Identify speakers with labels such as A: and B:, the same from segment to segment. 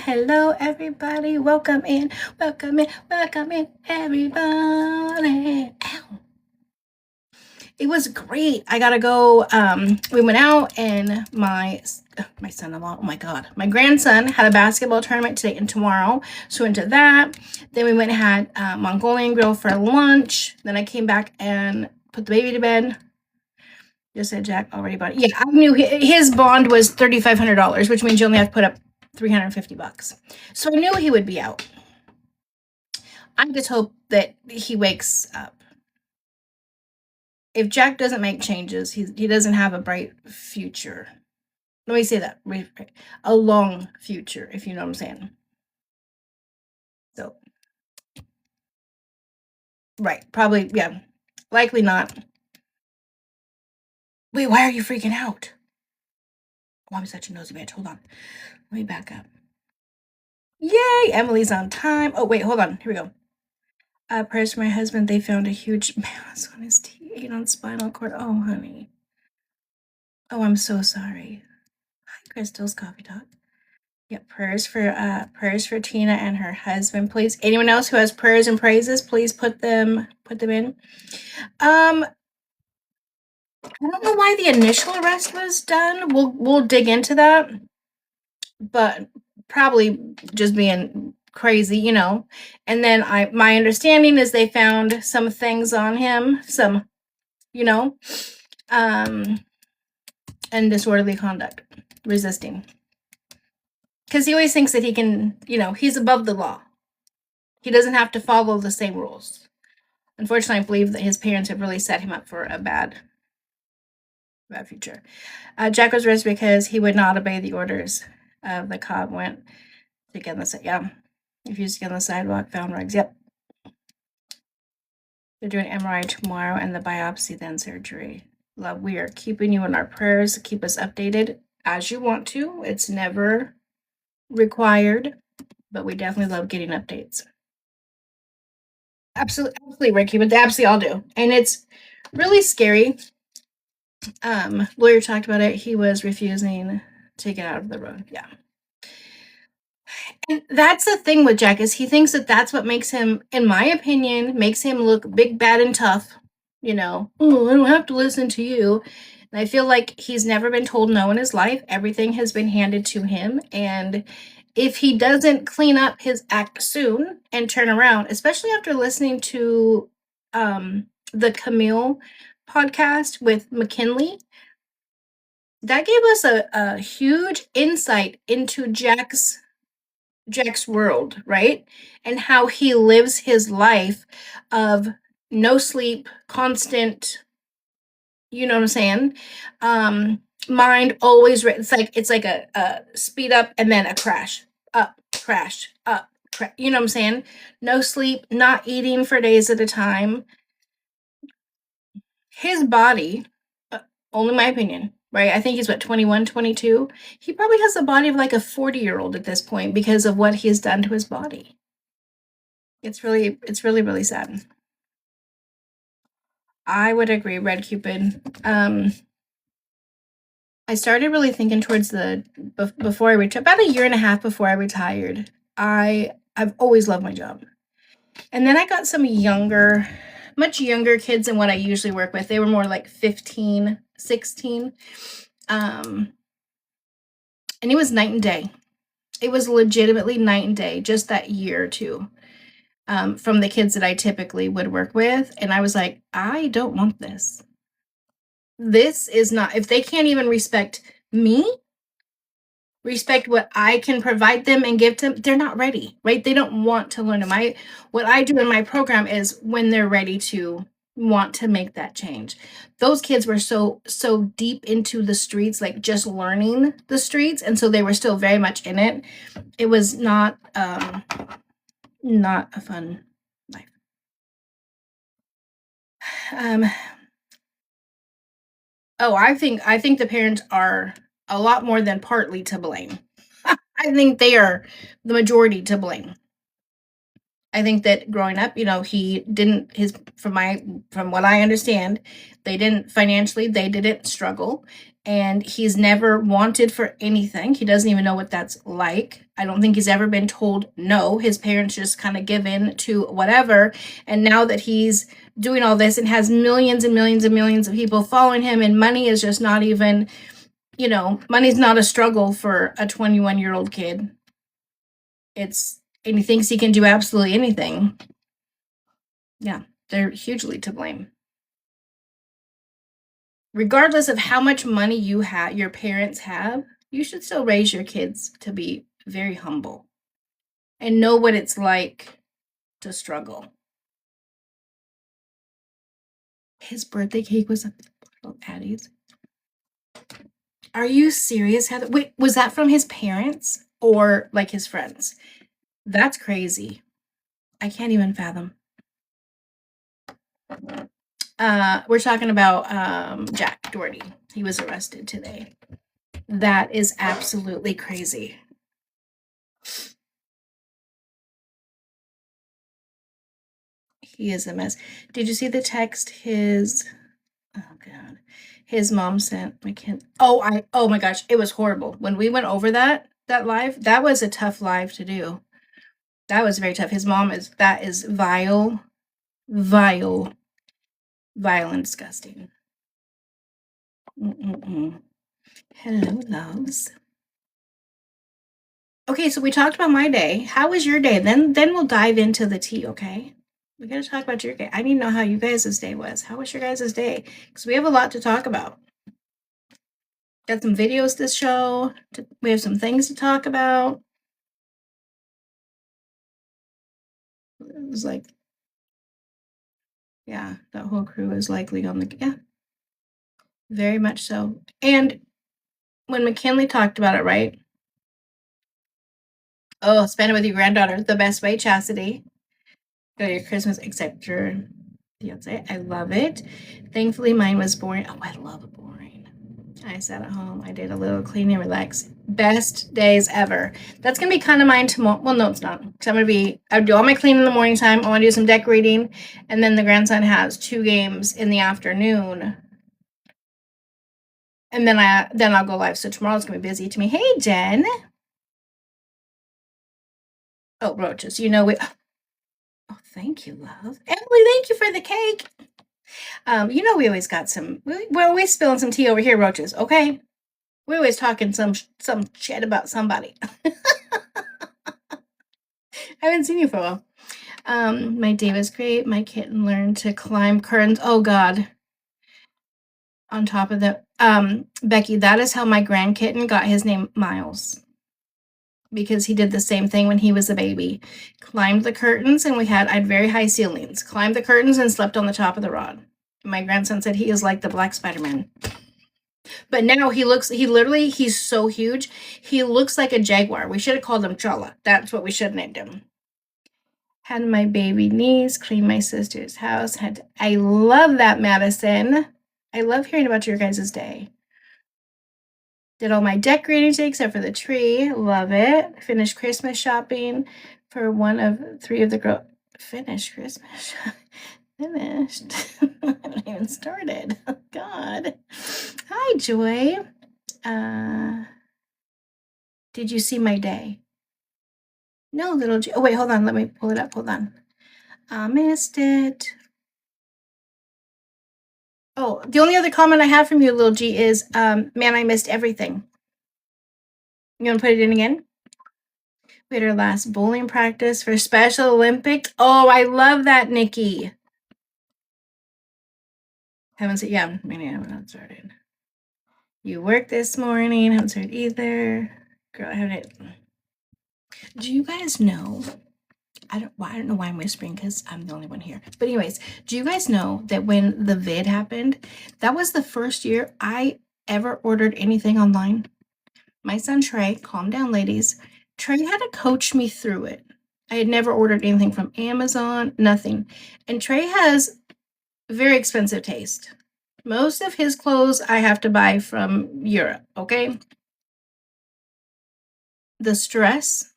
A: Hello, everybody. Welcome in, everybody. Ow. It was great. I gotta go. We went out, and my son-in-law, oh my god, my grandson had a basketball tournament today and tomorrow. So into that. Then we went and had Mongolian grill for lunch. Then I came back and put the baby to bed. Just said Jack already bought it. Yeah, I knew his bond was $3,500, which means you only have to put up $350. So I knew he would be out. I just hope that he wakes up. If Jack doesn't make changes, he doesn't have a bright future. Let me say that. A long future, if you know what I'm saying. So, right. Probably, yeah. Likely not. Wait, why are you freaking out? Oh, I'm such a nosy bitch. Hold on. Let me back up. Yay! Emily's on time. Oh, wait, hold on. Here we go. Prayers for my husband. They found a huge mass on his T8 on spinal cord. Oh, honey. Oh, I'm so sorry. Hi, Crystal's Coffee Talk. Yep, prayers for Tina and her husband, please. Anyone else who has prayers and praises, please put them in. I don't know why the initial arrest was done. We'll dig into that, but probably just being crazy, you know. And then my understanding is they found some things on him, some, you know, and disorderly conduct, resisting. Because he always thinks that he can, you know, he's above the law. He doesn't have to follow the same rules. Unfortunately, I believe that his parents have really set him up for a bad future. Jack was arrested because he would not obey the orders of the cop. Went to get on the side. Yeah, refused to get on the sidewalk. Found rugs. Yep. They're doing MRI tomorrow and the biopsy, then surgery. Love, we are keeping you in our prayers. Keep us updated as you want to. It's never required, but we definitely love getting updates. Absolutely, Ricky, but they absolutely all do. And it's really scary. Lawyer talked about it. He was refusing to get out of the road. Yeah. And that's the thing with Jack is he thinks that that's what makes him, in my opinion, makes him look big, bad, and tough. You know, oh, I don't have to listen to you. And I feel like he's never been told no in his life. Everything has been handed to him. And if he doesn't clean up his act soon and turn around, especially after listening to the Camille podcast with McKinley, that gave us a huge insight into Jack's world, right? And how he lives his life of no sleep, constant, you know what I'm saying? Mind always, it's like a speed up and then a crash, up, crash, up, you know what I'm saying? No sleep, not eating for days at a time. His body, only my opinion, right? I think he's 21, 22. He probably has the body of like a 40-year-old at this point because of what he's done to his body. It's really, really sad. I would agree, Red Cupid. I started really thinking towards before I retired, about a year and a half before I retired. I've always loved my job. And then I got some much younger kids than what I usually work with. They were more like 15, 16. And it was night and day. It was legitimately night and day, just that year or two, from the kids that I typically would work with. And I was like, I don't want this. This is not, if they can't even respect me, respect what I can provide them and give them, they're not ready, right? They don't want to learn. What I do in my program is when they're ready to want to make that change. Those kids were so deep into the streets, like just learning the streets, and so they were still very much in it. It was not a fun life. I think the parents are a lot more than partly to blame. I think they are the majority to blame. I think that growing up, he didn't his from what I understand, they didn't struggle, and he's never wanted for anything. He doesn't even know what that's like. I don't think he's ever been told no. His parents just kind of give in to whatever. And now that he's doing all this and has millions and millions and millions of people following him, and money is just not even, money's not a struggle for a 21-year-old kid. And he thinks he can do absolutely anything. Yeah, they're hugely to blame. Regardless of how much money your parents have, you should still raise your kids to be very humble and know what it's like to struggle. His birthday cake was a little Addie's. Are you serious, Heather? Wait, was that from his parents or like his friends? That's crazy. I can't even fathom. We're talking about Jack Doherty. He was arrested today. That is absolutely crazy. He is a mess. Did you see the text his mom sent McKin? Oh my gosh, it was horrible. When we went over that live, that was a tough live to do. That was very tough. His mom is vile, vile, vile and disgusting. Hello, loves. Okay, so we talked about my day. How was your day? Then we'll dive into the tea, okay? We gotta talk about your day. I need to know how you guys' day was. How was your guys' day? Because we have a lot to talk about. Got some videos to show. We have some things to talk about. It was like, yeah, that whole crew is likely on the, yeah, very much so. And when McKinley talked about it, right? Oh, spend it with your granddaughter the best way, Chastity. Go to your Christmas, except your fiance. I love it. Thankfully, mine was boring. Oh, I love boring. I sat at home. I did a little clean and relax. Best days ever. That's gonna be kind of mine tomorrow. Well, no, it's not. Because I do all my cleaning in the morning time. I want to do some decorating, and then the grandson has 2 games in the afternoon, and then I'll go live. So tomorrow's gonna be busy to me. Hey, Jen. Oh, roaches. Oh, thank you, love. Emily, thank you for the cake. We always got some. We're always spilling some tea over here, roaches. Okay, we're always talking some shit about somebody. I haven't seen you for a while. My day was great. My kitten learned to climb curtains. Oh God. On top of that, Becky, that is how my grand kitten got his name Miles. Because he did the same thing when he was a baby. Climbed the curtains, and I had very high ceilings. Climbed the curtains and slept on the top of the rod. My grandson said he is like the Black Spider-Man. But now he's so huge. He looks like a jaguar. We should have called him Chala. That's what we should have named him. Had my baby niece clean my sister's house. I love that, Madison. I love hearing about your guys' day. Did all my decorating today except for the tree. Love it. Finished Christmas shopping for one of 3 of the girls. Finished Christmas. Finished. I haven't even started. Oh, God. Hi, Joy. Did you see my day? No, little G. Oh, wait, hold on. Let me pull it up. Hold on. I missed it. Oh, the only other comment I have from you, little G, is, man, I missed everything. You want to put it in again? We had our last bowling practice for Special Olympics. Oh, I love that, Nikki. Haven't seen, yeah, maybe I haven't started. You worked this morning. Haven't started either. Girl, I haven't. Do you guys know? I don't know why I'm whispering because I'm the only one here. But anyways, do you guys know that when the vid happened, that was the first year I ever ordered anything online? My son Trey, calm down, ladies. Trey had to coach me through it. I had never ordered anything from Amazon, nothing. And Trey has very expensive taste. Most of his clothes I have to buy from Europe, okay? The stress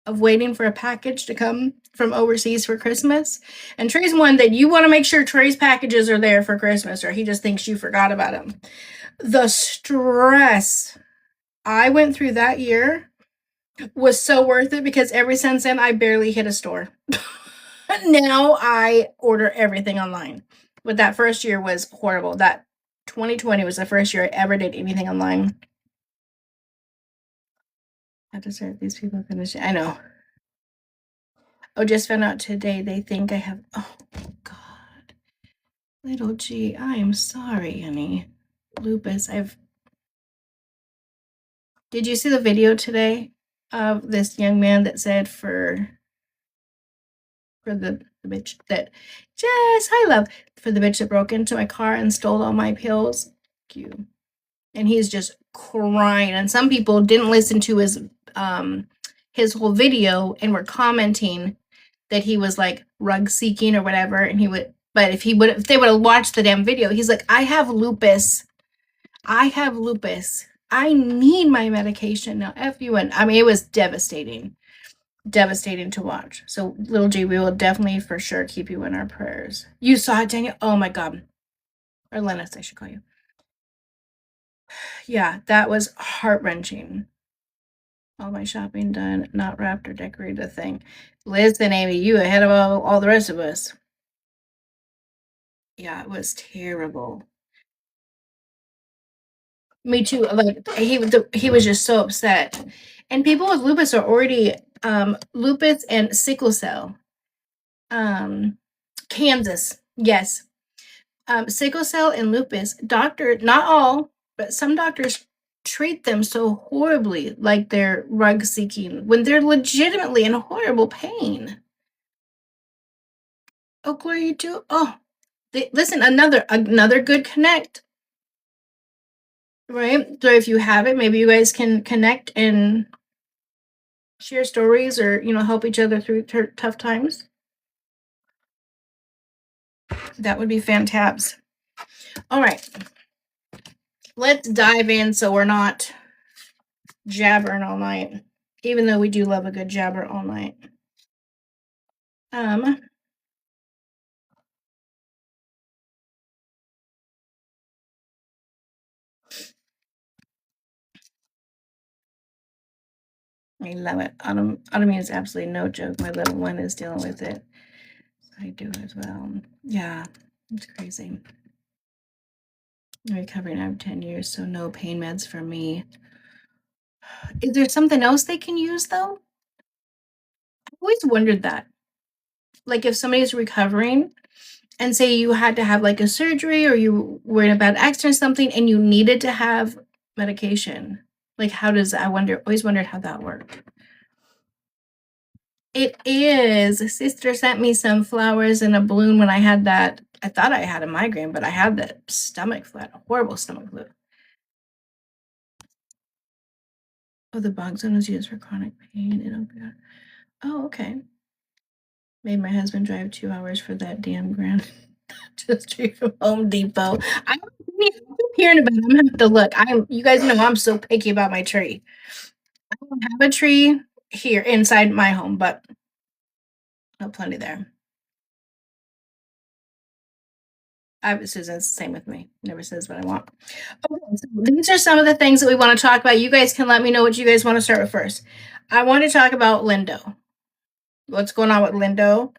A: of waiting for a package to come from overseas for Christmas. And Trey's one that you want to make sure Trey's packages are there for Christmas, or he just thinks you forgot about him. The stress I went through that year was so worth it, because ever since then I barely hit a store. Now I order everything online. But that first year was horrible. That 2020 was the first year I ever did anything online. I deserve these people finish. I know. Oh, just found out today they think I have. Oh, God. Little G, I am sorry, honey. Lupus. Did you see the video today of this young man that said for the bitch that just hi love for the bitch that broke into my car and stole all my pills? Thank you. And he's just crying. And some people didn't listen to his whole video and were commenting that he was like rug seeking or whatever. And he would, but if they would have watched the damn video, he's like, I have lupus. I need my medication now. F you. And I mean, it was devastating to watch. So little G, we will definitely for sure keep you in our prayers. You saw it, Daniel? Oh my God. Or Lennis, I should call you. Yeah, that was heart-wrenching. All my shopping done, not wrapped or decorated a thing. Listen, Amy, you ahead of all the rest of us. Yeah, it was terrible. Me too. Like he was just so upset. And people with lupus are already lupus and sickle cell. Kansas, yes. Sickle cell and lupus, not all, but some doctors treat them so horribly, like they're rug seeking, when they're legitimately in horrible pain. Oh, glory to listen, another good connect, right? So if you have it, maybe you guys can connect and share stories, or help each other through tough times. That would be fantastic. All right, let's dive in so we're not jabbering all night, even though we do love a good jabber all night. I love it. Autoimmune is absolutely no joke. My little one is dealing with it. I do as well. Yeah, it's crazy. I'm recovering after 10 years, so no pain meds for me. Is there something else they can use, though? I've always wondered that. Like, if somebody's recovering and say you had to have like a surgery, or you were in a bad accident or something and you needed to have medication, like how does that? Always wondered how that worked. It is. Sister sent me some flowers and a balloon when I had that. I thought I had a migraine, but I had that stomach flu, a horrible stomach flu. Oh, the Bogzone was used for chronic pain. Oh, okay. Made my husband drive 2 hours for that damn grand just straight from Home Depot. I keep hearing about it. I'm gonna have to look. You guys know I'm so picky about my tree. I don't have a tree here inside my home, but no, plenty there. Susan's the same with me. Never says what I want. Okay, so these are some of the things that we want to talk about. You guys can let me know what you guys want to start with first. I want to talk about Lindo. What's going on with Lindo?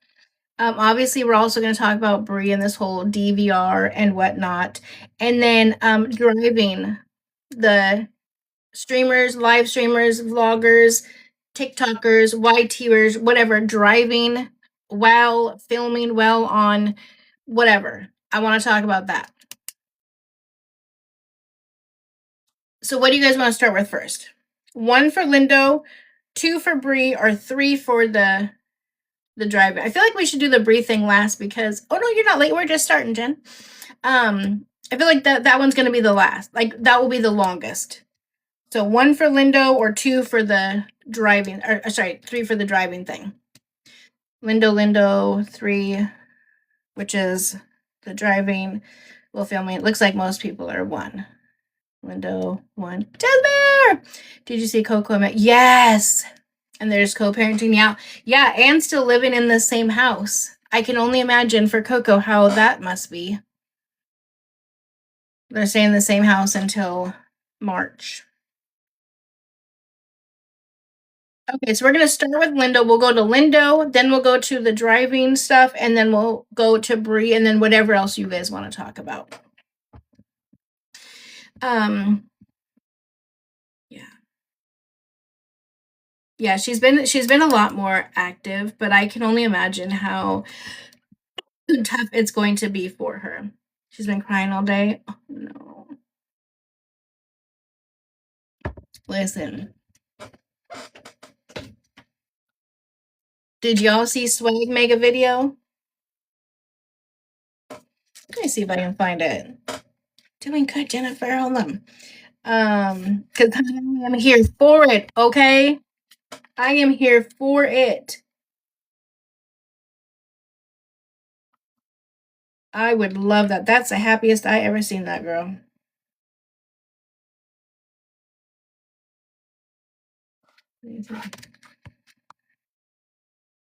A: Obviously, we're also going to talk about Bri and this whole DVR and whatnot. And then driving, the streamers, live streamers, vloggers, TikTokers, YTers, whatever, driving while filming, well on whatever. I want to talk about that. So what do you guys want to start with first? 1 for Lindo, 2 for Bri, or 3 for the driving? I feel like we should do the Bri thing last because, oh no, you're not late. We're just starting, Jen. I feel like that one's going to be the last. Like, that will be the longest. So 1 for Lindo or 2 for the driving, or sorry, 3 for the driving thing. Lindo, 3, which is the driving. Well, filming. It looks like most people are 1. Lindo, 1. Jasmine! Did you see Coco? Yes! And there's co-parenting. Yeah, and still living in the same house. I can only imagine for Coco how that must be. They're staying in the same house until March. Okay, so we're going to start with Lindo. We'll go to Lindo, then we'll go to the driving stuff, and then we'll go to Bri, and then whatever else you guys want to talk about. Yeah. Yeah, she's been a lot more active, but I can only imagine how tough it's going to be for her. She's been crying all day. Oh, no. Listen. Did y'all see Swag make a video? Let me see if I can find it. Doing good, Jennifer. Hold on. Because I am here for it, okay? I am here for it. I would love that. That's the happiest I ever seen that girl.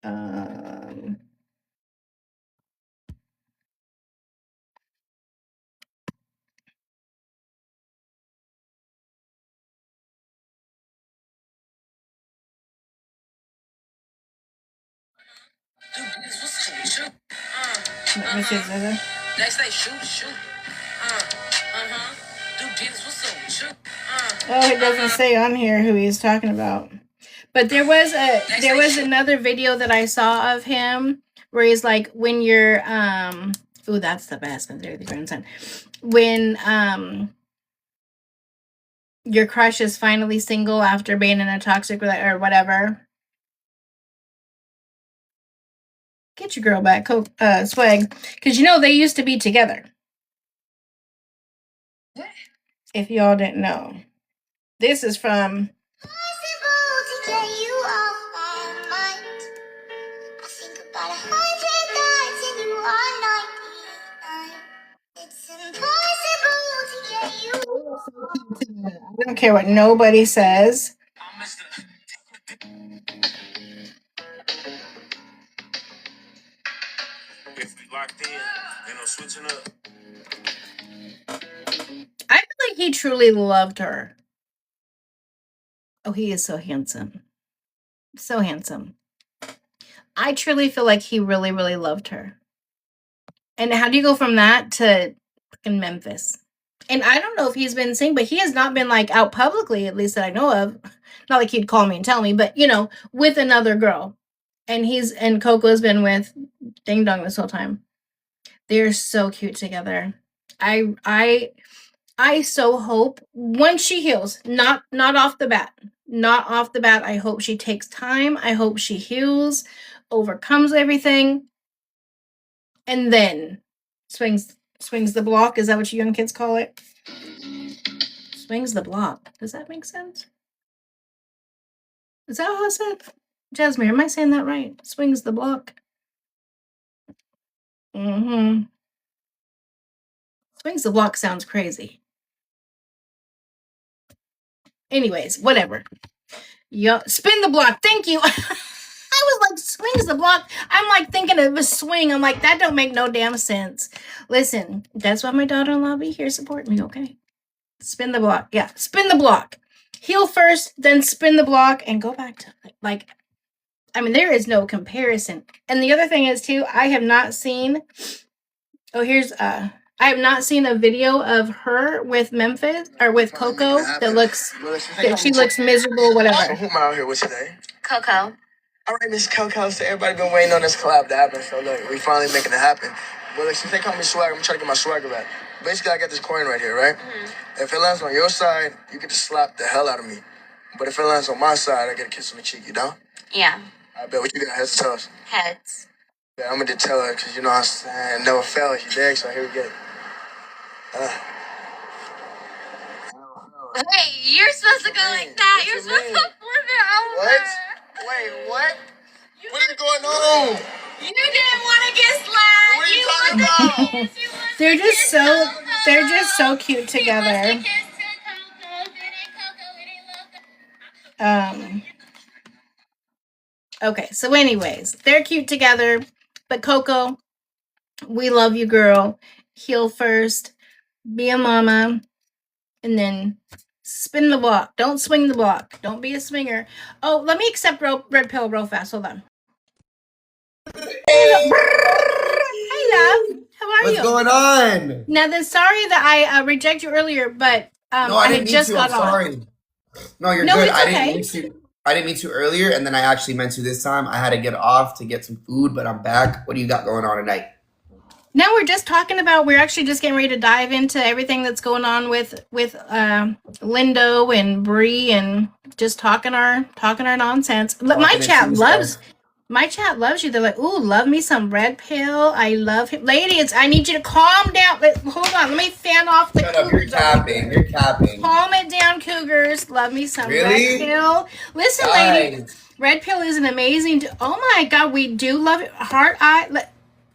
A: Um, Next they shoot. Oh, it doesn't say on here who he's talking about. But there was another video that I saw of him where he's like, when you're oh, that's the best, they're the grandson. When your crush is finally single after being in a toxic or whatever. Get your girl back, Swag. Because they used to be together. If y'all didn't know. This is from I don't care what nobody says. I feel like he truly loved her. Oh, he is so handsome. So handsome. I truly feel like he really, really loved her. And how do you go from that to fucking Memphis? And I don't know if he's been seen, but he has not been like out publicly, at least that I know of. Not like he'd call me and tell me, but with another girl. And Coco's been with Ding Dong this whole time. They're so cute together. I so hope once she heals, not off the bat. Not off the bat. I hope she takes time. I hope she heals, overcomes everything, and then swings the block. Is that what you young kids call it? Swings the block. Does that make sense? Is that how I said? Jasmine, am I saying that right? Swings the block. Mm-hmm. Swings the block sounds crazy. Anyways, whatever. Spin the block. Thank you. I was like, swings the block. I'm like thinking of a swing. I'm like, that don't make no damn sense. Listen, that's why my daughter-in-law be here supporting me, okay? Spin the block. Yeah, spin the block. Heal first, then spin the block and go back to like, I mean, there is no comparison. And the other thing is too, I have not seen I have not seen a video of her with Memphis or with Coco that she looks miserable, whatever. So who am I out here with today? Coco. All right, Miss Coco. So everybody been waiting on this collab to happen. So look, we finally making it happen. Well, look, since they call me Swag, I'm trying to get my swagger back. Basically, I got this coin right here, right? Mm-hmm. If it lands on your side, you get to slap the hell out of me. But if it lands on my side, I get a kiss on the cheek. You down? Yeah. I bet. What you got? Heads or tails? Heads. Yeah, I'm gonna tell her because I'm saying never fail. You dig? So here we go. Wait, you're supposed to go like that. You're supposed to flip it over. What? Wait, what? What is going on? You didn't want to get slapped. What are you talking about? They're just so cute together. Okay, so anyways, they're cute together. But Coco, we love you, girl. Heal first. Be a mama. And then spin the block. Don't swing the block. Don't be a swinger. Oh, let me accept red pill real fast. Hold on. Hey, love. How are
B: What's
A: you?
B: going on?
A: Now, then, sorry that I rejected you earlier, but
B: No,
A: I
B: I
A: had
B: didn't mean
A: just
B: to.
A: got
B: I'm sorry.
A: on.
B: No, you're
A: No,
B: good.
A: it's
B: I
A: okay.
B: didn't mean to. I didn't mean to earlier, and then I actually meant to this time. I had to get off to get some food, but I'm back. What do you got going on tonight?
A: Now we're just talking about. We're actually just getting ready to dive into everything that's going on with Lindo and Bri, and just talking our nonsense. My
B: Talking and
A: chat
B: seeing
A: loves.
B: stuff.
A: My chat loves you. They're like, "Ooh, love me some red pill. I love him." Ladies, I need you to calm down. Hold on. Let me fan off the
B: Shut up. You're
A: cougars over
B: capping.
A: here.
B: You're capping.
A: Calm it down, cougars. Love me some red
B: Really?
A: pill. Listen, ladies,
B: Guys.
A: red pill is an amazing. Oh my God, we do love it. Heart eye.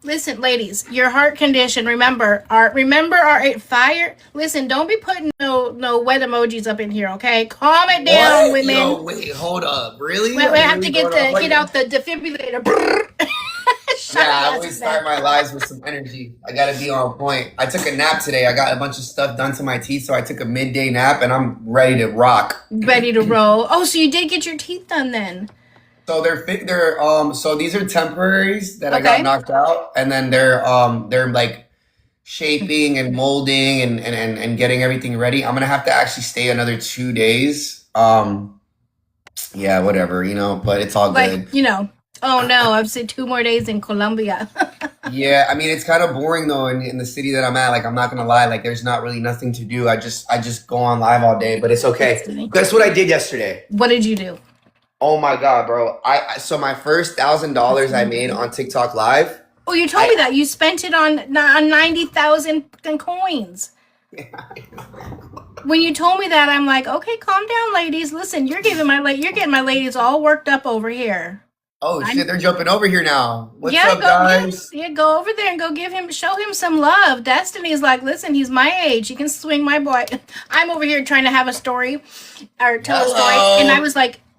A: Listen, ladies, your heart condition. Remember our fire. Listen, don't be putting no wet emojis up in here, okay? Calm it down,
B: What?
A: women.
B: Yo, wait, hold up. Really?
A: We
B: Are you
A: have
B: really
A: to get
B: going off like
A: out
B: that?
A: the defibrillator. Shut
B: Yeah, I
A: your
B: always
A: ass
B: start
A: down.
B: my lives with some energy. I gotta be on point. I took a nap today. I got a bunch of stuff done to my teeth, so I took a midday nap, and I'm ready to rock.
A: Ready to roll. Oh, so you did get your teeth done then?
B: So so these are temporaries that I got
A: Okay.
B: knocked out, and then they're like shaping and molding and getting everything ready. I'm gonna have to actually stay another 2 days. Yeah, whatever, but it's all good.
A: Oh no, I've said 2 more days in Colombia.
B: Yeah, I mean it's kind of boring though in the city that I'm at. Like I'm not gonna lie, like there's not really nothing to do. I just go on live all day, but it's okay. Guess what I did yesterday?
A: What did you do?
B: Oh my God, bro. So my first $1,000 I made on TikTok Live.
A: Oh, you told me that you spent it on 90,000 coins. When you told me that, I'm like, okay, calm down, ladies. Listen, you're getting my ladies all worked up over here.
B: Oh shit, they're jumping over here now. What's
A: Yeah,
B: up, guys?
A: go over there and show him some love. Destiny's like, listen, he's my age. He can swing my boy. I'm over here trying to have a story or tell a story, and
B: Hello.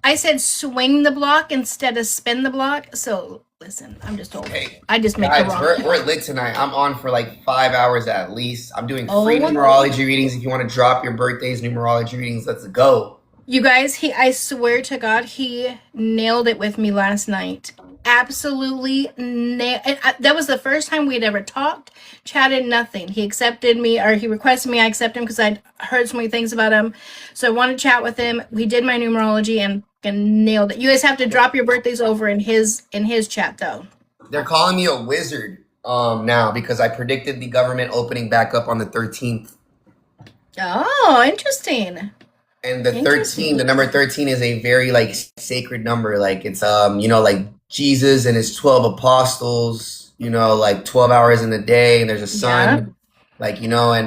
A: I said swing the block instead of spin the block. So listen, I'm just old.
B: Hey,
A: I just make the
B: guys,
A: wrong.
B: we're lit tonight. I'm on for like 5 hours at least. I'm doing
A: Oh,
B: free numerology readings. If you want to drop your birthdays, numerology readings, let's go.
A: You guys, I swear to God, he nailed it with me last night. Absolutely nailed. That was the first time we'd ever talked, chatted, nothing. He accepted me, or he requested me. I accept him because I'd heard so many things about him. So I wanted to chat with him. We did my numerology and nailed it. You guys have to drop your birthdays over in his chat though.
B: They're calling me a wizard now because I predicted the government opening back up on the 13th.
A: Oh, interesting.
B: And the number 13 is a very like sacred number. Like it's like Jesus and his 12 apostles, like 12 hours in the day, and there's a sun, like, and I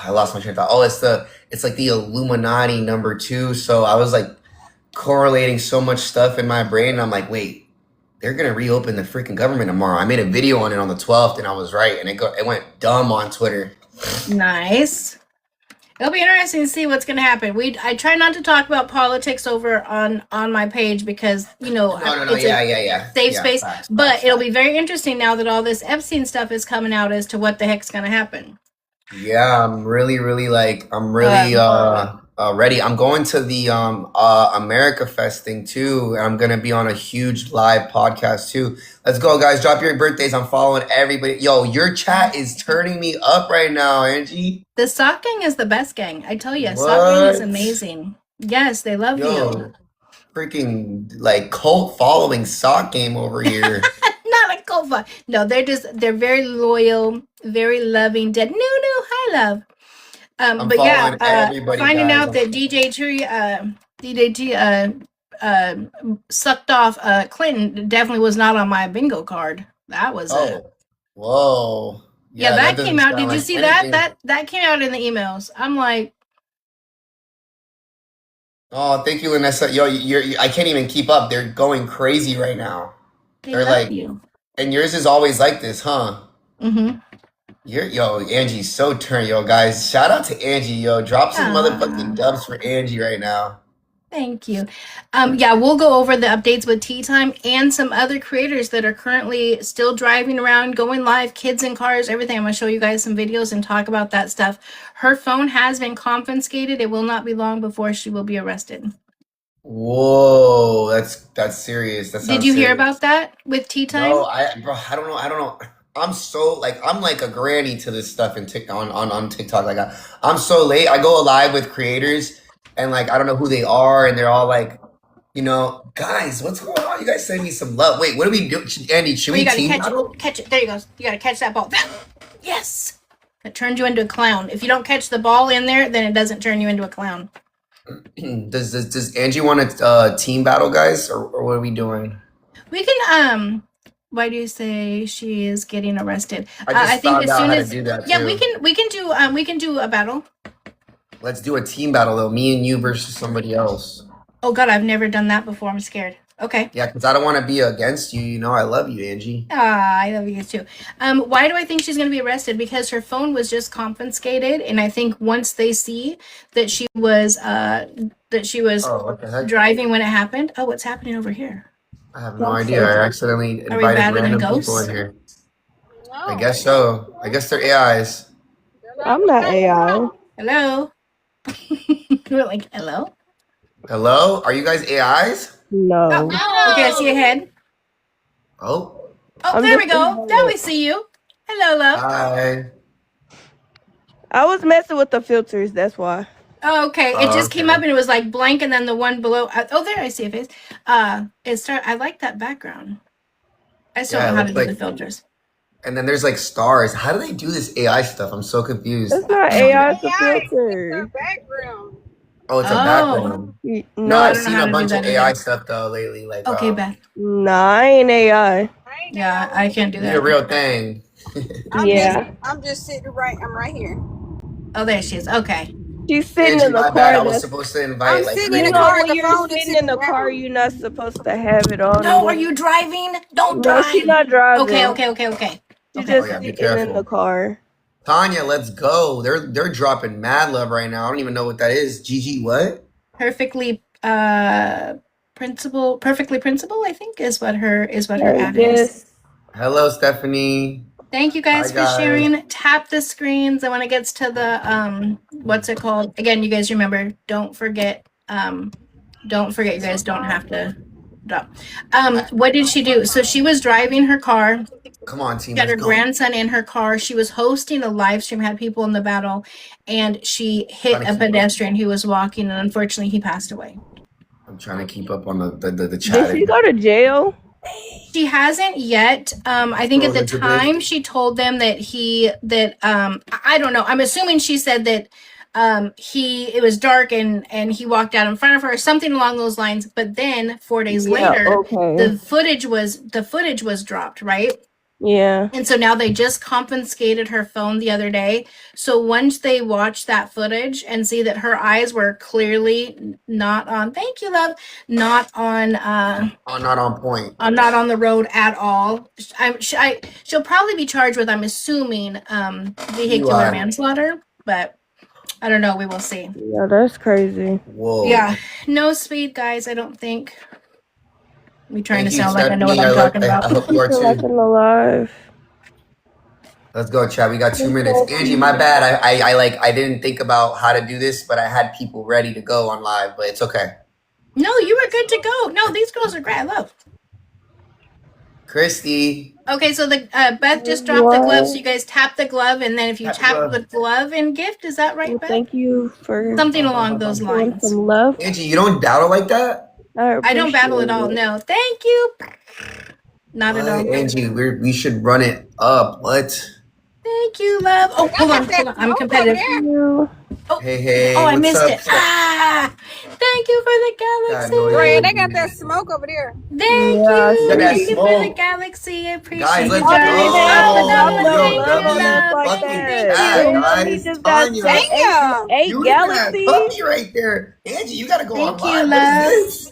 B: lost my train of thought. Oh, it's like the Illuminati number 2. So I was like correlating so much stuff in my brain, and I'm like, wait, they're gonna reopen the freaking government tomorrow. I made a video on it on the 12th, and I was right, and it went dumb on Twitter.
A: Nice. It'll be interesting to see what's going to happen. I try not to talk about politics over on my page because
B: No,
A: it's
B: yeah.
A: safe
B: Yeah,
A: space.
B: facts,
A: But
B: facts,
A: it'll be very interesting now that all this Epstein stuff is coming out as to what the heck's going to happen.
B: Yeah, I'm really ready. I'm going to the America Fest thing too, and I'm gonna be on a huge live podcast too. Let's go, guys! Drop your birthdays. I'm following everybody. Yo, your chat is turning me up right now, Angie.
A: The sock gang is the best gang. I tell you, sock gang is
B: What?
A: amazing. Yes, they love you.
B: Yo, freaking like cult following sock game over here.
A: Not a cult. No, they're very loyal, very loving. Dead. No, hi, love.
B: I'm
A: But yeah,
B: following everybody,
A: finding
B: guys.
A: out that DJ T sucked off Clinton definitely was not on my bingo card. That was it.
B: Oh, whoa.
A: Yeah, that
B: doesn't
A: came out.
B: sound
A: Did you
B: like
A: see
B: anything.
A: that came out in the emails? I'm like,
B: Oh, thank you, Vanessa. Yo, I can't even keep up. They're going crazy right now.
A: they
B: They're
A: love
B: like,
A: you.
B: and yours is always like this, huh?
A: Mm-hmm.
B: Angie's so turned. Yo, guys, shout out to Angie. Yo, drop some
A: Ah.
B: motherfucking dubs for Angie right now.
A: Thank you. Yeah, we'll go over the updates with Tea Time and some other creators that are currently still driving around, going live, kids in cars, everything. I'm going to show you guys some videos and talk about that stuff. Her phone has been confiscated. It will not be long before she will be arrested.
B: Whoa, that's serious. That
A: Did
B: sounds
A: you hear
B: serious.
A: about that with Tea
B: No,
A: Time?
B: bro, I don't know. I don't know. I'm like a granny to this stuff in Tik on TikTok. Like I'm so late. I go live with creators and like I don't know who they are, and they're all like, guys, what's going on? You guys send me some love. Wait, what do we do? Andy, should
A: Oh, you
B: we
A: got to
B: team
A: catch it.
B: battle?
A: Catch it. There you go. You got to catch that ball. Yes. It turned you into a clown. If you don't catch the ball in there, then it doesn't turn you into a clown.
B: Does Angie want to team battle, guys, or what are we doing?
A: We can why do you say she is getting arrested?
B: I just
A: I think
B: found
A: as
B: out
A: soon
B: how to
A: as
B: do that
A: yeah,
B: too.
A: we can do a battle.
B: Let's do a team battle though. Me and you versus somebody else.
A: Oh God, I've never done that before. I'm scared. Okay.
B: Yeah, because I don't want to be against you. You know, I love you, Angie.
A: Ah, I love you too. Why do I think she's going to be arrested? Because her phone was just confiscated, and I think once they see that she was
B: Oh, what the heck?
A: driving when it happened. Oh, what's happening over here?
B: I have no idea. I accidentally
A: Are we
B: invited
A: battling
B: random people
A: ghosts?
B: in here. I guess so. I guess they're AIs.
C: I'm not AI.
A: Hello. We're like, hello.
B: Hello? Are you guys AIs?
C: No.
A: Oh, okay, I see a head.
B: Oh,
A: Oh,
C: I'm
A: there we
C: just
A: go.
C: saying
A: Now
C: that.
A: we see you. Hello, love.
B: hi.
C: I was messing with the filters, that's why.
A: Oh, okay, it
B: Oh,
A: just came
B: okay.
A: up and it was like blank, and then the one below. Oh, there I see a face. I like that background. I still
B: Yeah,
A: don't
B: it
A: know how to
B: looks
A: do the
B: like.
A: filters.
B: And then there's like stars. How do they do this AI stuff? I'm so confused.
C: It's not
A: Oh,
C: AI, it's a filter.
B: Oh, it's a
A: oh,
B: background. No,
C: No,
A: I
B: I've
A: don't know
B: seen
A: how
B: a
A: to do
B: bunch of
A: that
B: AI
A: either.
B: stuff though lately. Like,
A: Okay, Beth.
C: nah, I ain't AI.
A: Yeah, I can't do
B: be a
A: that.
B: real thing.
C: Yeah.
D: I'm just sitting right. I'm right here.
A: Oh, there she is. Okay.
C: She's sitting
B: Angie,
C: in the
B: my bad.
C: car.
B: I was
C: That's,
B: supposed to invite
D: I'm
B: like
D: sitting
C: you
D: in the
C: know,
D: car.
C: when
D: The
C: you're
D: phone is
C: sitting in
D: sitting
C: the car,
D: down.
C: you're not supposed to have it on.
A: No, are you driving? Don't
C: No,
A: drive.
C: she's not driving.
A: Okay.
C: She's
A: Okay.
B: Oh
C: just
B: yeah, be
C: sitting in the
B: careful.
C: car.
B: Tanya, let's go. They're dropping mad love right now. I don't even know what that is. Gigi, what?
A: Perfectly perfectly principal, I think is what her
C: I
A: ad is.
C: guess.
B: Hello, Stephanie.
A: Thank you
B: Hi
A: guys for
B: guys.
A: sharing. Tap the screens, and when it gets to the what's it called? Again, you guys remember, don't forget you guys don't have to drop. What did she do? So she was driving her car.
B: Come on, team.
A: She had
B: Let's
A: her
B: go.
A: grandson in her car. She was hosting a live stream, had people in the battle, and she hit
B: Trying to
A: a
B: keep up.
A: pedestrian who was walking, and unfortunately he passed away.
B: I'm trying to keep up on the
C: Did
B: chat.
C: she go to jail?
A: She hasn't yet. I think
B: Oh,
A: at the
B: Elizabeth.
A: time she told them that I don't know. I'm assuming she said that it was dark and he walked out in front of her, something along those lines. But then 4 days later,
C: Okay.
A: the footage was dropped, right?
C: Yeah.
A: And so now they just confiscated her phone the other day. So once they watch that footage and see that her eyes were clearly not on, thank you, love, not on,
B: Oh, not on point.
A: not on the road at all. She'll probably be charged with, I'm assuming, vehicular
B: DUI.
A: manslaughter, but I don't know. We will see.
C: Yeah, that's crazy.
B: Whoa.
A: Yeah, no speed, guys. I don't think. Me trying
B: Thank
A: to
B: you,
A: sound like I know what
B: Stephanie.
A: I'm talking
B: I
A: about.
B: hope you
C: I
B: are
C: feel like
B: too.
C: I'm alive.
B: Let's go, chat. We got 2 minutes. Angie, my bad. I didn't think about how to do this, but I had people ready to go on live, but it's okay.
A: No, you were good to go. No, these girls are great. I love.
B: Christy.
A: Okay, so the Beth just dropped the glove, so you guys tap the glove, and then if you tap the glove and gift, is that right,
C: Well,
A: Beth?
C: thank you for
A: Something along those
C: showing
A: lines.
C: some love.
B: Angie, you don't battle like that?
A: I don't battle at all.
C: appreciate it.
A: No, thank you. Not at all.
B: Angie, we should run it up. What?
A: Thank you, love. Oh, hold on. I'm competitive.
C: Thank you.
A: Oh,
B: Hey,
A: oh, I
B: what's
A: missed
B: up?
A: it. Ah, thank you for the galaxy.
B: God, no,
D: Right, they got that smoke over there.
A: Thank
C: Yeah,
A: you.
B: Look at that
A: Thank you for the
B: smoke.
A: galaxy. I appreciate
B: Guys,
A: you
B: let's
A: guys.
C: go.
A: Oh,
C: Drop
A: Donna,
C: no
A: thank you,
C: love
A: love.
C: like
A: Thank you,
C: that.
A: thank you.
C: We
B: Guys,
C: just got
B: Tanya.
D: Damn.
C: eight
B: You look at that
C: galaxies.
B: puppy right there. Angie, you gotta go
A: Thank
B: on
A: you,
B: live.
A: love.
B: What is this?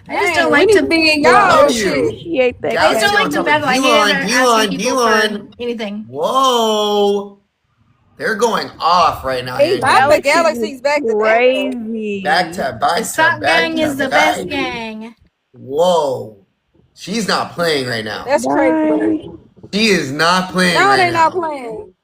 A: I just
D: Dang,
A: don't
D: we
A: like
D: need
A: to.
D: to be in
B: I
D: y'all
B: love
D: shit.
B: you.
C: Appreciate that.
B: Galaxy
A: I just don't
B: on
A: like to
B: top of
A: battle. I hate
B: D-Line,
A: ever
B: D-Line,
A: asking people
B: D-Line.
A: for anything.
B: Whoa. They're going off right now,
D: Hey,
B: Angie.
D: not the
C: Galaxy's
D: Galaxies back to back.
C: crazy.
B: Back to back
A: The
B: to
A: sock
B: back
A: gang is
B: to
A: the best
B: back.
A: gang.
B: Whoa. She's not playing right now.
D: That's
C: Bye.
D: crazy.
B: She is not playing
D: No,
B: right
D: they not
B: now.
D: playing.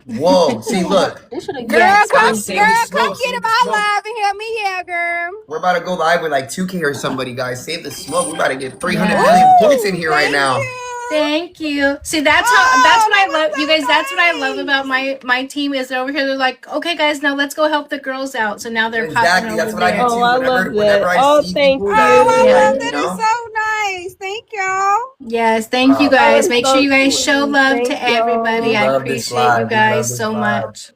B: Whoa. See, look.
A: Yes,
B: Come
A: I'm
B: on, save the
D: Come
B: smoke.
D: get
B: Save
D: in
B: the
D: my
B: smoke.
D: live and help me out, girl.
B: We're about to go live with like 2K or somebody, guys. Save the smoke. We're about to get 300
A: Yeah.
B: million points in here right
D: Thank
B: now.
D: you.
A: Thank you. See, that's what I love. You guys, that's what I love
D: nice.
A: about my team is they're over here. They're like, okay, guys, now let's go help the girls out. So now they're popping
B: Exactly.
A: over
B: That's what I
A: there.
B: do
C: Oh,
B: too.
C: I love
B: Whenever
C: that.
B: I
C: Oh,
B: see
C: thank
B: people
D: Oh,
B: that
D: I
C: you.
A: Yeah.
D: love
B: like,
D: that. It's so nice. Thank y'all.
A: Yes, thank you
C: Y'all
A: guys.
C: are
A: Make sure
C: so
A: you guys show
C: sweet.
A: love
C: Thank
A: to everybody.
B: we
C: y'all.
A: I
B: love this
A: appreciate you
B: live. We love
A: guys
B: this
A: so
B: live.
A: much.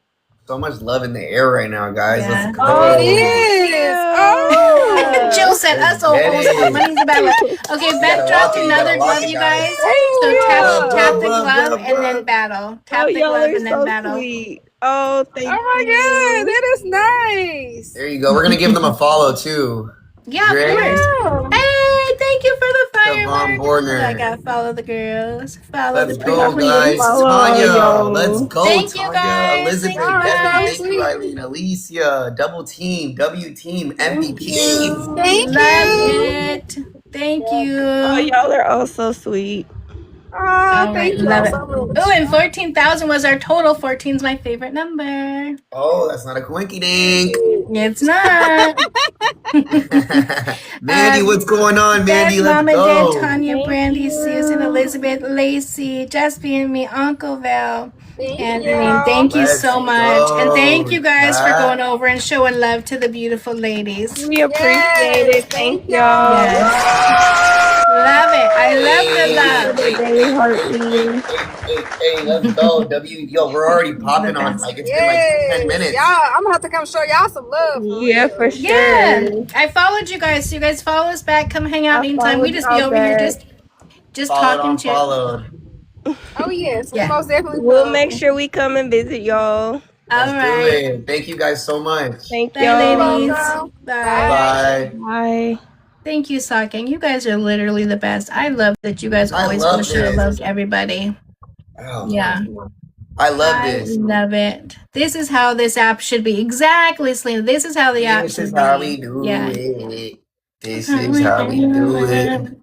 B: So much love in the air right now, guys.
A: Yeah.
B: Let's
C: Oh,
D: It
B: go.
D: is.
C: yeah.
A: Jill
D: Oh.
A: said
B: Let's
A: us old
B: get
A: hoes put
B: it.
A: money in the battle. Okay,
B: You
A: Beck
B: gotta
A: dropped
B: lock it. You gotta
A: another
B: lock
A: glove,
B: it,
A: you
B: guys.
A: guys.
C: Thank
A: So
B: Glove,
C: you.
A: tap
B: glove,
A: the
B: glove,
A: glove
B: glove,
A: and then
B: glove.
A: battle.
C: Oh,
A: Tap the
C: y'all
A: glove
C: are
A: and then
C: so
A: battle.
C: sweet. Oh, thank
D: Oh my God.
C: you.
D: That is nice.
B: There you go. We're gonna give them a follow too.
A: Yeah, of
B: Dre,
A: course.
D: Yeah.
A: Hey, thank you for the
B: Devon
A: firework. Look, I
B: Borner.
A: gotta follow the girls. Follow the
B: Let's
C: I
B: go,
C: got you to
B: guys.
A: pretties.
C: follow,
B: Tanya. Let's
C: yo.
B: go,
A: Thank you
B: Tanya.
A: guys. Thank you
B: Elizabeth,
D: Y'all are
B: Devin.
D: so
A: guys.
B: Thank you,
D: sweet.
B: Eileen. Alicia. Double team. W team.
A: Thank
B: MVP.
A: you.
D: Thank
A: Love
D: you.
A: it. Thank
C: Oh,
A: you.
C: y'all are all so sweet.
D: Oh,
A: All right,
D: thank y'all
A: love it.
D: so
A: Oh,
D: much.
A: and 14,000 was our total. 14 is my favorite number.
B: Oh, that's not a quinky dink.
A: It's not.
B: Mandy, what's going on,
A: Beck,
B: Mandy? Let's
A: Mama, Dad,
B: go.
A: Tanya,
C: Thank
A: Brandy, Susan,
C: you.
A: Elizabeth, Lacey, Justine, me, Uncle Val,
D: Thank
A: Angeline.
D: y'all.
A: Thank you
B: Let's
A: so much. And thank
B: go,
A: you guys for going
B: chat.
A: over and showing love to the beautiful ladies.
C: We appreciate
D: Yes.
C: it. Thank
D: Thank y'all.
C: y'all.
A: Yes. Love it. I love the
C: Thank you for
B: Hey,
A: love.
C: the
B: hey,
C: daily
B: hey,
C: heart
B: hey, hey,
C: reading.
B: hey, hey, hey, let's go. Yo, we're already
A: The
B: popping on.
A: best.
B: Like, it's been like 10
D: Yes. Y'all,
B: minutes.
D: I'm gonna have to come show y'all some love for
C: Yeah, for
D: real.
C: sure.
A: Yeah. I followed you guys. So you guys follow us back. Come hang out
C: I
A: anytime. We
C: followed
A: just be
C: y'all
A: over here
C: back.
A: just
B: Followed
A: talking
B: on
A: shit.
B: followed.
D: Oh yes, we
A: Yeah.
D: most definitely
C: We'll make
D: will.
C: sure we come and visit y'all.
A: All
B: Let's do
A: right.
B: it. Thank you guys so much.
C: Thank
A: Bye,
D: You're
C: y'all.
A: ladies.
D: welcome.
B: Bye
A: Bye.
D: Bye.
B: bye.
C: Bye.
A: Thank you, Socking. You guys are literally the best. I love that you guys
B: I
A: always want
B: love
A: to show
B: this.
A: love to everybody.
B: Oh,
A: Yeah.
B: I love
A: I
B: this.
A: love it. This is how this app should be. Exactly, Selena. This is how the app
B: This is
A: should
B: how we
A: be.
B: do
A: Yeah.
B: it. This is how we do it.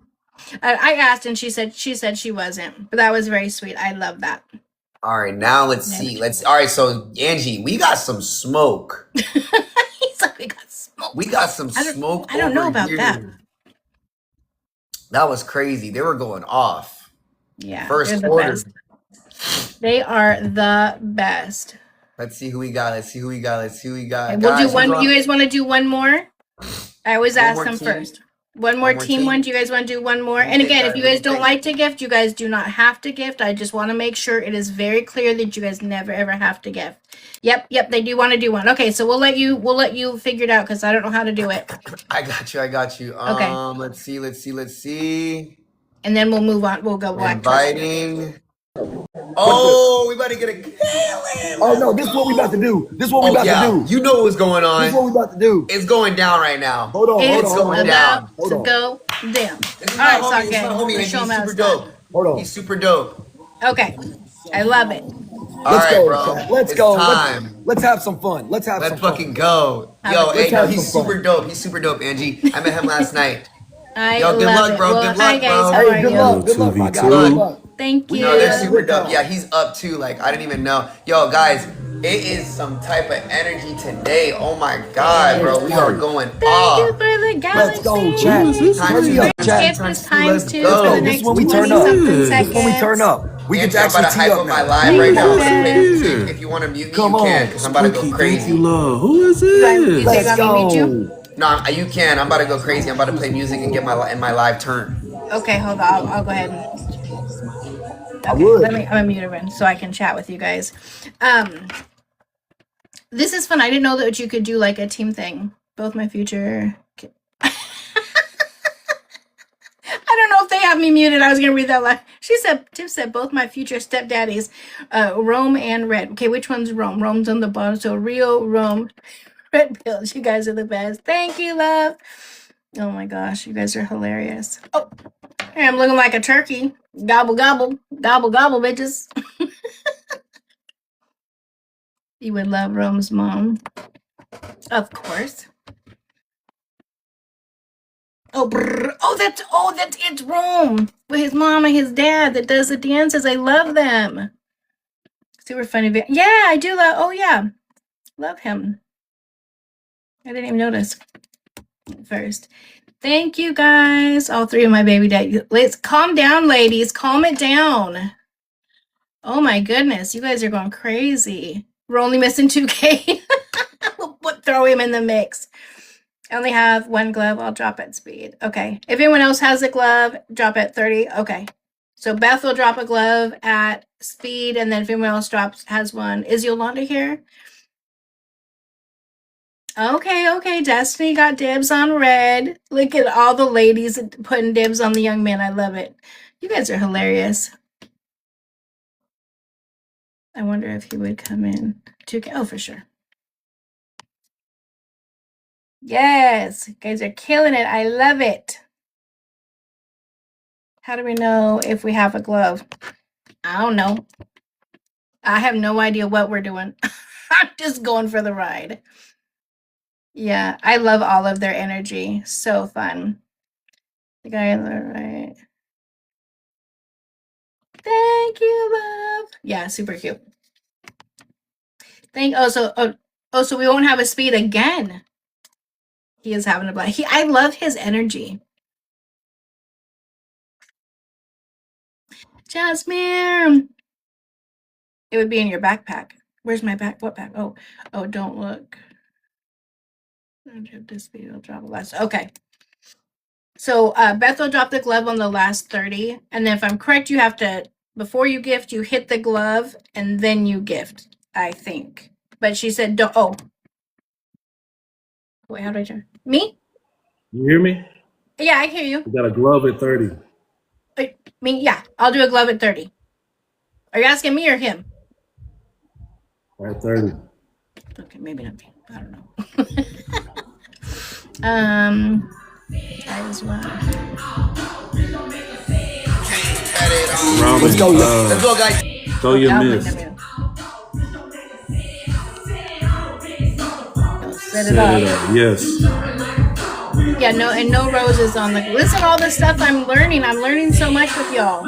A: I asked and she said she wasn't, but that was very sweet. I love that.
B: All right, now let's see. All right, so Angie, we got some smoke.
A: He's like, we got smoke.
B: We got some smoke
A: I don't know
B: over
A: about
B: here.
A: that.
B: That was crazy. They were going off.
A: Yeah,
B: First
A: they're the
B: quarter.
A: best. They are the best.
B: Let's see who we got. Let's see who we got. Let's see who we got.
A: Okay, we'll do
B: Guys,
A: one. You guys want to do one more? I always ask them
B: team?
A: first. One more team one. Do you guys want to do one more? And again, if you guys don't like to gift, you guys do not have to gift. I just want to make sure it is very clear that you guys never ever have to gift. Yep, they do want to do one. Okay, so we'll let you figure it out because I don't know how to do it.
B: I got you.
A: Okay.
B: Let's see.
A: And then we'll move on. We'll go back.
B: Inviting. Oh, we about to get a killing.
E: Oh no, this is what we about to do. This is what we about to do.
B: You know what's going on.
E: This is what we about to do.
B: It's going down right now.
E: Hold on,
A: It's
E: hold on.
A: about
E: Hold
A: to
E: on.
A: go down.
B: This is
A: All right,
B: my homie. This is my
A: Sake.
B: homie.
A: Let's
B: And
A: show him
B: he's
A: how
B: super
A: it's done.
B: dope.
E: Hold on.
B: He's super dope.
A: Okay, I love it.
B: All
E: Let's
B: right,
E: go,
B: bro.
E: chat. Let's
B: It's
E: go.
B: time.
E: Let's have some fun. Let's have some
B: fucking
E: fun.
B: go.
A: Have
B: Yo,
A: it.
B: hey, no,
E: have
B: he's
E: some fun.
B: super dope. He's super dope, Angie. I met him last night.
A: I
B: Yo, good
A: love
B: luck,
A: it.
B: bro.
A: Well,
B: Good
A: hi
B: luck,
A: guys.
B: bro.
A: How
E: Hey,
A: are
E: good
A: you?
E: luck. Good luck, my guy.
B: Good.
E: Good luck.
A: Thank you.
B: No, they're
E: Yeah,
B: super
E: good
B: dope.
E: call.
B: Yeah, he's up too. Like, I didn't even know. Yo, guys, it is some type of energy today. Oh my God, bro. We are going
A: Thank you
B: off.
A: for the
E: Let's go,
A: galaxy.
E: chat.
B: Times
E: Turn me
B: two,
E: up, chat.
A: Skip this times
B: let's
A: two
B: go.
A: for the
E: This
A: next
E: is when we
A: 20
E: turn up.
A: something
E: This
A: seconds.
E: is when we turn up. We can
B: Angie, I'm about
E: actually
B: to
E: tee
B: hype
E: up
B: up my
E: now.
B: live right now.
A: Who's
B: So play
A: that?
B: music if you want to mute me,
E: Come
B: you can,
E: on.
B: because I'm about to go crazy.
F: Who is
A: You
F: it?
A: say
E: Let's
A: you want me to meet you?
E: go.
B: No, you can. I'm about to go crazy. I'm about to play music and get my live turn.
A: Okay, hold on. I'll go ahead.
E: I
A: Okay,
E: would.
A: I'm gonna mute everyone so I can chat with you guys. This is fun. I didn't know that you could do like a team thing. Both my future. I don't know if they have me muted. I was gonna read that line. Tiff said both my future stepdaddies, Rome and Red. Okay, which one's Rome? Rome's on the bottom. So Rio, Rome, Red Pills. You guys are the best. Thank you, love. Oh my gosh, you guys are hilarious. Oh, hey, I'm looking like a turkey. Gobble gobble, gobble gobble, bitches. You would love Rome's mom. Of course. Oh, that's it's Rome with his mom and his dad that does the dances. I love them. Super funny. Yeah, I do love. Oh yeah, love him. I didn't even notice at first. Thank you guys, all three of my baby daddies. Let's calm down, ladies. Calm it down. Oh my goodness, you guys are going crazy. We're only missing 2K. We'll throw him in the mix. I only have one glove. I'll drop at speed. Okay. If anyone else has a glove, drop at 30. Okay. So Beth will drop a glove at speed, and then if anyone else has one. Is Yolanda here? Okay. Destiny got dibs on red. Look at all the ladies putting dibs on the young man. I love it. You guys are hilarious. I wonder if he would come in. 2K. Oh, for sure. Yes. You guys are killing it. I love it. How do we know if we have a glove? I don't know. I have no idea what we're doing. I'm just going for the ride. Yeah, I love all of their energy. So fun. The guy on the right. Thank you, love. Yeah, super cute. So we won't have a speed again. He is having a blast. I love his energy. Jasmine. It would be in your backpack. Where's my back? What back? Oh, don't look. This video drop less. Okay. So Beth will drop the glove on the last 30. And then if I'm correct, you have to, before you gift, you hit the glove and then you gift, I think. But she said, don't. Oh. Wait, how do I turn? Me?
F: You hear me?
A: Yeah, I hear you.
F: You got a glove at 30.
A: Yeah, I'll do a glove at 30. Are you asking me or him?
F: At 30.
A: Okay, maybe not me. I don't know. As well.
F: Let's go,
B: Let's go, guys.
F: So you missed.
A: Set it up.
F: Yes.
A: Yeah, no roses on the. Listen, all the stuff I'm learning. I'm learning so much with y'all.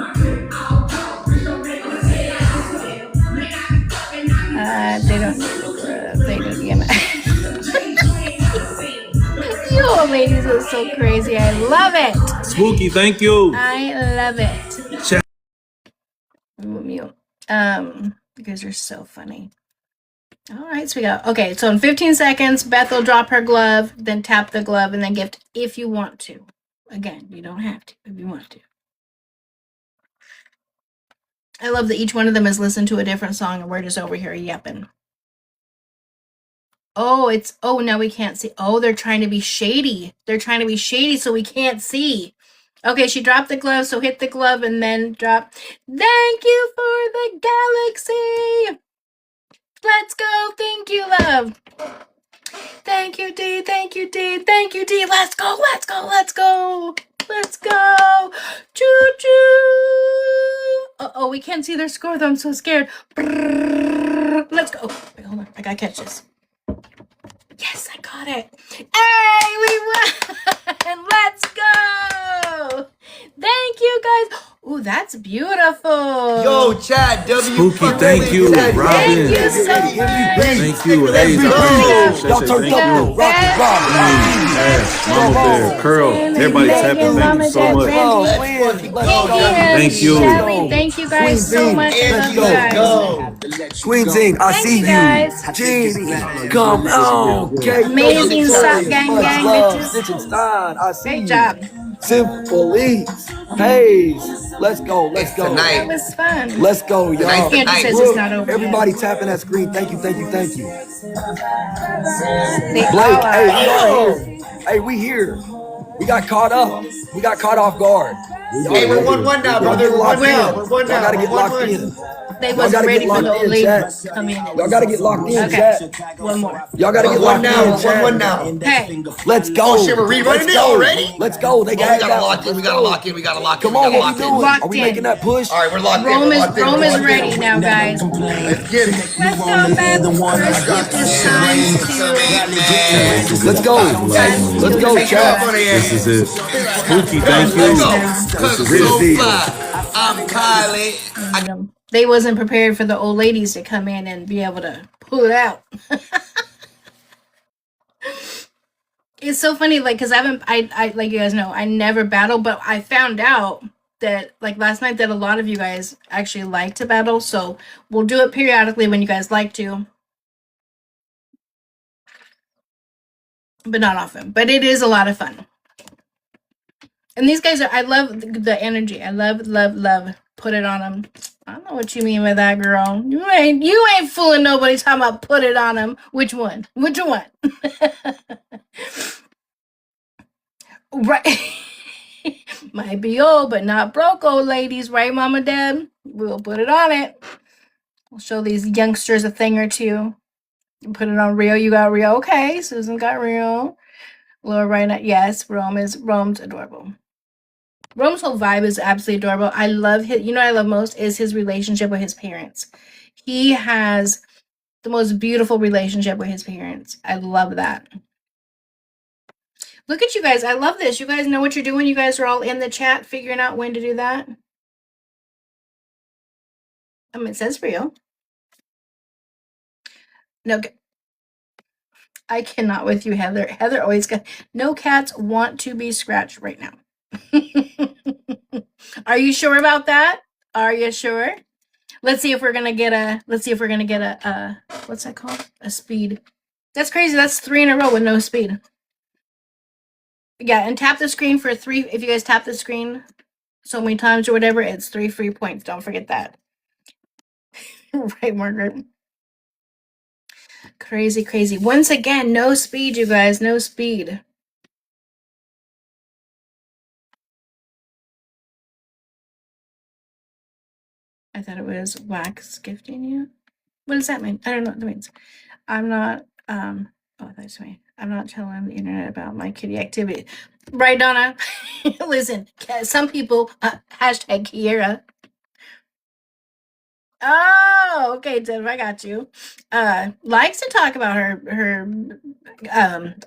A: They don't. Yeah. Yo, ladies, it's so crazy. I love it.
F: Spooky, thank you.
A: I love it. Mute. You guys are so funny. All right, so we go. Okay, so in 15 seconds, Beth will drop her glove, then tap the glove, and then gift if you want to. Again, you don't have to if you want to. I love that each one of them has listened to a different song, and we're just over here yapping. Oh, now we can't see. Oh, they're trying to be shady. They're trying to be shady so we can't see. Okay, she dropped the glove, so hit the glove and then drop. Thank you for the galaxy. Let's go. Thank you, love. Thank you, D. Thank you, D. Thank you, D. Let's go. Let's go. Let's go. Let's go. Choo-choo. Uh-oh, we can't see their score, though. I'm so scared. Let's go. Wait, hold on. I gotta catch this. Yes, I got it. Hey, we won. Let's go. Thank you, guys. Ooh, that's beautiful.
B: Yo, Chad,
F: Spooky, thank you, Robin.
A: Thank you so much.
F: Thank you, Hayes.
E: Y'all turned up. Rocky
F: Mama Bear, Curl, everybody tapping. Thank you so much. Thank you.
A: Thank you guys so much.
E: Let's go. Queen Zing, I see you. Jean, come on.
A: Amazing sock gang bitches.
E: Liechtenstein, I see
A: Great
E: you.
A: job.
E: Simple Eats, Hayes. Let's go. Let's go.
B: Tonight.
A: That was fun.
E: Let's go, y'all.
A: Andrew says it's not over.
E: Everybody tapping that screen. Thank you.
A: They
E: Blake,
A: all
E: hey,
A: are.
E: we are here. Hey, we here. We got caught up. We got caught off guard.
B: Hey, we're 1-1 now, brother. We're 1 now. We're 1
E: Y'all
B: now.
E: gotta
B: We're
E: get locked in.
B: 1-1.
A: They
E: Y'all
A: wasn't
E: gotta get
A: ready for the
E: locked
A: old
E: in,
A: lady
E: chat.
A: to come in.
E: Y'all gotta get locked in,
A: Okay,
E: chat.
A: one more.
E: Y'all gotta get
B: We're 1
E: locked
B: now.
E: in,
B: We're
E: chat.
B: 1-1 now.
A: Hey,
E: Let's go.
B: Oh shit, we're rerunning it already?
E: Let's go. They
B: Oh,
E: got
B: we
E: it
B: gotta
E: out.
B: lock in. We
E: Let's
B: gotta
E: go.
B: lock in. We gotta lock in.
E: Come
B: We
E: on,
B: gotta
E: what we
B: lock in.
E: doing? Are
A: locked
E: we
A: in.
E: making that push?
B: All right, we're locked in.
A: Rome
B: We're
A: is
B: locked in. We're locked
A: ready
B: in.
A: now, guys.
B: Let's get it.
A: Let's go, Beth. First gift is times
E: Let's go. Let's
A: two to
E: go,
A: make
B: Get up
E: chat.
B: on the
F: This
B: air.
F: is it. Pookie, thank
B: Let's
F: you.
B: go.
A: touchdown.
B: Cause I'm
E: Real
B: so
E: deal.
B: fly. I'm Kylie.
A: They wasn't prepared for the old ladies to come in and be able to pull it out. It's so funny, like, because I like you guys know, I never battle, but I found out that like last night that a lot of you guys actually like to battle, so we'll do it periodically when you guys like to, but not often. But it is a lot of fun. And these guys are, I love the energy. I love put it on them. I don't know what you mean by that, girl. You ain't fooling nobody talking about put it on them. Which one? Which one? Right. Might be old, but not broke, old ladies, right, Mama Deb? We'll put it on it. We'll show these youngsters a thing or two. You put it on Rio. You got Rio. Okay, Susan got Rio. Laura right now. Yes, Rome's adorable. Rome's whole vibe is absolutely adorable. I love his, you know what I love most is his relationship with his parents. He has the most beautiful relationship with his parents. I love that. Look at you guys. I love this. You guys know what you're doing. You guys are all in the chat figuring out when to do that. It says real. No, I cannot with you, Heather. Heather always got no cats want to be scratched right now. Are you sure about that? Are you sure? Let's see if we're gonna get a. Let's see if we're gonna get a. What's that called? A speed. That's crazy. That's 3 in a row with no speed. Yeah, and tap the screen for 3. If you guys tap the screen so many times or whatever, it's 3 free points. Don't forget that. Right, Margaret? Crazy, crazy. Once again, no speed, you guys. No speed. I thought it was wax gifting you. What does that mean? I don't know what that means. I'm not, oh, that's me. I'm not telling the internet about my kitty activity. Right, Donna? Listen, some people, hashtag Kiera. Oh, okay, Dev, I got you. Likes to talk about her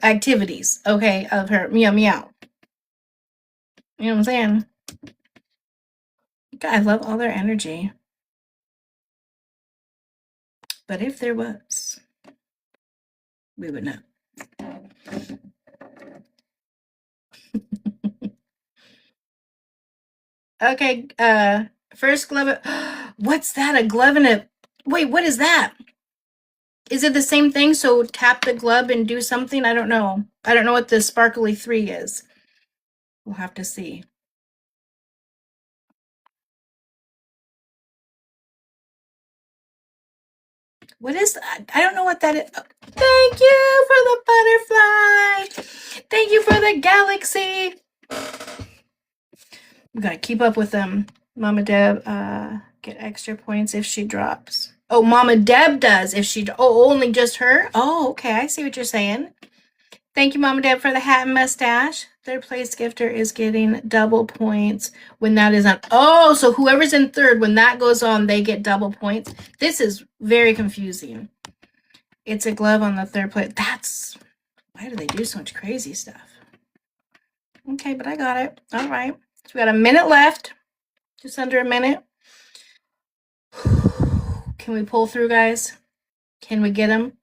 A: activities, okay, of her meow meow. You know what I'm saying? God, I love all their energy. But if there was, we would know. Okay, first glove. What's that? A glove and a. Wait, what is that? Is it the same thing? So tap the glove and do something? I don't know. I don't know what the sparkly 3 is. We'll have to see. What is that? I don't know what that is. Oh, thank you for the butterfly. Thank you for the galaxy. We gotta keep up with them. Mama Deb, get extra points if she drops. Oh, Mama Deb does if she. Oh, only just her? Oh, okay. I see what you're saying. Thank you, Mama Deb, for the hat and mustache. Third place gifter is getting double points when that is on. Oh, so whoever's in third, when that goes on, they get double points. This is very confusing. It's a glove on the third place. That's. Why do they do so much crazy stuff? Okay, but I got it. All right. So we got a minute left. Just under a minute. Can we pull through, guys? Can we get them?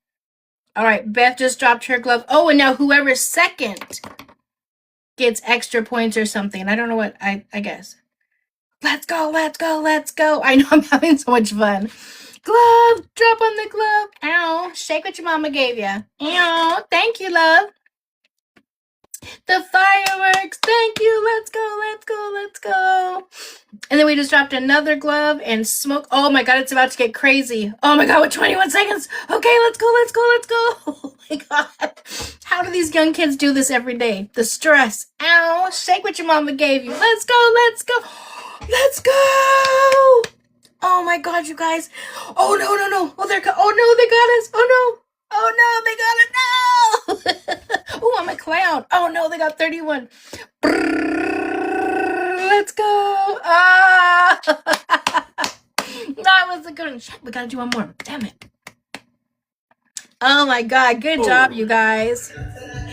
A: All right, Beth just dropped her glove. Oh, and now whoever's second gets extra points or something. I don't know what, I guess. Let's go, let's go, let's go. I know I'm having so much fun. Glove, drop on the glove. Ow, shake what your mama gave you. Ow, thank you, love. The fireworks, thank you. Let's go, let's go, let's go. And then we just dropped another glove and smoke. Oh my god, it's about to get crazy. Oh my god, with 21 seconds. Okay, let's go, let's go, let's go. Oh my god. How do these young kids do this every day? The stress. Ow, shake what your mama gave you. Let's go, let's go. Let's go. Oh my god, you guys. Oh no, no, no. Oh, oh no, they got us. Oh no. Oh no, they got it. No. Oh, I'm a clown. Oh no, they got 31. Let's go. Ah. That was a good one. Shit, we gotta do one more. Damn it. Oh my god, good job, you guys.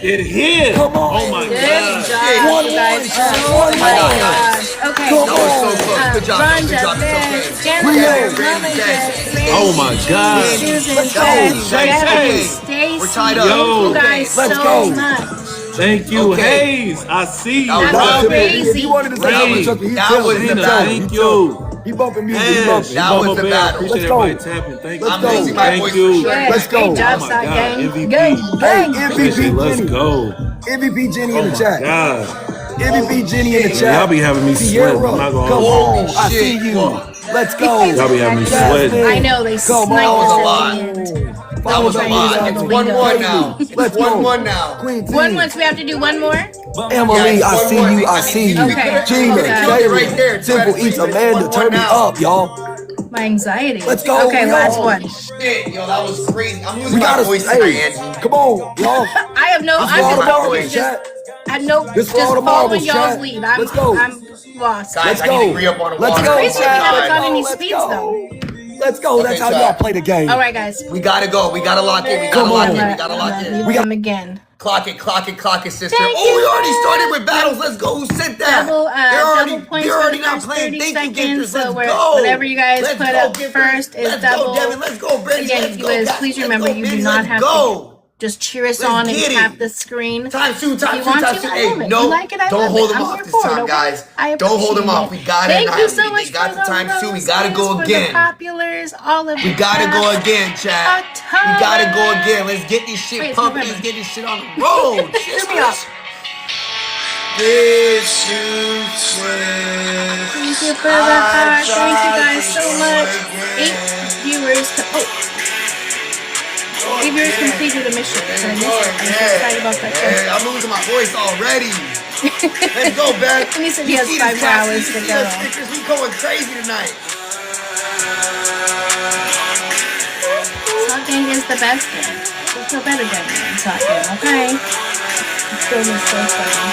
F: It hit.
E: Come on.
F: Oh my
A: Good
F: god.
A: job, you guys. Oh my gosh. Okay.
B: That was so close. Good job.
A: Rhonda,
B: Good job.
A: Beth,
B: It's okay.
A: Jennifer,
B: Yeah,
A: Mama
B: Randy,
A: Jess, Randy,
F: Oh my god.
A: Susan,
B: Let's go.
A: Beth,
F: Shay,
A: Jeffrey,
F: Shay.
A: Stacy.
B: We're tied up.
F: Yo.
A: Thank you guys
E: Let's
A: so
E: go.
A: much.
F: Thank you,
B: Okay.
F: Hayes. I see you.
B: That was
A: That's
F: Love it.
A: crazy.
E: If he wanted to say how much up, he
B: That
E: telling
B: was
E: me.
B: the
E: He
B: battle.
E: telling me.
F: Thank
E: He
F: you.
E: telling me. He bumping music. He
F: Yes,
E: bumping.
B: That was
F: Mama
B: the
F: Bear.
B: battle.
F: Appreciate
E: Let's go.
F: everybody tapping. Thank
E: Let's
F: you.
E: go.
B: I'm losing my
F: Thank
B: voice
F: you.
B: for sure.
A: Yeah,
E: Let's go.
A: Great job,
F: Oh my
A: Stock
F: God,
A: Gang.
F: MVP.
A: Good,
E: Hey,
A: good.
E: MVP
F: Let's
E: Jenny.
F: go.
E: MVP Jenny
F: Oh
E: in the
F: my
E: chat.
F: god.
E: MVP Jenny in the
F: Yeah,
E: chat.
F: y'all be having me
E: Sierra,
F: sweating. I'm not gonna
E: come
F: hold
E: on.
B: you.
E: I see
B: Shit.
E: you. Let's go.
F: Y'all be having me
E: Jasmine,
F: sweating.
A: I know, they
E: come
A: sniped
B: That was a
A: us
B: lot.
A: at the end.
B: That was a
A: Trying to
B: lot.
A: get
B: It's
A: the
B: 1-1
A: lingo.
B: now. It's
E: Let's go.
B: 1-1 now.
E: Queen
A: One
E: team.
A: more, so we have to do one more?
E: Emily,
B: Yeah,
E: I
B: it's
E: see
B: 1-1.
E: you. I see you.
A: Okay.
E: Gina,
A: Okay.
E: Kaylee,
B: Right there.
E: Simple Eats, Amanda, turn me up, y'all.
A: My anxiety.
E: Let's go.
A: Okay,
E: yo.
A: last one.
B: Shit, yo, that was crazy. I'm losing
E: We
B: my
E: gotta,
B: voice tonight,
E: hey,
B: Angie.
E: come on, y'all.
A: I have no,
E: This
A: I'm
E: for all
A: just
E: the
A: focused.
E: marbles, chat.
A: I know,
E: This
A: just
E: for all the
A: following
E: marbles,
A: y'all's
E: chat.
A: lead.
E: Let's go.
A: I'm lost.
B: Guys,
E: Let's
B: I need
E: go.
B: to re-up on the
E: Let's
B: water.
E: go,
A: Crazy we
E: chat.
A: haven't
E: Let's
A: got
E: go.
A: any
E: Let's
A: speeds,
E: go.
A: though.
E: Let's go. That's how
B: Okay,
E: y'all
B: chat.
E: play the game.
A: All right, guys.
B: We gotta go. We gotta lock in. We gotta
E: Come
B: lock
E: on.
B: in. We gotta lock in.
E: We got-
A: them again.
B: Clock it, clock it, clock it, sister.
A: Thank
B: Oh, we
A: you,
B: already
A: guys.
B: started with battles. Let's go. Who sent that?
A: Double points
B: they're
A: for
B: already
A: the
B: not
A: first
B: playing.
A: 30
B: Thank you,
A: seconds.
B: gifters.
A: So
B: Let's go.
A: whatever you guys
B: Let's
A: put
B: go,
A: up
B: gifters.
A: first is
B: Let's
A: double.
B: go, Devin. Let's go, Brady.
A: Again,
B: Let's
A: if you
B: go,
A: guys,
B: Pat.
A: please
B: Let's
A: remember,
B: go,
A: you do
B: Biddy.
A: not
B: Let's
A: have
B: go.
A: to just cheer us
B: Let's
A: on and
B: get
A: tap
B: it.
A: the screen.
B: Times two,
A: If you
B: times two,
A: want
B: times
A: to,
B: two.
A: I
B: Hey,
A: love it.
B: no,
A: You like it, I
B: don't
A: love
B: hold
A: it.
B: them
A: I'm
B: off
A: here
B: this
A: for it,
B: time,
A: okay?
B: guys.
A: I
B: Don't hold them
A: appreciate
B: off.
A: it.
B: We got it.
A: Thank you so much
B: They got
A: for
B: the times two. We
A: roses,
B: gotta go
A: for
B: again.
A: the populars, all of
B: We
A: the
B: gotta go
A: taps.
B: again, chat. We gotta go again. Let's get this shit
A: Wait, it's
B: pumping.
A: November.
B: Let's get this shit on the road.
A: Threw me off.
B: This you twist.
A: Thank you for the heart. Thank you guys so much. 8 viewers. Oh. 8 viewers completed the mission. So I missed it. I'm so excited about that.
B: Hey, I'm losing my voice already. Let's go, Beth.
A: And he said he
B: You
A: has
B: see
A: 5
B: this
A: more
B: class?
A: hours
B: You
A: to
B: see
A: go.
B: us stickers? We going crazy tonight.
A: Sock Gang is the best game. There's no better game than Sock Gang, okay? It's so funny.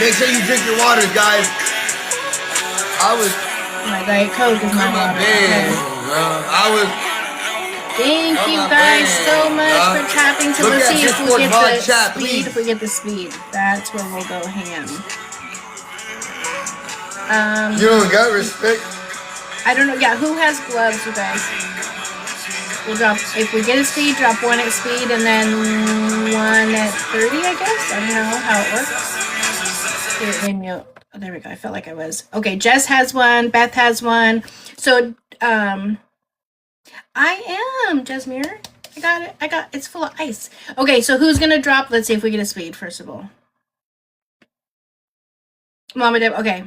B: Make sure you drink your waters, guys.
A: My Diet Coke is my water. Okay. Thank you guys so much for tapping. So let's see if we get the speed. If we get the speed, that's where we'll go ham.
B: You don't got respect.
A: I don't know. Yeah, who has gloves, you guys? We'll drop, if we get a speed, drop 1 at speed and then 1 at 30, I guess. I don't know how it works. Here, let me, oh, there we go. I felt like I was. Okay, Jess has 1. Beth has 1. So, I am, Jasmine. I got it. It's full of ice. Okay, so who's going to drop? Let's see if we get a speed, first of all. Mama Deb, okay.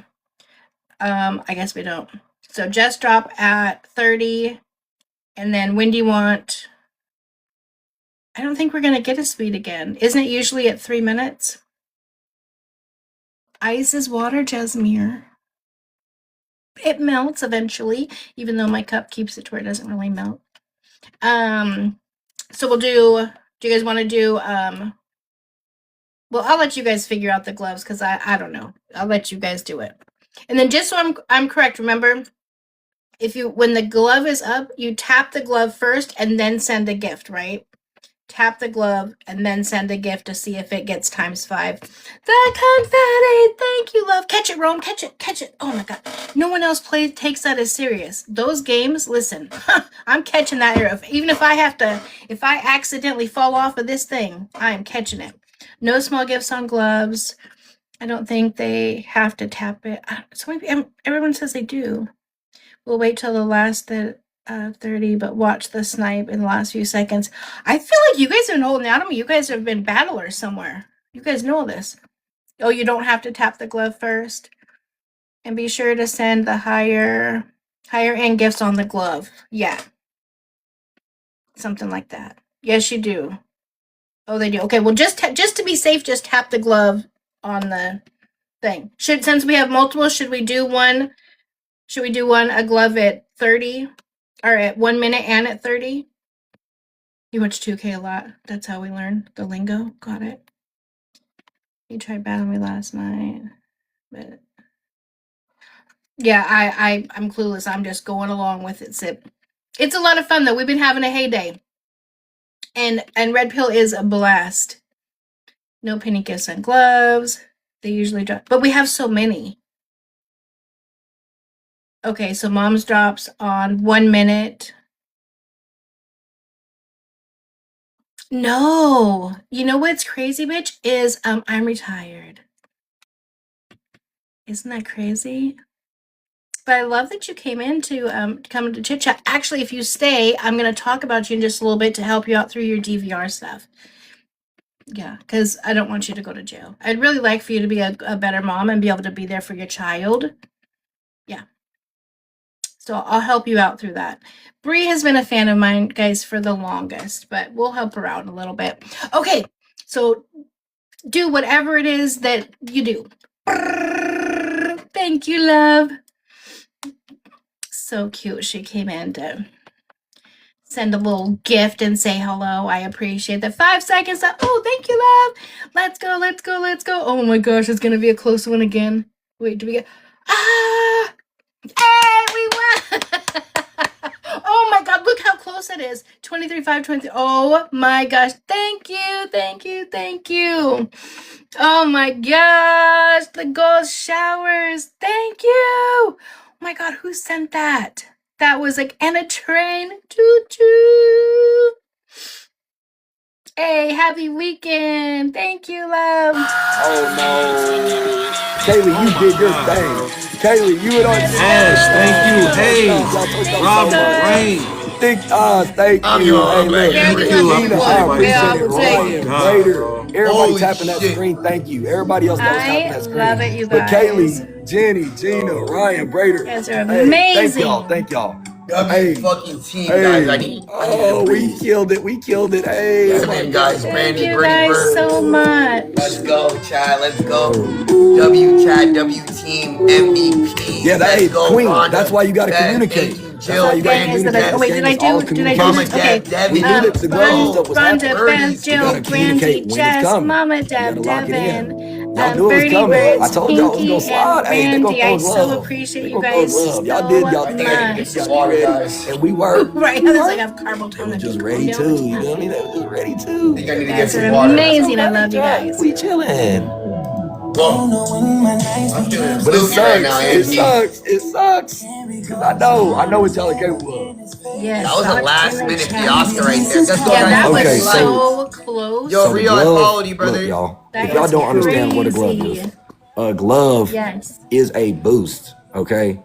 A: I guess we don't. So Jess drop at 30. And then Wendy want... I don't think we're going to get a speed again. Isn't it usually at 3 minutes? Ice is water, Jasmine. It melts eventually, even though my cup keeps it to where it doesn't really melt. So we'll do you guys want to do, well, I'll let you guys figure out the gloves because I don't know. I'll let you guys do it. And then just so I'm correct, remember, when the glove is up, you tap the glove first and then send a gift, right? Tap the glove and then send a gift to see if it gets ×5. The confetti, thank you, love. Catch it, Rome, catch it. Oh my god, no one else takes that as serious. Those games, listen, I'm catching that arrow. Even if I accidentally fall off of this thing, I am catching it. No small gifts on gloves. I don't think they have to tap it. So everyone says they do. We'll wait till the last 30, but watch the snipe in the last few seconds. I feel like you guys have been holding out on me. You guys have been battlers somewhere. You guys know this. Oh, you don't have to tap the glove first? And be sure to send the higher end gifts on the glove. Yeah. Something like that. Yes, you do. Oh, they do. Okay, well, just to be safe, just tap the glove on the thing. Since we have multiple, should we do one? Should we do a glove at 30 or at 1 minute and at 30? You watch 2K a lot. That's how we learn the lingo. Got it. You tried battling me last night, but yeah, I'm clueless. I'm just going along with it. It's a lot of fun though. We've been having a heyday, and Red Pill is a blast. No penny gifts and gloves. They usually drop, but we have so many. Okay, so mom's drops on 1 minute. No, you know what's crazy, bitch? Is I'm retired. Isn't that crazy? But I love that you came in to come to chit chat. Actually, if you stay, I'm gonna talk about you in just a little bit to help you out through your DVR stuff. Yeah, because I don't want you to go to jail. I'd really like for you to be a better mom and be able to be there for your child. Yeah. So I'll help you out through that. Bri has been a fan of mine, guys, for the longest, but we'll help her out a little bit. Okay, so do whatever it is that you do. Thank you, love. So cute. She came in to send a little gift and say hello. I appreciate that. 5 seconds. Oh, thank you, love. Let's go, let's go, let's go. Oh my gosh, it's going to be a close one again. Wait, do we get... Ah! Hey, we won! Oh my god, look how close it is. 23-5, Oh my gosh. Thank you, thank you, thank you. Oh my gosh, the gold showers. Thank you. Oh my god, who sent that? That was like, and a train. Choo choo. Hey, happy weekend. Thank you, love.
E: Oh no. Kaylee, you did your thing. Kaylee, you were on
F: Ash, thank you. Hey, Robert, Rain.
E: Thank
B: I'm
E: you.
B: your
E: Hey, look.
F: Thank you.
E: Gina, I appreciate
A: Yeah, I
E: it.
A: will take
E: Ryan,
A: it.
E: Raider, everybody
B: Holy
E: tapping that
B: shit.
E: screen. Thank you. Everybody else that was tapping that screen.
A: love it, you
E: But
A: guys.
E: Kaylee, Jenny, Gina, Ryan, Brader.
A: You guys are
E: Hey,
A: amazing.
E: thank y'all.
B: W fucking team, guys. I need
E: Oh, we killed it. Hey,
B: yeah, man, guys.
A: Thank
B: Brandy,
A: you
B: Birdie
A: guys
B: Bird.
A: so much.
B: Let's go, Chad. Let's go. W Chad, W team, MVP.
E: Yeah,
B: Let's go,
E: Queen.
B: Rhonda.
E: That's why you got to
B: Beth,
E: communicate.
B: Thank you,
E: That's
B: Jill.
E: why you got to
A: Gang is the
E: communicate.
A: best. Oh, wait, did I do
B: Mama,
A: this? Okay.
B: Deb, Debbie.
E: We knew that the growing stuff was happening.
A: Rhonda, Beth,
E: You
A: Jill,
E: gotta communicate
A: Brandy,
E: when it's
A: Jess,
E: coming.
A: Mama,
E: You
A: Deb,
E: gotta lock it in.
A: Devin,
E: Y'all knew it was
A: Birdie
E: coming. I
A: Birds,
E: told y'all it was
A: Pinky,
E: gonna
A: and
E: slide. Hey, they gonna
A: Randy. I
E: throw
A: so
E: love.
A: appreciate
E: They
A: you
E: gonna throw
A: guys
E: love.
A: so
E: Y'all did y'all
A: much.
E: thing.
B: Get some
E: Y'all
B: water,
E: ready.
B: guys.
E: And we were.
A: Right,
E: We
A: that's
E: were.
A: like I have caramel
E: They
A: tone.
E: were
A: That
E: just
A: people
E: ready
A: don't
E: too. You
A: know.
E: feel me? They were just ready
B: I
E: too.
B: think I need
A: You
B: to get
A: guys
B: some
A: are
B: water.
A: amazing. I love you guys.
E: We chilling.
B: I'm feeling
E: But it
B: flukey right now,
E: sucks. It
B: Angie.
E: sucks. It sucks. Cause I know what y'all are capable of.
A: Yes,
B: That was a
A: thoughts
B: last
A: in the
B: minute
A: chat.
B: fiasco right there. Let's go,
A: Yeah,
B: guys.
A: that
B: Okay,
A: was
B: so
A: so close.
B: yo,
E: So the
B: Rio, I
E: glove,
B: followed you, brother.
E: look, y'all.
A: That
E: If y'all
A: is
E: don't understand what a glove
A: crazy.
E: is, a glove
A: Yes.
E: is a boost. Okay,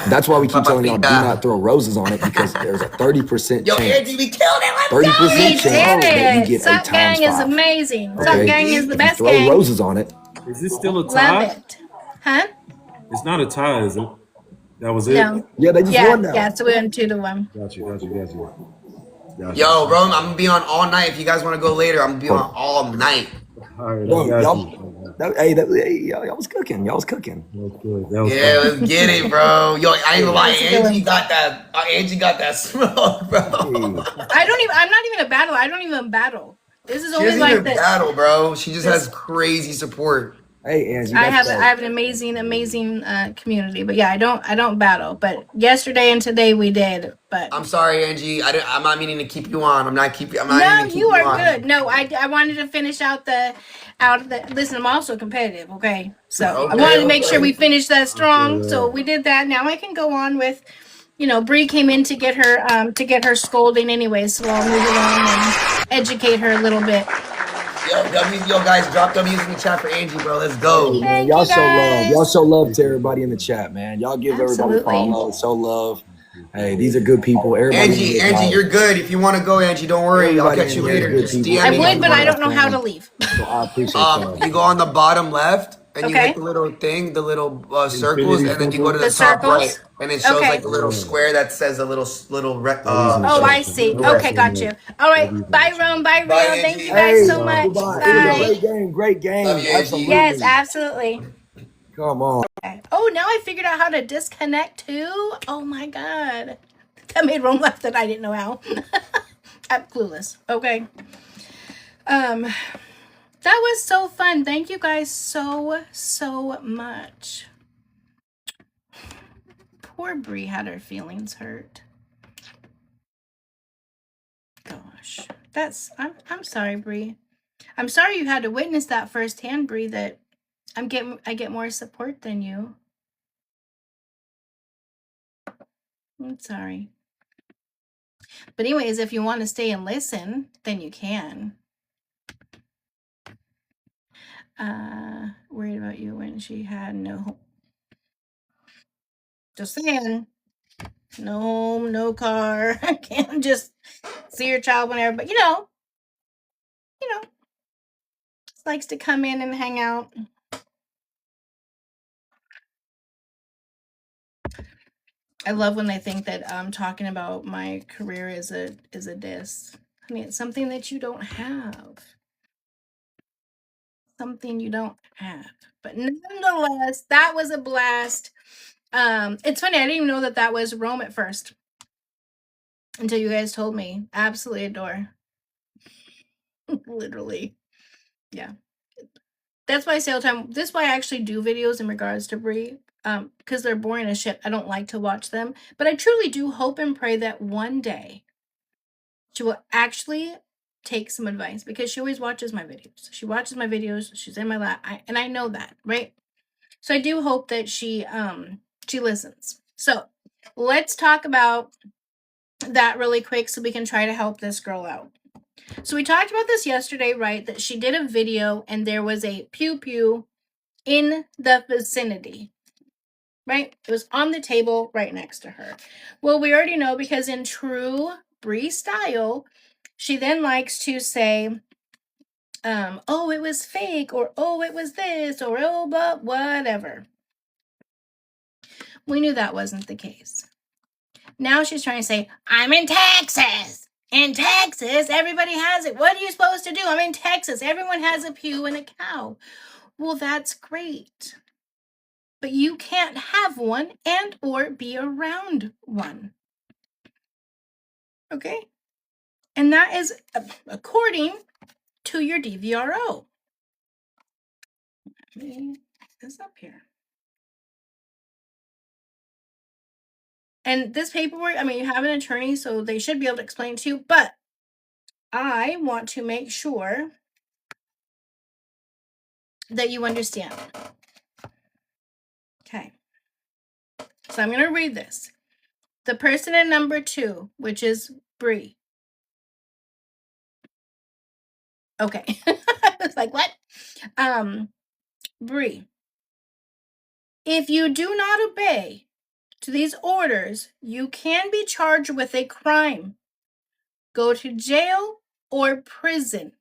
E: that's why we keep telling y'all do not throw roses on it because there's a 30%
B: Yo,
E: chance.
B: Angie, we killed it. Let's
E: 30%
B: go.
A: We
E: chance
A: did
E: that you
A: it.
E: get a
A: Sup
E: times
A: Gang is
E: 5.
A: amazing. Sup
E: Okay,
A: Gang is the
E: if you
A: best
E: throw
A: gang.
E: roses on it,
F: Is this still a
A: Love
F: tie?
A: it. Huh?
F: It's not a tie, is it? That was it?
A: No.
E: yeah, they just won now.
A: Yeah, so we went 2-1.
F: Got you.
B: Yo, bro, I'm gonna be on all night. If you guys want to go later, I'm gonna be on all night.
F: All right,
E: Bro,
F: I got
E: y'all,
F: you.
E: y'all was cooking. Y'all was cooking.
F: That was good. That was
B: Yeah,
F: fun.
B: let's get it, bro. Yo, I ain't gonna lie,
A: That's a good
B: Angie
A: one.
B: got that. Angie got that smoke, bro.
A: I'm not even a battle. I don't even battle. This is
B: She
A: only
B: doesn't
A: like
B: even
A: the
B: battle, bro. She just has crazy support.
E: Hey, Angie,
A: I have an amazing community, but yeah, I don't battle. But yesterday and today we did. But
B: I'm sorry, Angie. I'm not meaning to keep you on. I'm not
A: no,
B: meaning to keep
A: you are
B: on.
A: good. No, I wanted to finish out the. Listen, I'm also competitive. Okay, so I wanted to make sure we finished that strong. So we did that. Now I can go on with. Bri came in to get her scolding anyway, so I'll move along and educate her a little bit.
B: Yo, guys, drop W's in the chat for Angie, bro. Let's go.
E: Hey, man,
A: Thank
E: y'all
A: you,
E: show love.
A: guys.
E: Y'all show love to everybody in the chat, man. Y'all give everybody
A: Absolutely.
E: follow, show love. Hey, these are good people. Everybody
B: Angie, you're good. If you want to go, Angie, don't worry. I'll catch you later. Just DM
A: I
B: me.
A: would, but I don't know how to leave.
E: So I appreciate that.
B: You go on the bottom left, and you
A: Okay.
B: hit the little thing, the little circles,
F: Infinity
B: and then you go to
F: symbol.
B: the top
A: circles?
B: right, and it shows
A: Okay.
B: like a little
F: Yeah.
B: square that says a little
F: That is
A: Oh, I
F: interesting.
A: see.
F: I love
A: Okay,
B: Correct.
A: got
F: seeing
A: you.
F: that.
A: All right.
F: Love you
A: Bye,
F: guys.
A: Rome. Bye,
B: Bye,
A: Rio. Thank you
B: Angie.
A: guys
E: Hey,
A: so
F: Bye.
A: much.
E: goodbye. It was a
A: Bye.
E: great game.
B: Love you, Angie.
A: Yes,
E: Absolutely.
A: absolutely.
E: Come on.
A: Okay. Oh, now I figured out how to disconnect too. Oh my god. That made Rome laugh that I didn't know how. I'm clueless. Okay. That was so fun. Thank you guys so much. Poor Bri had her feelings hurt. Gosh. I'm sorry, Bri. I'm sorry you had to witness that firsthand, Bri, that I get more support than you. I'm sorry. But anyways, if you want to stay and listen, then you can. Worried about you when she had no. Just saying. No car. I can't just see your child whenever, but you know, just likes to come in and hang out. I love when they think that talking about my career is a diss. I mean, it's something that you don't have. Something you don't have. But nonetheless, that was a blast. It's funny, I didn't even know that was Rome at first. Until you guys told me. Absolutely adore. Literally. Yeah. That's why I say all the time. This is why I actually do videos in regards to Bri. Because they're boring as shit. I don't like to watch them. But I truly do hope and pray that one day she will actually take some advice, because she always watches my videos. She watches my videos. She's in my lap, and I know that, right? So I do hope that she listens. So let's talk about that really quick so we can try to help this girl out. So we talked about this yesterday, right? That she did a video and there was a pew pew in the vicinity, right? It was on the table right next to her. Well, we already know, because in true Bri style, she then likes to say, oh, it was fake, or oh, it was this, or oh, but whatever. We knew that wasn't the case. Now she's trying to say, I'm in Texas. In Texas, everybody has it. What are you supposed to do? I'm in Texas. Everyone has a pew and a cow. Well, that's great. But you can't have one and or be around one. Okay? And that is according to your DVRO. Let me put this up here. And this paperwork, I mean, you have an attorney, so they should be able to explain to you, but I want to make sure that you understand. Okay. So I'm going to read this. The person in number 2, which is Bri. Okay. I was like, what? Bri. If you do not obey to these orders, you can be charged with a crime. Go to jail or prison.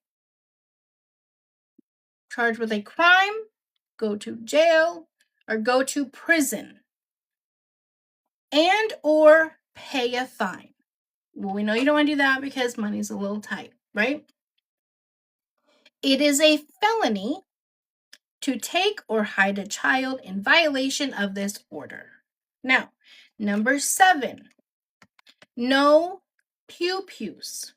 A: Charged with a crime, go to jail, or go to prison. And or pay a fine. Well, we know you don't want to do that because money's a little tight, right? It is a felony to take or hide a child in violation of this order. Now, number 7, no pew-pews,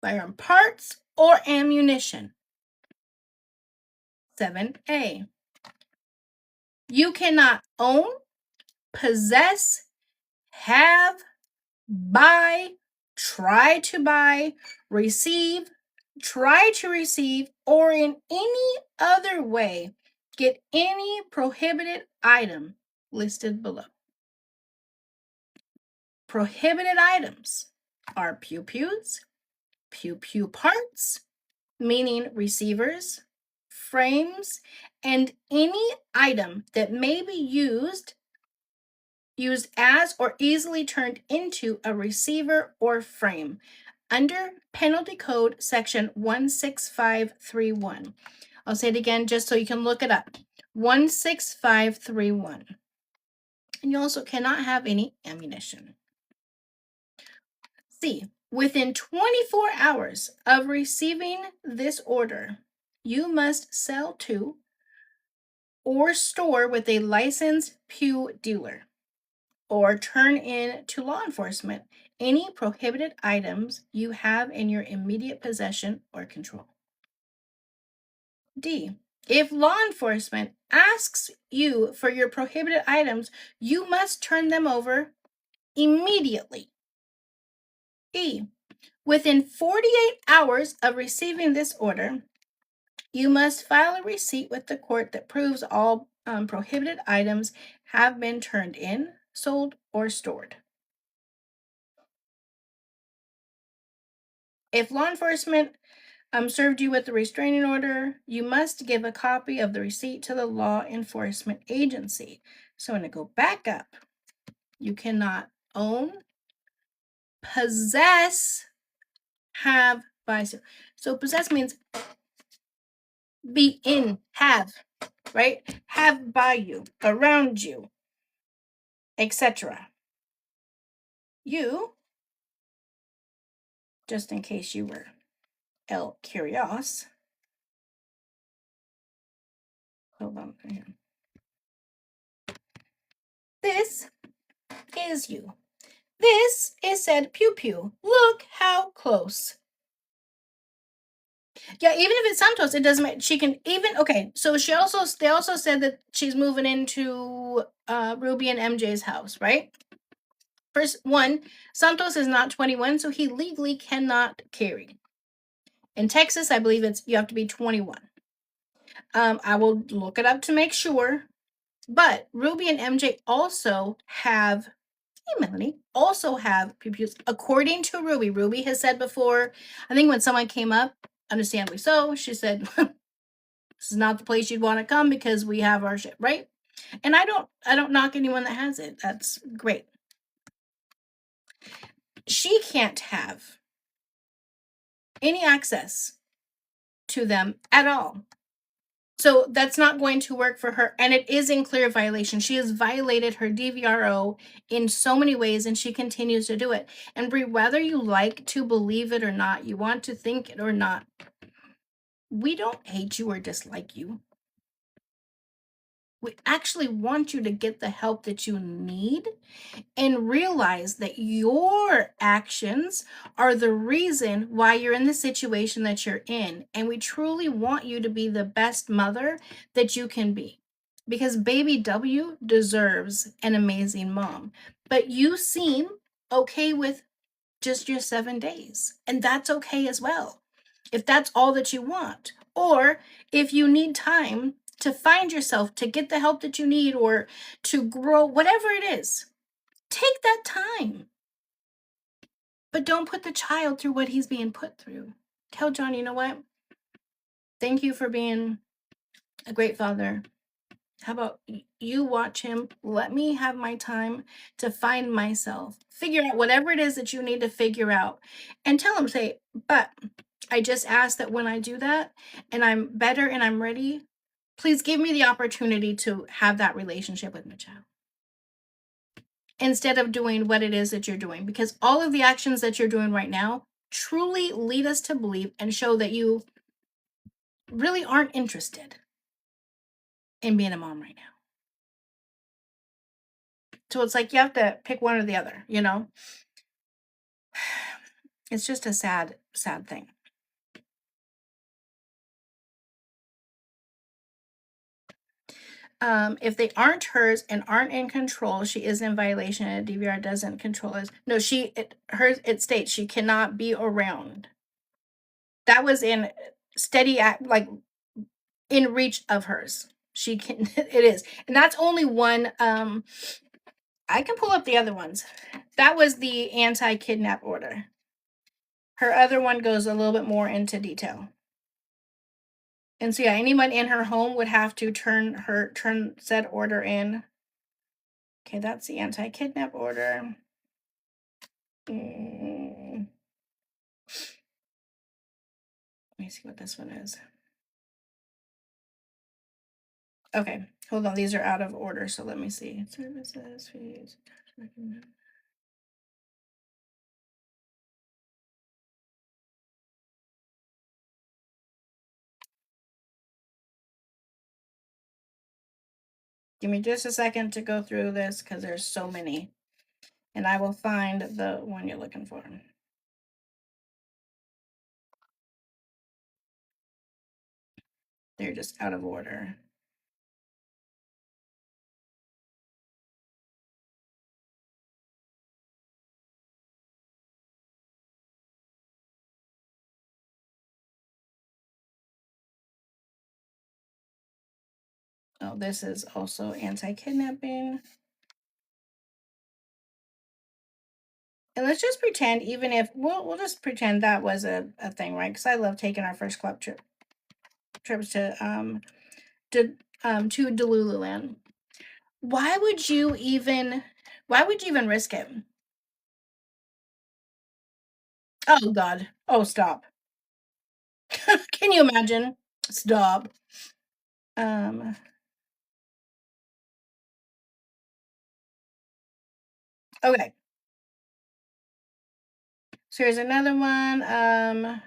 A: firearm parts, or ammunition. 7A, you cannot own, possess, have, buy, try to buy, receive, try to receive, or in any other way get any prohibited item listed below. Prohibited items are pew-pews, pew-pew parts, meaning receivers, frames, and any item that may be used as or easily turned into a receiver or frame under Penalty Code Section 16531. I'll say it again just so you can look it up. 16531. And you also cannot have any ammunition. C. Within 24 hours of receiving this order, you must sell to or store with a licensed Pew dealer, or turn in to law enforcement any prohibited items you have in your immediate possession or control. D. If law enforcement asks you for your prohibited items, you must turn them over immediately. E. Within 48 hours of receiving this order, you must file a receipt with the court that proves all prohibited items have been turned in, sold, or stored. If law enforcement served you with the restraining order, you must give a copy of the receipt to the law enforcement agency. So I'm going to go back up. You cannot own, possess, have, buy. So possess means be in, have, right? Have by you, around you, etc. You, just in case you were curious. Hold on here. This is you. This is said pew pew. Look how close. Yeah, even if it's Santos, it doesn't matter. She can even okay. So they also said that she's moving into Ruby and MJ's house, right? First one, Santos is not 21, so he legally cannot carry. In Texas, I believe you have to be 21. I will look it up to make sure. But Ruby and MJ also have, hey Melanie, also have pew-pews. According to Ruby, Ruby has said before, I think when someone came up, understandably so, she said, this is not the place you'd want to come because we have our shit, right? And I don't knock anyone that has it. That's great. She can't have any access to them at all. So that's not going to work for her. And it is in clear violation. She has violated her DVRO in so many ways, and she continues to do it. And Bri, whether you like to believe it or not, you want to think it or not, we don't hate you or dislike you. We actually want you to get the help that you need and realize that your actions are the reason why you're in the situation that you're in. And we truly want you to be the best mother that you can be, because baby W deserves an amazing mom. But you seem okay with just your 7 days, and that's okay as well, if that's all that you want. Or if you need time to find yourself, to get the help that you need, or to grow, whatever it is, take that time. But don't put the child through what he's being put through. Tell John, you know what? Thank you for being a great father. How about you watch him? Let me have my time to find myself. Figure out whatever it is that you need to figure out. And tell him, say, but I just ask that when I do that and I'm better and I'm ready, please give me the opportunity to have that relationship with my child, instead of doing what it is that you're doing. Because all of the actions that you're doing right now truly lead us to believe and show that you really aren't interested in being a mom right now. So it's like you have to pick one or the other, you know? It's just a sad, sad thing. If they aren't hers and aren't in control, she is in violation, and DVR doesn't control us. No, it states she cannot be around. That was in steady act, like in reach of hers. She can, it is. And that's only one. I can pull up the other ones. That was the anti-kidnap order. Her other one goes a little bit more into detail. And so yeah, anyone in her home would have to turn said order in. Okay, that's the anti-kidnap order. Let me see what this one is. Okay, hold on. These are out of order, so let me see. Services, fees. Give me just a second to go through this because there's so many. And I will find the one you're looking for. They're just out of order. Oh, this is also anti-kidnapping. And let's just pretend, even if we'll just pretend that was a thing, right? Because I love taking our first club trips to Delululand. Why would you even risk it? Oh God. Oh, stop. Can you imagine? Stop. Okay. So here's another one.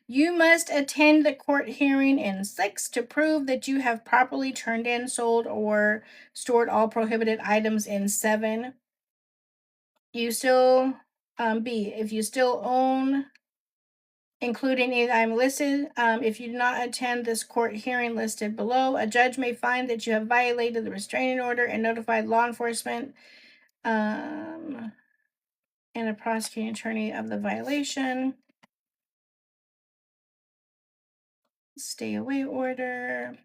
A: You must attend the court hearing in 6 to prove that you have properly turned in, sold, or stored all prohibited items in 7. You still, B, if you still own, including any item listed, if you do not attend this court hearing listed below, a judge may find that you have violated the restraining order and notified law enforcement and a prosecuting attorney of the violation. Stay away order.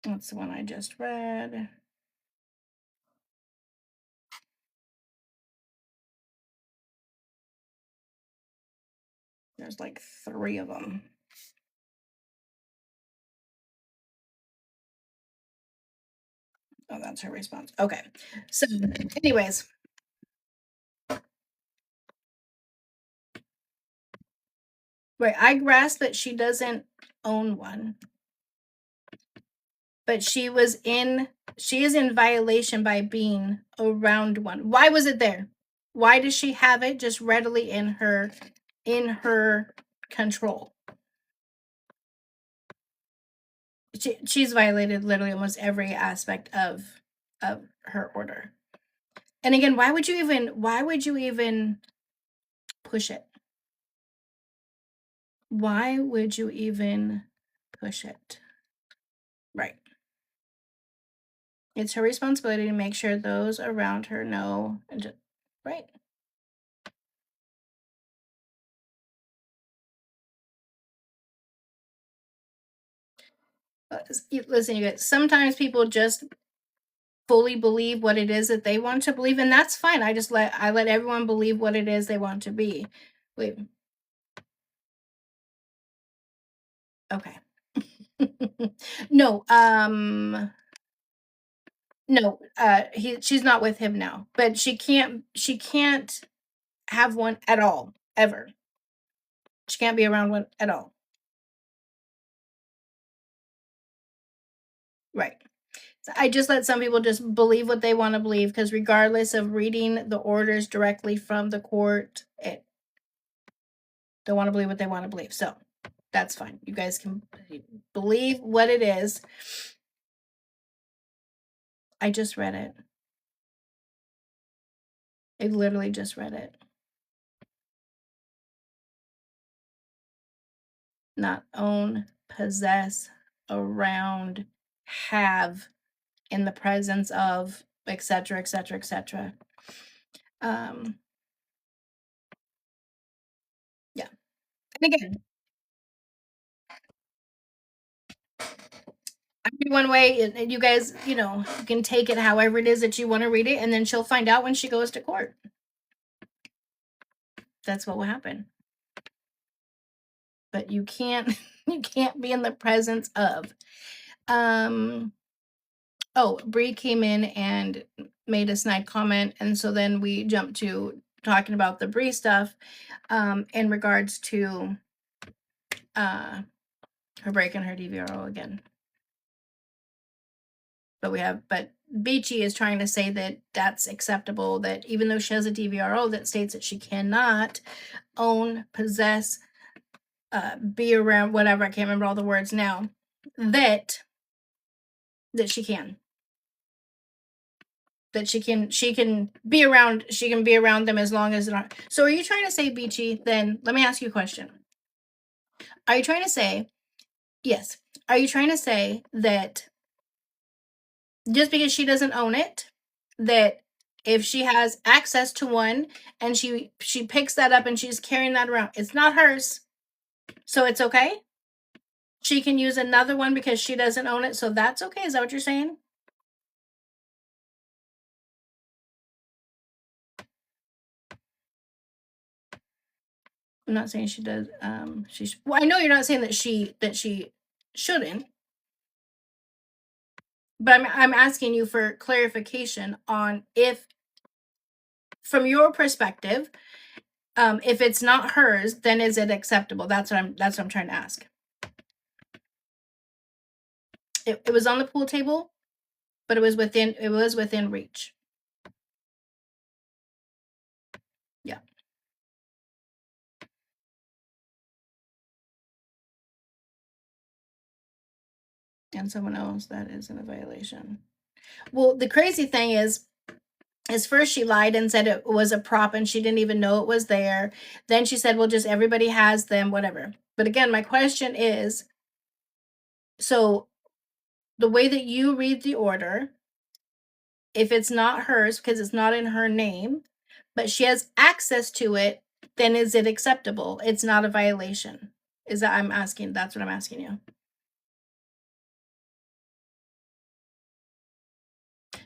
A: That's the one I just read. There's like 3 of them. Oh, that's her response. Okay. So, anyways. Right. I grasp that she doesn't own one. But she is in violation by being around one. Why was it there? Why does she have it just readily in her control? She's violated literally almost every aspect of her order. And again, why would you even push it? Why would you even push it? Right. It's her responsibility to make sure those around her know, and just, right. Listen, you guys, sometimes people just fully believe what it is that they want to believe, and that's fine. I let everyone believe what it is they want to be. Wait. Okay. No, no, she's not with him now, but she can't have one at all, ever. She can't be around one at all. Right. So I just let some people just believe what they want to believe, because regardless of reading the orders directly from the court, they want to believe what they want to believe. So that's fine. You guys can believe what it is. I just read it. I literally just read it. Not own, possess, around, have, in the presence of, etc., etc., etc. Yeah. And again, I read one way, and you guys, you can take it however it is that you want to read it, and then she'll find out when she goes to court. That's what will happen. But you can't be in the presence of. Oh, Bri came in and made a snide comment, and so then we jumped to talking about the Bri stuff in regards to her breaking her DVRO again. But Beachy is trying to say that that's acceptable, that even though she has a DVRO that states that she cannot own, possess, be around, whatever, I can't remember all the words now, that she can. That she can be around them as long as they're not. So are you trying to say, Beachy, then let me ask you a question. Are you trying to say, yes, are you trying to say that just because she doesn't own it, that if she has access to one and she picks that up and she's carrying that around, it's not hers, so it's okay? She can use another one because she doesn't own it, so that's okay? Is that what you're saying? I'm not saying she does. Well, I know you're not saying that she shouldn't, but I'm asking you for clarification on if, from your perspective, if it's not hers, then is it acceptable? That's what I'm trying to ask. It was on the pool table, but it was within reach. Yeah. And someone else, that isn't a violation. Well, the crazy thing is first she lied and said it was a prop and she didn't even know it was there. Then she said, well, just everybody has them, whatever. But again, my question is, so the way that you read the order, if it's not hers because it's not in her name, but she has access to it, then is it acceptable? It's not a violation. Is that that's what I'm asking you.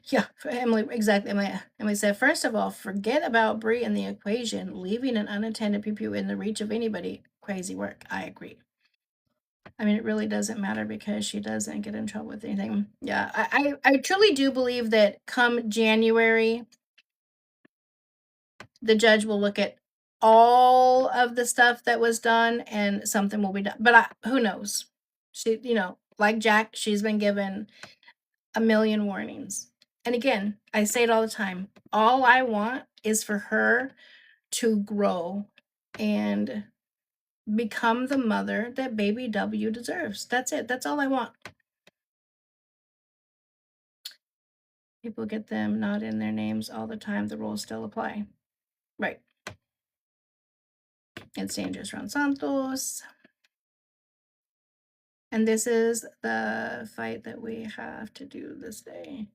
A: Yeah, Emily, exactly. Emily said, first of all, forget about Bri in the equation. Leaving an unattended pew in the reach of anybody, crazy work. I agree. I mean, it really doesn't matter because she doesn't get in trouble with anything. Yeah, I truly do believe that come January, the judge will look at all of the stuff that was done and something will be done. But who knows? She, like Jack, she's been given a million warnings. And again, I say it all the time. All I want is for her to grow and become the mother that baby W deserves. That's it. That's all I want. People get them not in their names all the time. The rules still apply. Right. It's dangerous around Santos. And this is the fight that we have to do this day.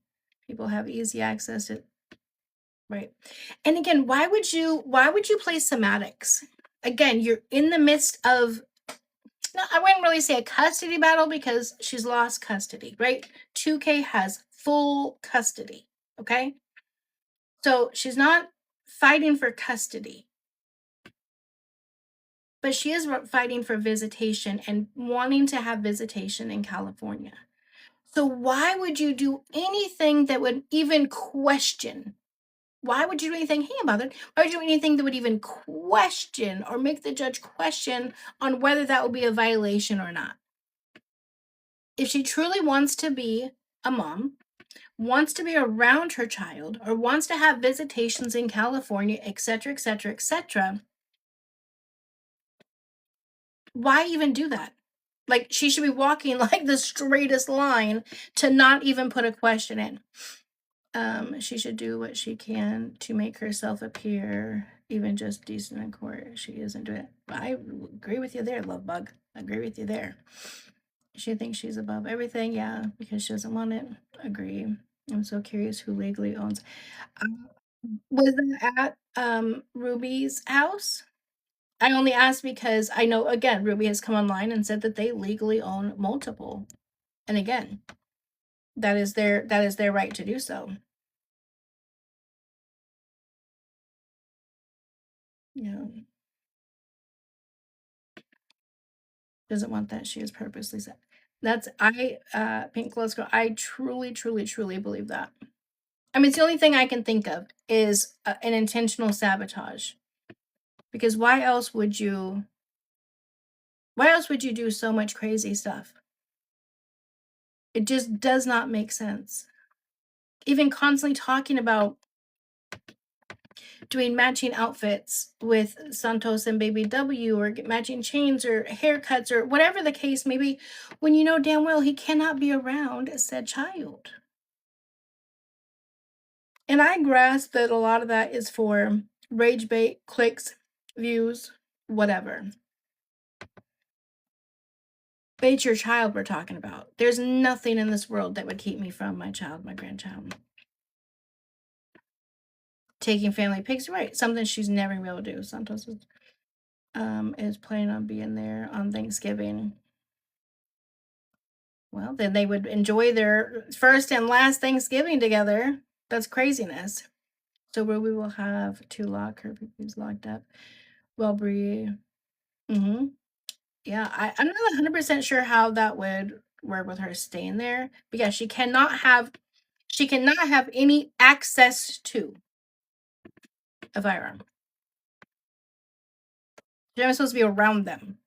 A: People have easy access to, right. And again, why would you play somatics? Again, you're in the midst of, no, I wouldn't really say a custody battle because she's lost custody, right? 2K has full custody, okay? So she's not fighting for custody, but she is fighting for visitation and wanting to have visitation in California. So why would you do anything that would even question? Why would you do anything? Hey, mother. Why would you do anything that would even question or make the judge question on whether that would be a violation or not? If she truly wants to be a mom, wants to be around her child, or wants to have visitations in California, etc., etc., etc., why even do that? Like, she should be walking like the straightest line to not even put a question in. She should do what she can to make herself appear even just decent in court. She isn't doing it. I agree with you there, love bug. I agree with you there. She thinks she's above everything, yeah, because she doesn't want it. Agree. I'm so curious who legally owns. Was that at Ruby's house? I only asked because I know, again, Ruby has come online and said that they legally own multiple. And again, that is their right to do so. Yeah. Doesn't want that. She is purposely set. That's Pink Clothes Girl. I truly, truly, truly believe that. I mean, it's the only thing I can think of is an intentional sabotage. Because why else would you Why else would you do so much crazy stuff? It just does not make sense. Even constantly talking about doing matching outfits with Santos and Baby W, or matching chains or haircuts or whatever the case may be, when you know damn well he cannot be around said child. And I grasp that a lot of that is for rage bait, clicks, views, whatever. But it's your child we're talking about. There's nothing in this world that would keep me from my child, my grandchild. Taking family pics, right? Something she's never gonna be able to do. Santos is planning on being there on Thanksgiving. Well, then they would enjoy their first and last Thanksgiving together. That's craziness. So where we will have to lock her puppies locked up. Well, Bri. Yeah, I'm not 100% sure how that would work with her staying there. But yeah, she cannot have any access to a firearm. She's not supposed to be around them.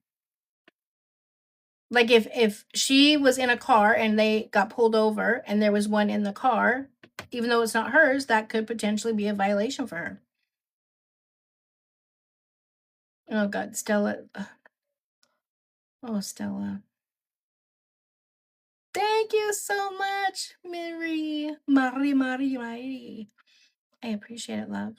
A: Like if she was in a car and they got pulled over and there was one in the car, even though it's not hers, that could potentially be a violation for her. Oh God, Stella. Oh, Stella. Thank you so much, Marie. Marie. I appreciate it, love.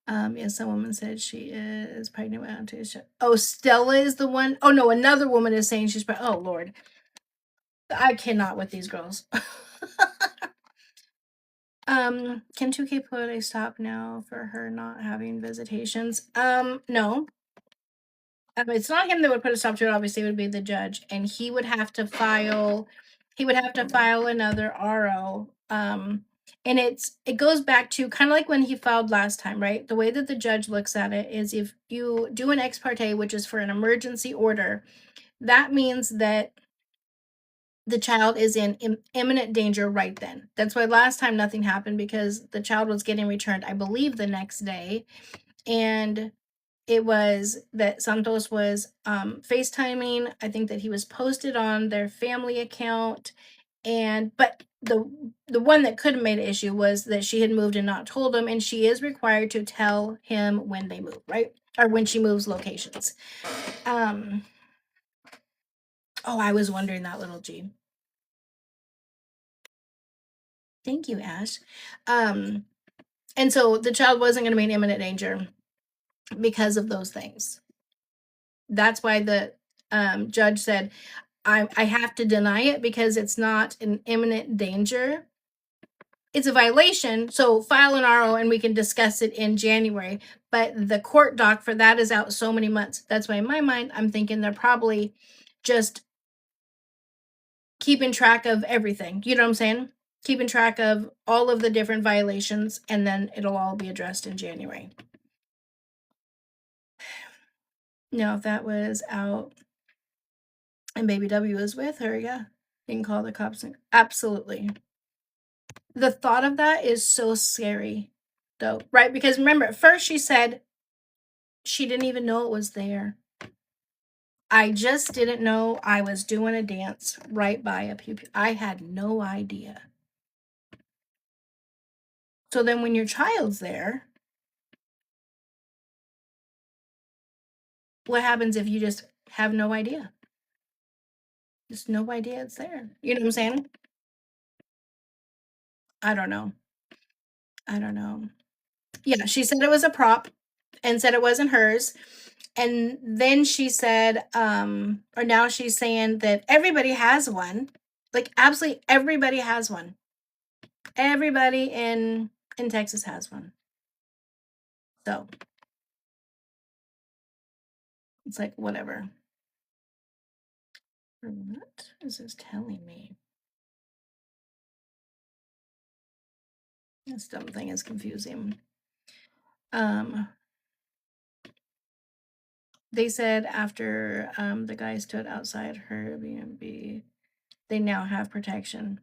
A: Yes, some woman said she is pregnant with autism. Oh, Stella is the one. Oh no, another woman is saying she's pregnant. Oh Lord, I cannot with these girls. Can 2K put a stop now for her not having visitations? No. It's not him that would put a stop to it. Obviously, it would be the judge, and he would have to file. He would have to file another RO. And it goes back to kind of like when he filed last time, right? The way that the judge looks at it is if you do an ex parte, which is for an emergency order, that means that the child is in imminent danger right then. That's why last time nothing happened, because the child was getting returned, I believe, the next day. And it was that Santos was FaceTiming. I think that he was posted on their family account. But the one that could have made an issue was that she had moved and not told him, and she is required to tell him when they move, right? Or when she moves locations. Oh, I was wondering that, little G. Thank you, Ash. And so the child wasn't going to be in imminent danger because of those things. That's why the judge said, I have to deny it because it's not an imminent danger. It's a violation, so file an RO and we can discuss it in January. But the court doc for that is out so many months. That's why in my mind, I'm thinking they're probably just keeping track of everything. You know what I'm saying? Keeping track of all of the different violations, and then it'll all be addressed in January. Now, if that was out and Baby W was with her, yeah, you can call the cops. Absolutely. The thought of that is so scary, though, right? Because remember, at first she said she didn't even know it was there. I just didn't know I was doing a dance right by a pew. I had no idea. So then when your child's there, what happens if you just have no idea? Just no idea it's there. You know what I'm saying? I don't know. Yeah, she said it was a prop and said it wasn't hers. And then she said, or now she's saying that everybody has one. Like absolutely everybody has one. Everybody in Texas has one. So it's like whatever. What is this telling me? This dumb thing is confusing. They said after the guy stood outside her Airbnb, they now have protection.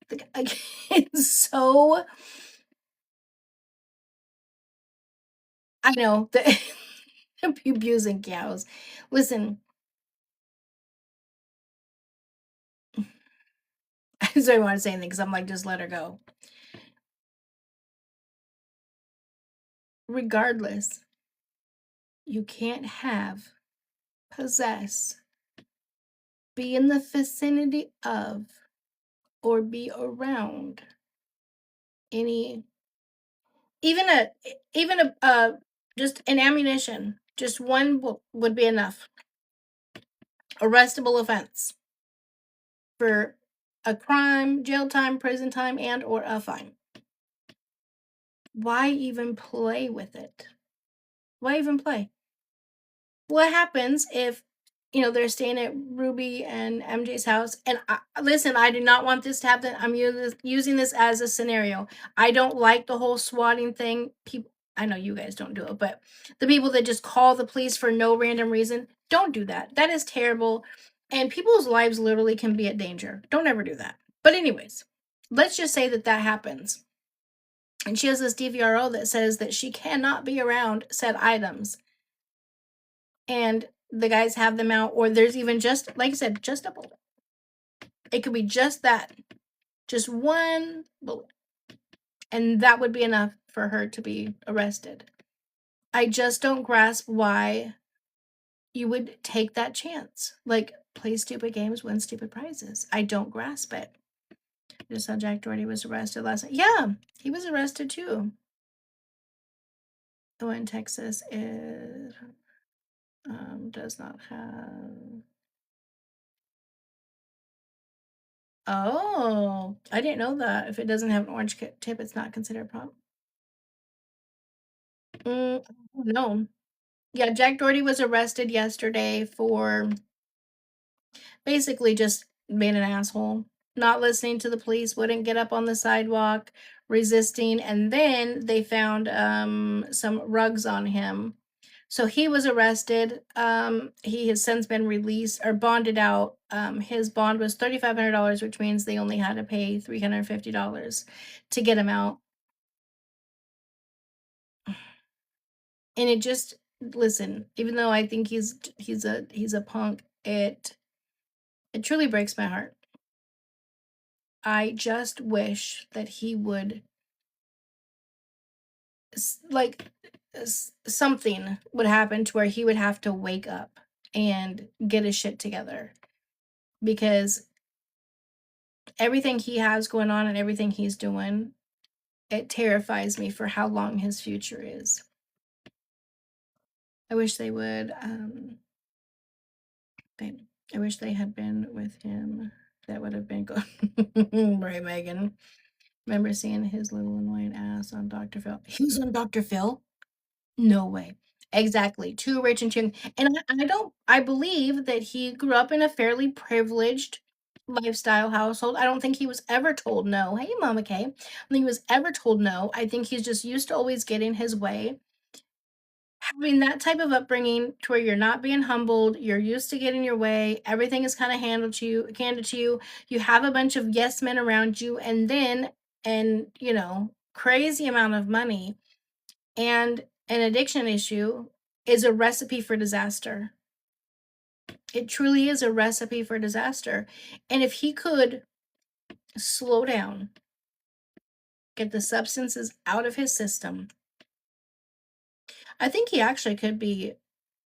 A: It's so I know that abusing cows. Listen, I just don't want to say anything because I'm like, just let her go. Regardless, you can't have, possess, be in the vicinity of, or be around any, even a just an ammunition. Just one would be enough. Arrestable offense for a crime, jail time, prison time, and or a fine. Why even play with it? Why even play? What happens if, they're staying at Ruby and MJ's house? And listen, I do not want this to happen. I'm using this as a scenario. I don't like the whole swatting thing. People, I know you guys don't do it, but the people that just call the police for no random reason, don't do that. That is terrible. And people's lives literally can be at danger. Don't ever do that. But anyways, let's just say that happens. And she has this DVRO that says that she cannot be around said items. And the guys have them out, or there's even just, like I said, just a bullet. It could be just that. Just one bullet. And that would be enough for her to be arrested. I just don't grasp why you would take that chance. Like, play stupid games, win stupid prizes. I don't grasp it. Just saw Jack Doherty was arrested last night. Yeah, he was arrested too. Oh, in Texas, it does not have. Oh, I didn't know that. If it doesn't have an orange tip, it's not considered a prop. No. Yeah, Jack Doherty was arrested yesterday for basically just being an asshole, not listening to the police, wouldn't get up on the sidewalk, resisting, and then they found some rugs on him. So he was arrested. He has since been released or bonded out. His bond was $3,500, which means they only had to pay $350 to get him out. And it just, listen, even though I think he's a punk, it truly breaks my heart. I just wish that he would, like, something would happen to where he would have to wake up and get his shit together, because everything he has going on and everything he's doing, it terrifies me for how long his future is. I wish they would, I wish they had been with him. That would have been good. Right, Megan? Remember seeing his little annoying ass on Dr. Phil? He was on Dr. Phil? No way. Exactly. Too rich and too. And I believe that he grew up in a fairly privileged lifestyle household. I don't think he was ever told no. Hey, Mama K. I don't think he was ever told no. I think he's just used to always getting his way. Having that type of upbringing to where you're not being humbled, you're used to getting your way, everything is kind of handed to you. You have a bunch of yes men around you, and then, crazy amount of money and an addiction issue is a recipe for disaster. It truly is a recipe for disaster. And if he could slow down, get the substances out of his system, I think he actually could be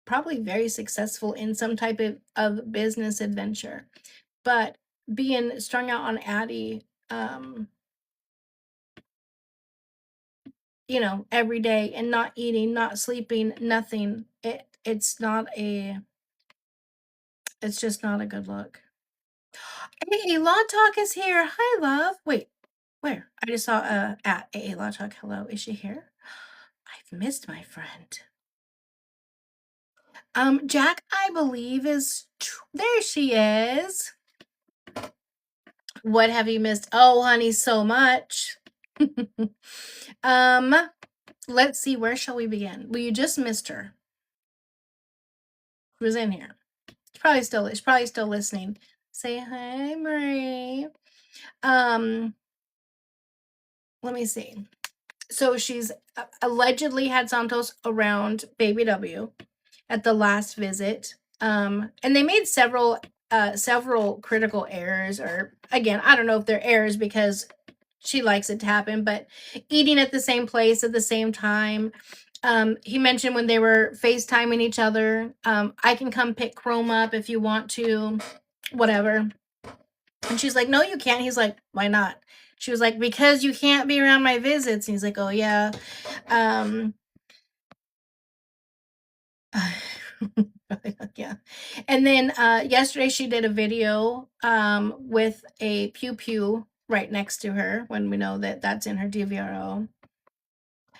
A: probably very successful in some type of business adventure. But being strung out on Addy, every day, and not eating, not sleeping, nothing, it's just not a good look. Hey, Law Talk is here. Hi, love. Wait, where? I just saw at AA Law Talk. Hello, is she here? I've missed my friend. Jack, I believe is there. She is. What have you missed? Oh, honey, so much. Let's see. Where shall we begin? Well, you just missed her. She was in here. She's probably still listening. Say hi, Marie. Let me see. So she's allegedly had Santos around Baby W at the last visit. And they made several critical errors, or again, I don't know if they're errors because she likes it to happen, but eating at the same place at the same time. He mentioned when they were FaceTiming each other, I can come pick Chrome up if you want to, whatever. And she's like, no, you can't. He's like, why not? She was like, because you can't be around my visits. And he's like, oh, yeah. Yeah. And then yesterday she did a video with a pew pew right next to her when we know that that's in her DVRO.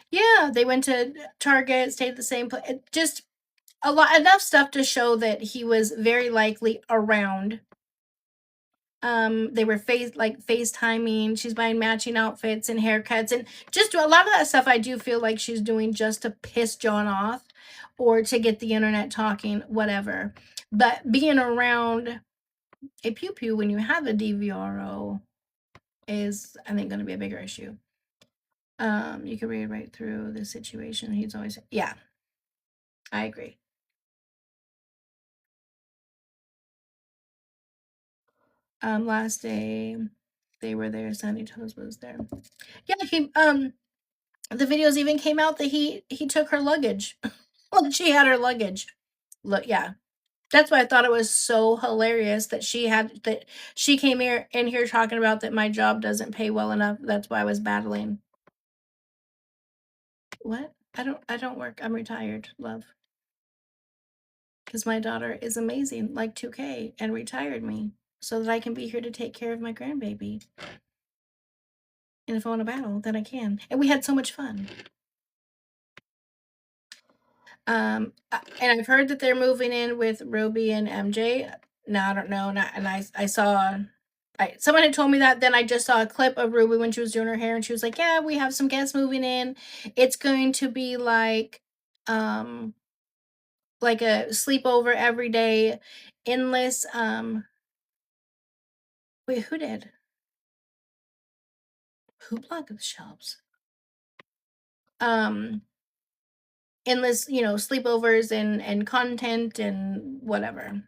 A: Yeah, they went to Target, stayed at the same place. Just enough stuff to show that he was very likely around. They were FaceTiming. She's buying matching outfits and haircuts, and just a lot of that stuff I do feel like she's doing just to piss John off or to get the internet talking, whatever. But being around a pew pew when you have a DVRO is, I think, going to be a bigger issue. You can read right through the situation. He's always, yeah, I agree. Last day they were there, Sunny Toes was there. Yeah, he the videos even came out that he took her luggage. Like she had her luggage. Look, yeah. That's why I thought it was so hilarious that she came in here talking about that my job doesn't pay well enough. That's why I was battling. What? I don't work. I'm retired, love. Because my daughter is amazing, like 2K, and retired me so that I can be here to take care of my grandbaby. And if I want to battle, then I can. And we had so much fun. And I've heard that they're moving in with Ruby and MJ. Now I don't know. And I saw, someone had told me that. Then I just saw a clip of Ruby when she was doing her hair, and she was like, "Yeah, we have some guests moving in. It's going to be like a sleepover every day, endless." Wait, who did? Who blocked the shelves? Endless, sleepovers and content and whatever.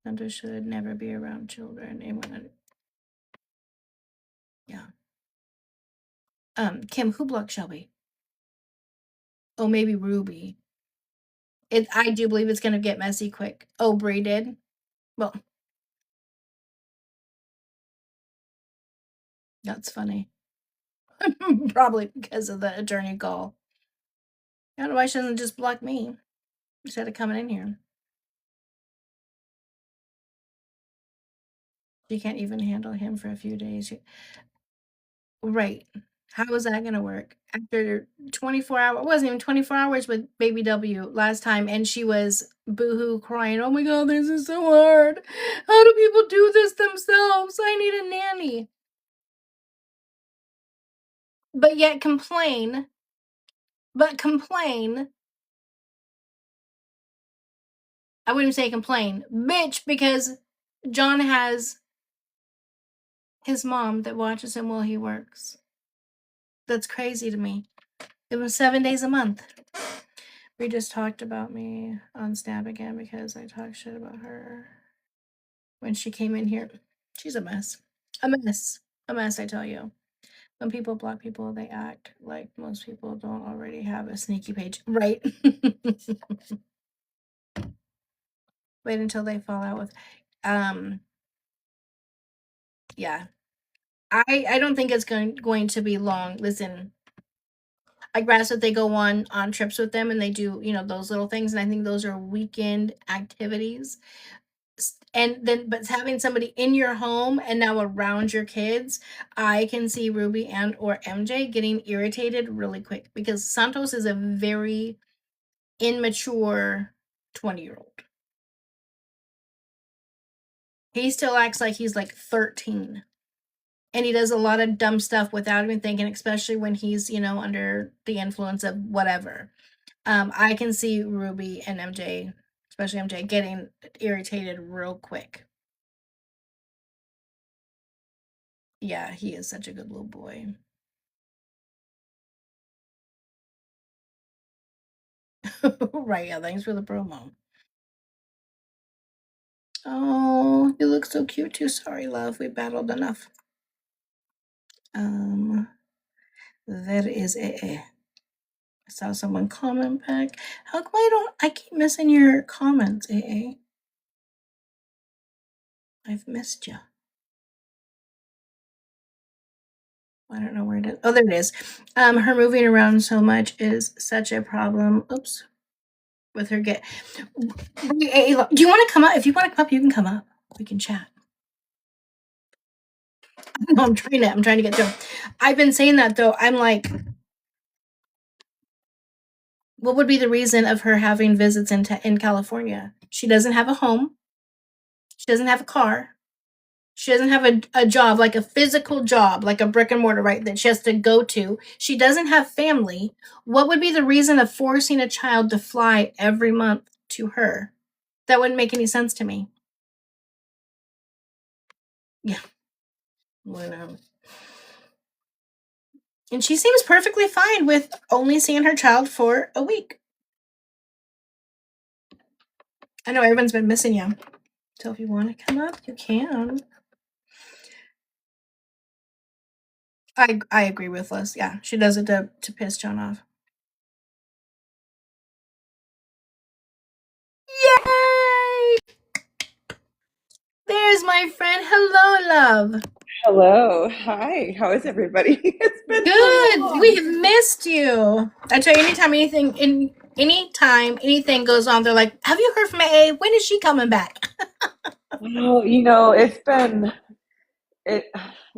A: Santa should never be around children. Yeah. Kim, who blocked Shelby? Oh, maybe Ruby. I do believe it's gonna get messy quick. Oh, Bri did. Well, that's funny. Probably because of the attorney call. I don't know why she doesn't just block me instead of coming in here. She can't even handle him for a few days. Right. How is that gonna work? After 24 hours, it wasn't even 24 hours with Baby W last time, and she was boohoo crying, "Oh my god, this is so hard. How do people do this themselves? I need a nanny." But yet complain. I wouldn't say complain, bitch, because John has his mom that watches him while he works. That's crazy to me. It was 7 days a month. We just talked about me on Snap again because I talked shit about her when she came in here. She's a mess. A mess. A mess, I tell you. When people block people, they act like most people don't already have a sneaky page. Right. Wait until they fall out with yeah. I don't think it's going to be long. Listen, I'd rather that they go on trips with them and they do, those little things. And I think those are weekend activities. And then, but having somebody in your home and now around your kids, I can see Ruby and or MJ getting irritated really quick because Santos is a very immature 20-year-old. He still acts like he's like 13. And he does a lot of dumb stuff without even thinking, especially when he's, under the influence of whatever. I can see Ruby and MJ, especially MJ, getting irritated real quick. Yeah, he is such a good little boy. Right, yeah, thanks for the promo. Oh, you look so cute too. Sorry, love. We battled enough. There is a. I saw someone comment back. How come I keep missing your comments, AA? I've missed you. I don't know where it is. Oh, there it is. Her moving around so much is such a problem. Oops. With her do you want to come up? If you want to come up, you can come up. We can chat. No, I'm trying to get through. I've been saying that though. I'm like, what would be the reason of her having visits in California? She doesn't have a home. She doesn't have a car. She doesn't have a job, like a physical job, like a brick and mortar, right, that she has to go to. She doesn't have family. What would be the reason of forcing a child to fly every month to her? That wouldn't make any sense to me. Yeah. Well, and she seems perfectly fine with only seeing her child for a week. I know everyone's been missing you. So if you want to come up, you can. I agree with Liz. Yeah, she does it to piss John off. Yay! There's my friend. Hello, love.
G: Hello. Hi. How is everybody? It's been so
A: Good.
G: long.
A: We have missed you. I tell you, anytime anything goes on, they're like, "Have you heard from AA? When is she coming back?"
G: Well,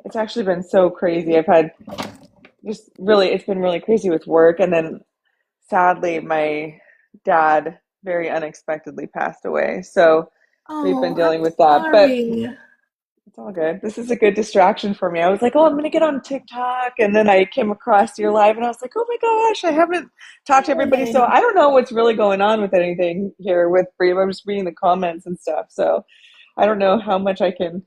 G: it's actually been so crazy. I've had it's been really crazy with work, and then sadly my dad very unexpectedly passed away. So we've been
A: Oh,
G: dealing
A: I'm
G: with that. But
A: sorry.
G: it's all good. This is a good distraction for me. I was like, oh, I'm going to get on TikTok. And then I came across your live and I was like, oh my gosh, I haven't talked to everybody. So
A: Yay.
G: I don't know what's really going on with anything here with Bri. I'm just reading the comments and stuff. So I don't know how much I can,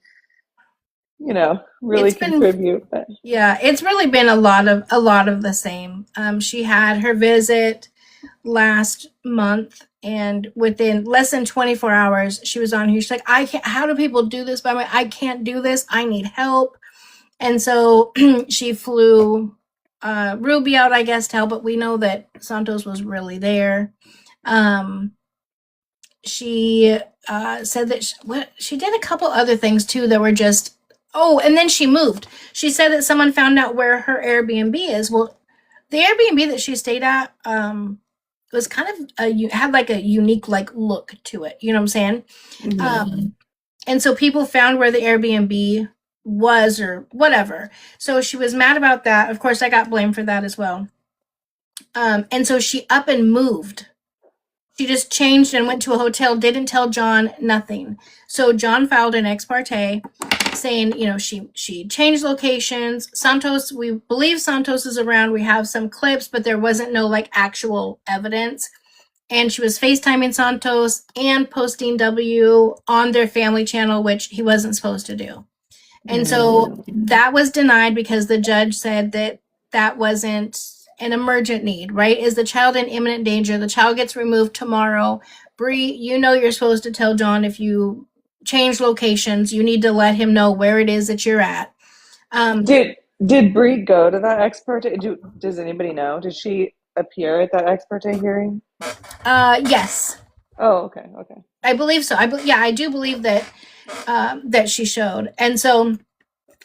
G: really
A: It's been
G: contribute. But
A: Yeah, it's really been a lot of the same. She had her visit last month, and within less than 24 hours, she was on here. She's like, "I can't. How do people do this by me? I can't do this. I need help." And so she flew Ruby out, I guess, to help. But we know that Santos was really there. Um, she said that she did a couple other things too that were just and then she moved. She said that someone found out where her Airbnb is. Well, the Airbnb that she stayed at was kind of had like a unique like look to it. You know what I'm saying?
G: mhm.
A: And so people found where the Airbnb was or whatever. So she was mad about that. Of course, I got blamed for that as well. And so she up and moved. She just changed and went to a hotel, didn't tell John, nothing. So John filed an ex parte saying, she changed locations. Santos, we believe Santos is around. We have some clips, but there wasn't no like actual evidence. And she was FaceTiming Santos and posting W on their family channel, which he wasn't supposed to do. And so that was denied because the judge said that wasn't an emergent need, right? Is the child in imminent danger? The child gets removed tomorrow. Bri, you're supposed to tell John if you change locations, you need to let him know where it is that you're at.
G: Did Bri go to that ex parte? Does anybody know? Did she appear at that ex parte hearing?
A: Yes.
G: Oh, okay, okay.
A: I believe so. I do believe that she showed. And so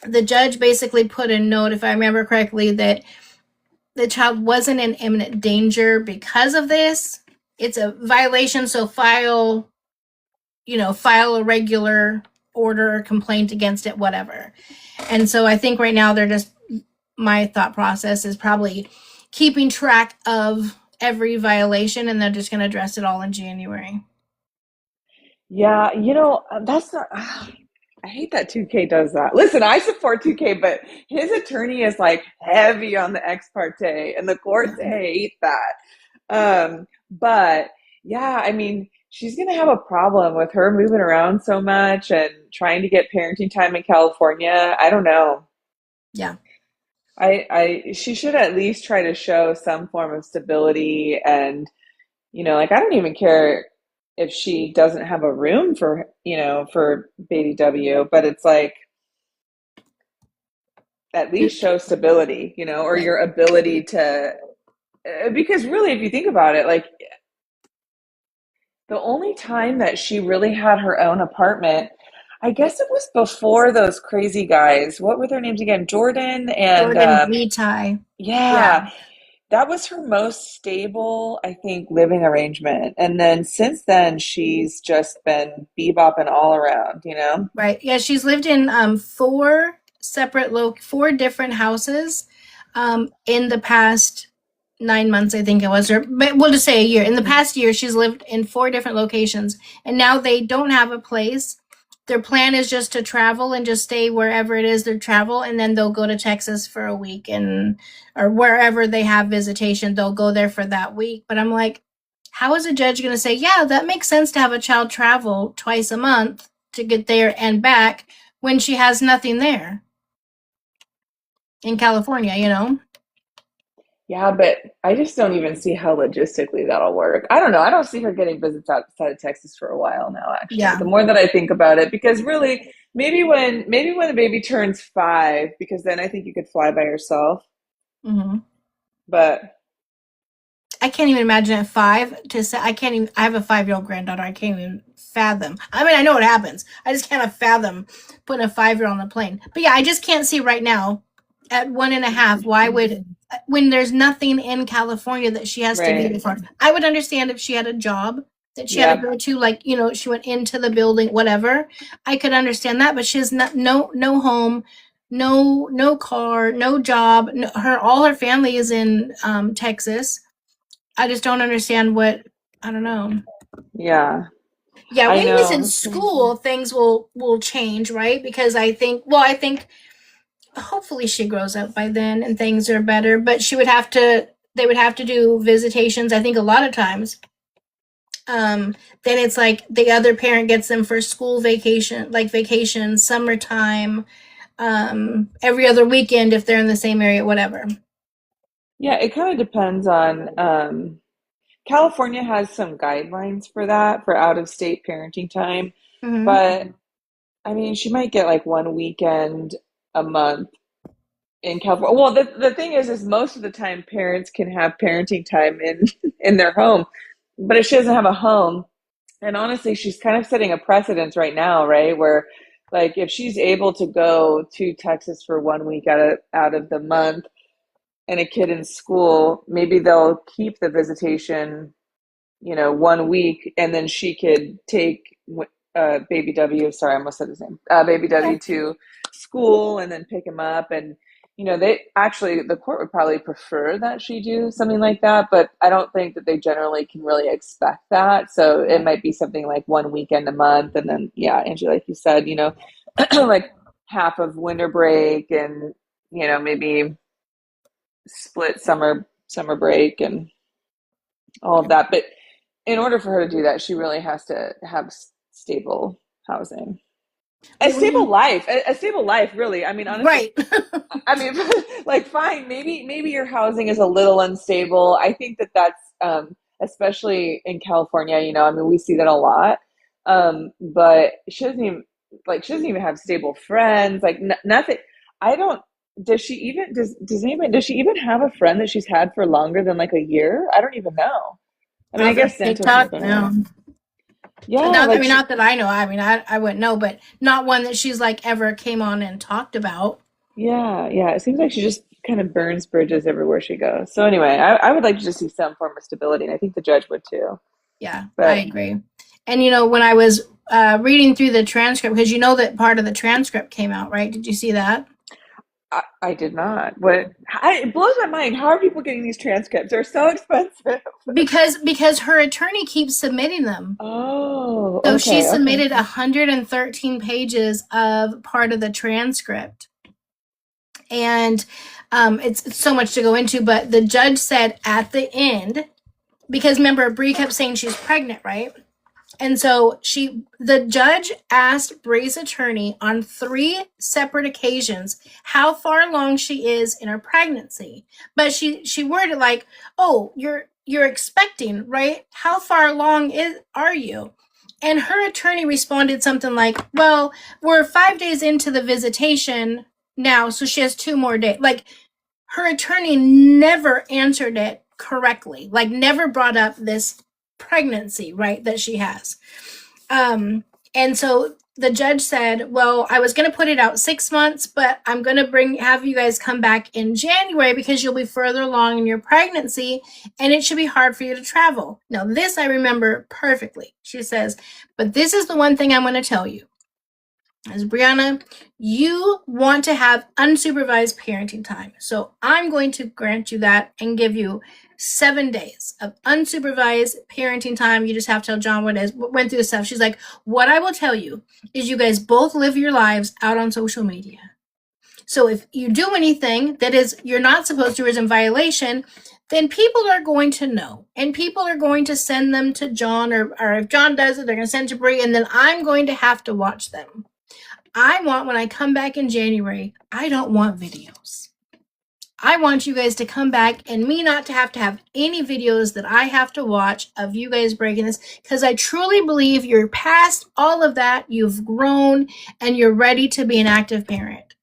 A: the judge basically put a note, if I remember correctly, that the child wasn't in imminent danger because of this. It's a violation, so file a regular order or complaint against it, whatever. And so I think right now my thought process is probably keeping track of every violation, and they're just going to address it all in January.
G: Yeah, that's not. I hate that 2K does that. Listen, I support 2K, but his attorney is like heavy on the ex parte, and the courts hate that. But yeah, I mean, she's gonna have a problem with her moving around so much and trying to get parenting time in California. I don't know.
A: Yeah.
G: She should at least try to show some form of stability and like I don't even care if she doesn't have a room for, for baby W, but it's like at least show stability, or
A: Right.
G: your ability to, because really, if you think about it, like the only time that she really had her own apartment, I guess it was before those crazy guys. What were their names again? Jordan and
A: Jordan Vitae. Yeah.
G: yeah, that was her most stable, I think, living arrangement. And then since then, she's just been bebopping all around.
A: Right. Yeah, she's lived in four four different houses in the past 9 months, I think it was, or but we'll just say a year. In the past year, she's lived in four different locations, and now they don't have a place. Their plan is just to travel and just stay wherever it is they travel, and then they'll go to Texas for a week and or wherever they have visitation, they'll go there for that week. But I'm like, how is a judge going to say, yeah, that makes sense to have a child travel twice a month to get there and back when she has nothing there in California?
G: Yeah, but I just don't even see how logistically that'll work. I don't know. I don't see her getting visits outside of Texas for a while now, actually.
A: Yeah.
G: The more that I think about it, because really, maybe when the baby turns 5, because then I think you could fly by yourself.
A: Mm-hmm.
G: But
A: I can't even imagine at 5 to say I can't even. I have a 5-year-old granddaughter. I can't even fathom. I mean, I know what happens. I just can't fathom putting a 5-year-old on the plane. But yeah, I just can't see right now at 1.5. Why would when there's nothing in California that she has to be there
G: right,
A: for? I would understand if she had a job that she had to
G: yeah,
A: go to, like she went into the building, whatever. I could understand that, but she has no home, no car, no job. No, all her family is in Texas. I just don't understand what I don't know.
G: yeah.
A: Yeah,
G: I
A: when he's in
G: know. It's crazy.
A: school, things will change, right? Because I think hopefully she grows up by then and things are better. But they would have to do visitations. I think a lot of times. Then it's like the other parent gets them for school vacation, like vacation, summertime, every other weekend if they're in the same area, whatever.
G: Yeah, it kind of depends on California has some guidelines for that, for out of state parenting time.
A: Mm-hmm.
G: But I mean, she might get like one weekend a month in California. Well, the thing is most of the time parents can have parenting time in in their home, but if she doesn't have a home, and honestly, she's kind of setting a precedence right now, right? Where like if she's able to go to Texas for one week out of the month and a kid in school, maybe they'll keep the visitation, one week, and then she could take baby W. Sorry, I almost said his name. Baby W to school, and then pick him up. And the court would probably prefer that she do something like that, but I don't think that they generally can really expect that. So it might be something like one weekend a month, and then yeah, Angie, like you said, like half of winter break, and maybe split summer break and all of that. But in order for her to do that, she really has to have stable housing, a
A: Wait, what do you
G: stable
A: mean?
G: life, a stable life. Really, I mean, honestly,
A: Right.
G: I mean, like, fine, maybe your housing is a little unstable. I think that that's especially in California. I mean, we see that a lot. But she doesn't even have stable friends. Like nothing. I don't. Does she even does she even have a friend that she's had for longer than like a year? I don't even know. I mean, I
A: Off of
G: guess Santos has
A: TikTok?
G: been
A: No.
G: around. Yeah,
A: I
G: like
A: mean, not that I know. I mean, I wouldn't know, but not one that she's like ever came on and talked about.
G: yeah, yeah. It seems like she just kind of burns bridges everywhere she goes. So anyway, I would like to just see some form of stability, and I think the judge would too.
A: Yeah, I
G: But
A: agree. And when I was reading through the transcript, because that part of the transcript came out, right? Did you see that?
G: I did not. It blows my mind. How are people getting these transcripts? They're so expensive.
A: Because her attorney keeps submitting them.
G: Oh,
A: So she
G: okay, okay.
A: submitted 113 pages of part of the transcript. And it's so much to go into, but the judge said at the end, because remember, Bri kept saying she's pregnant, right? And so the judge asked Bri's attorney on 3 separate occasions how far along she is in her pregnancy. But she worded like, "Oh, you're expecting, right? How far along are you? And her attorney responded something like, well, we're 5 days into the visitation now, so she has 2 more days. Like, her attorney never answered it correctly, like, never brought up this pregnancy, right, that she has. And so the judge said, well, I was going to put it out 6 months, but I'm going to have you guys come back in January because you'll be further along in your pregnancy and it should be hard for you to travel. Now, this I remember perfectly. She says, but this is the one thing I'm going to tell you. As Brianna, you want to have unsupervised parenting time. So I'm going to grant you that and give you 7 days of unsupervised parenting time. You just have to tell John what went through the stuff. She's like, what I will tell you is you guys both live your lives out on social media. So if you do anything that is you're not supposed to, is in violation, then people are going to know. And people are going to send them to John, or if John does it, they're going to send to Bri, and then I'm going to have to watch them. I want, when I come back in January, I don't want videos. I want you guys to come back and me not to have any videos that I have to watch of you guys breaking this, because I truly believe you're past all of that. You've grown and you're ready to be an active parent.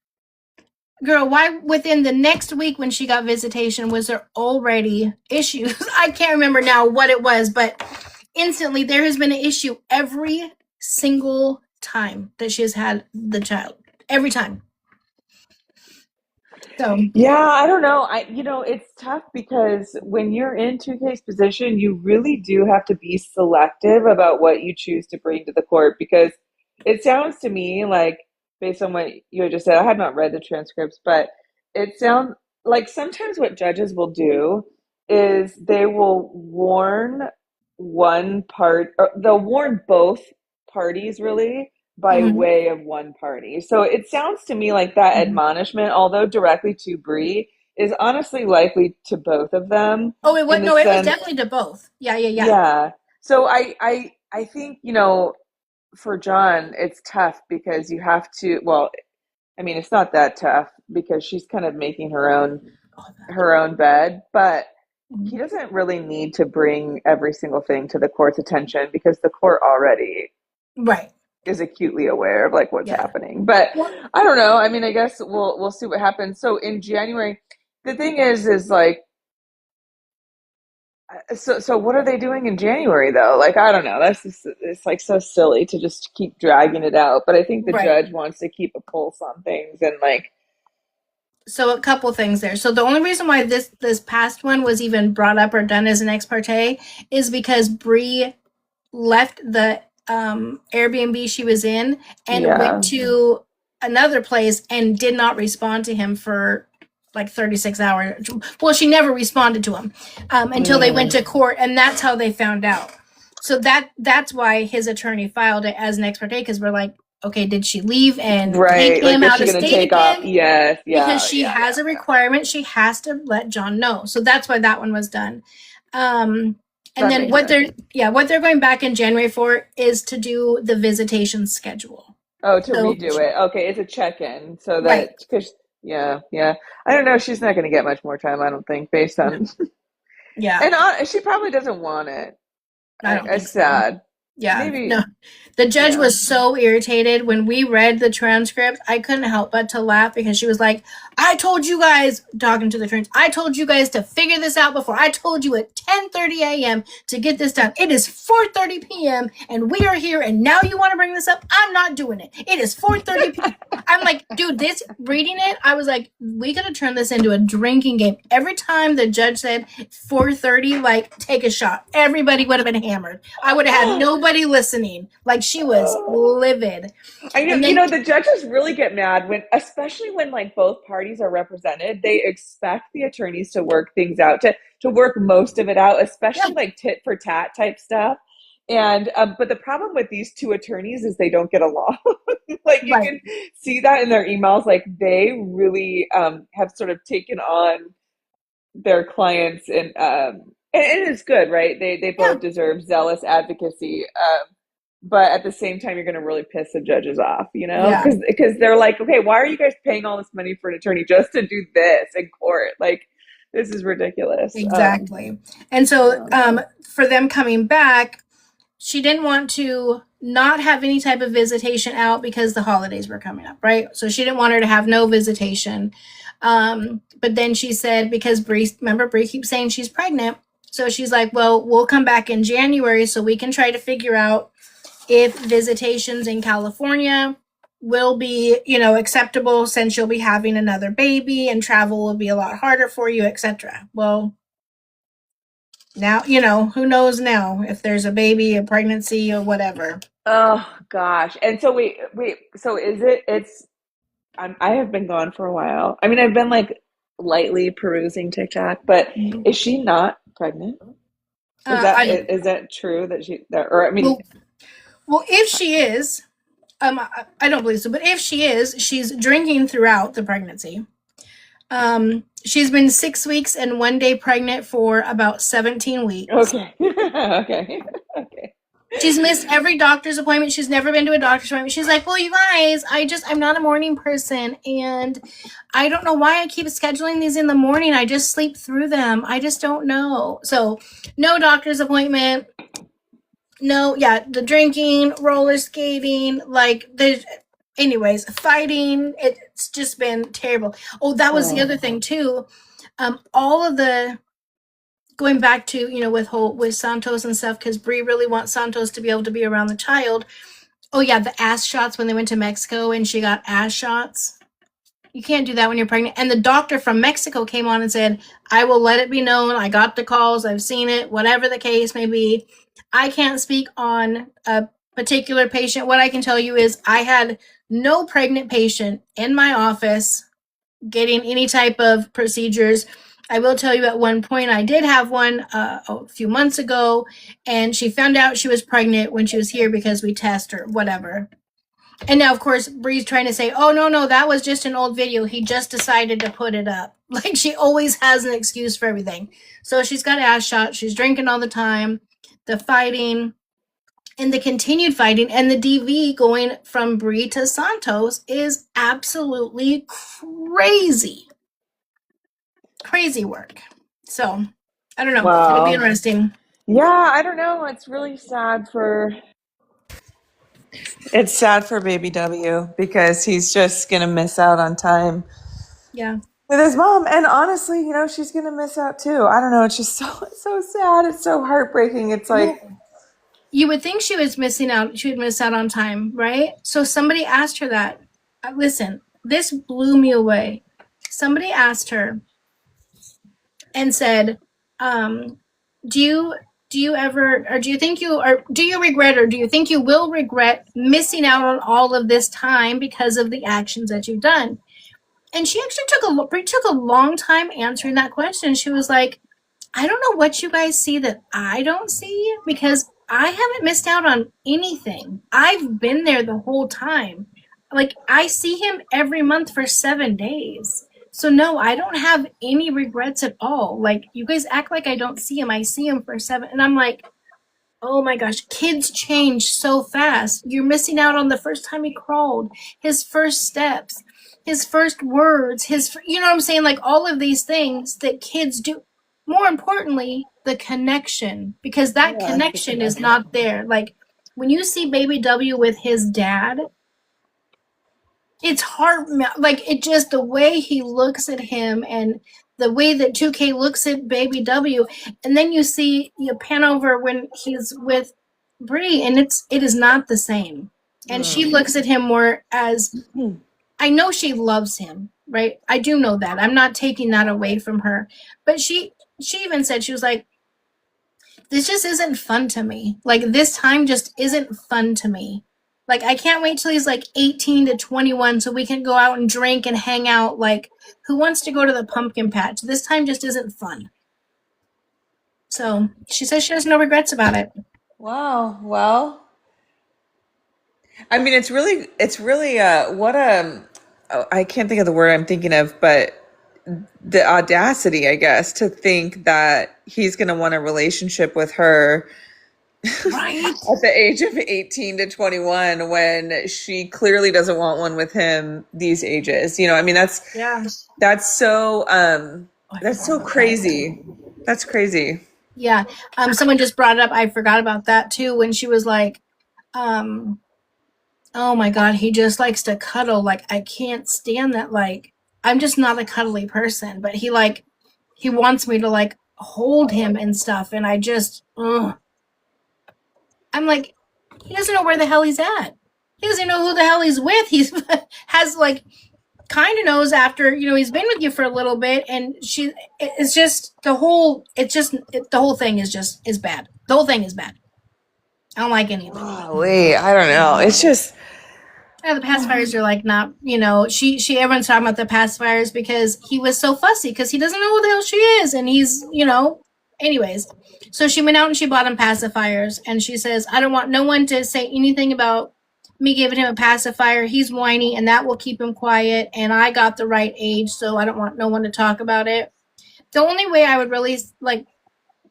A: Girl, why within the next week when she got visitation was there already issues? I can't remember now what it was, but instantly there has been an issue every single time that she has had the child. Every time. So
G: yeah, I don't know. It's tough because when you're in 2K's position, you really do have to be selective about what you choose to bring to the court, because it sounds to me like, based on what you had just said, I have not read the transcripts, but it sounds like sometimes what judges will do is they will warn one part, or they'll warn both parties really by way of one party. So it sounds to me like that admonishment, although directly to Bri, is honestly likely to both of them.
A: Oh, it was no, it was definitely to both. Yeah.
G: Yeah. So I think, for John, it's tough because you have to, well, I mean, it's not that tough because she's kind of making her own bed, but he doesn't really need to bring every single thing to the court's attention because the court already
A: right
G: is acutely aware of like what's happening. But I don't know. I mean, I guess we'll see what happens. So in January, the thing is like, so what are they doing in January though? Like, I don't know. That's just, it's like so silly to just keep dragging it out. But I think the judge wants to keep a pulse on things and like.
A: So a couple things there. So the only reason why this past one was even brought up or done as an ex parte is because Bri left the Airbnb she was in and went to another place and did not respond to him for like 36 hours. Well, she never responded to him until they went to court, and that's how they found out. So that's why his attorney filed it as an ex parte, because we're like, okay, did she leave and take him out of state again?
G: Yes, yeah.
A: Because she has a requirement. She has to let John know. So that's why that one was done. And then what they're going back in January for is to do the visitation schedule.
G: Oh, to redo it. Okay, it's a check-in so that because yeah. I don't know. She's not going to get much more time, I don't think, based on.
A: Yeah,
G: and she probably doesn't want it.
A: I don't think
G: it's sad.
A: So. Yeah,
G: maybe.
A: No. The judge was so irritated when we read the transcript. I couldn't help but to laugh because she was like, I told you guys, talking to the attorneys, I told you guys to figure this out before. I told you at 10:30 a.m. to get this done. It is 4:30 p.m. and we are here, and now you want to bring this up? I'm not doing it. It is 4:30 p.m. I'm like, dude, reading it, I was like, we could have turned this into a drinking game. Every time the judge said 4:30, like, take a shot, everybody would have been hammered. I would have had nobody listening. Like, she was livid.
G: I know, the judges really get mad especially when like both parties are represented. They expect the attorneys to work things out, to work most of it out, especially like tit for tat type stuff. And but the problem with these two attorneys is they don't get along. Like you can see that in their emails. Like they really have sort of taken on their clients, and it is good, right? They both deserve zealous advocacy. But at the same time, you're going to really piss the judges off, because they're like, okay, why are you guys paying all this money for an attorney just to do this in court? Like, This is ridiculous.
A: Exactly. And so for them coming back, she didn't want to not have any type of visitation out because the holidays were coming up, right? So she didn't want her to have no visitation. But then she said, because Bree keeps saying she's pregnant. So she's like, well, we'll come back in January so we can try to figure out if visitations in California will be, acceptable since you'll be having another baby and travel will be a lot harder for you, etc. Well, now, who knows now if there's a baby, a pregnancy, or whatever.
G: Oh gosh. And so wait. So I have been gone for a while. I mean, I've been like lightly perusing TikTok, but is she not pregnant? Is that true or I mean,
A: well, if she is, I don't believe so, but if she is, she's drinking throughout the pregnancy. She's been 6 weeks and 1 day pregnant for about 17 weeks.
G: Okay. Okay.
A: She's missed every doctor's appointment. She's never been to a doctor's appointment. She's like, well, you guys, I'm not a morning person. And I don't know why I keep scheduling these in the morning. I just sleep through them. I just don't know. So no doctor's appointment. No, the drinking, roller skating, anyways, fighting. It's just been terrible. Oh, that was the other thing too. All of the going back to, with Santos and stuff, because Bri really wants Santos to be able to be around the child. Oh yeah, the ass shots when they went to Mexico and she got ass shots. You can't do that when you're pregnant. And the doctor from Mexico came on and said, I will let it be known. I got the calls. I've seen it, whatever the case may be. I can't speak on a particular patient. What I can tell you is I had no pregnant patient in my office getting any type of procedures. I will tell you at one point I did have one a few months ago, and she found out she was pregnant when she was here because we test or whatever. And now, of course, Bri's trying to say, oh, no, that was just an old video. He just decided to put it up. Like, she always has an excuse for everything. So she's got ass shots. She's drinking all the time. The fighting and the continued fighting and the DV going from Bri to Santos is absolutely crazy. Crazy work. So, I don't know.
G: Wow.
A: It'll be interesting.
G: Yeah, I don't know. It's really sad for baby W because he's just going to miss out on time.
A: Yeah.
G: With his mom. And honestly, she's going to miss out too. I don't know. It's just so sad. It's so heartbreaking. It's like,
A: you would think she would miss out on time, right? So somebody asked her that. Listen, this blew me away. Somebody asked her and said, do you ever, or do you think do you regret, or do you think you will regret missing out on all of this time because of the actions that you've done? And she actually took a long time answering that question. She was like, I don't know what you guys see that I don't see, because I haven't missed out on anything. I've been there the whole time. Like, I see him every month for 7 days. So no, I don't have any regrets at all. Like, you guys act like I don't see him. I see him for 7. And I'm like, oh my gosh, kids change so fast. You're missing out on the first time he crawled, his first steps, his first words, you know what I'm saying? Like, all of these things that kids do. More importantly, the connection, because that connection is not there. Like, when you see baby W with his dad, it's hard. Like, it just, the way he looks at him and the way that 2K looks at baby W, and then you pan over when he's with Bri, and it is not the same. And she looks at him more as, I know she loves him, right? I do know that. I'm not taking that away from her. But she even said, she was like, this just isn't fun to me. Like, this time just isn't fun to me. Like, I can't wait till he's like 18 to 21 so we can go out and drink and hang out. Like, who wants to go to the pumpkin patch? This time just isn't fun. So she says she has no regrets about it.
G: Wow. Well, I mean, it's really I can't think of the word I'm thinking of, but the audacity, I guess, to think that he's going to want a relationship with her
A: right
G: at the age of 18 to 21 when she clearly doesn't want one with him these ages. I mean, that's so That's so crazy. That's crazy.
A: Yeah. Someone just brought it up. I forgot about that too when she was like, oh my god, he just likes to cuddle. Like I can't stand that. Like I'm just not a cuddly person, but he wants me to like hold him and stuff, and I just ugh. I'm like, he doesn't know where the hell he's at. He doesn't know who the hell he's with. He's has like kind of knows after he's been with you for a little bit, and it's just the whole the whole thing is bad. The whole thing is bad. I don't like any of it.
G: Golly, I don't know. It's just
A: Yeah, the pacifiers are like not, she everyone's talking about the pacifiers because he was so fussy because he doesn't know who the hell she is, and he's, anyways. So she went out and she bought him pacifiers, and she says, I don't want no one to say anything about me giving him a pacifier. He's whiny, and that will keep him quiet, and I got the right age, so I don't want no one to talk about it. The only way I would really, like,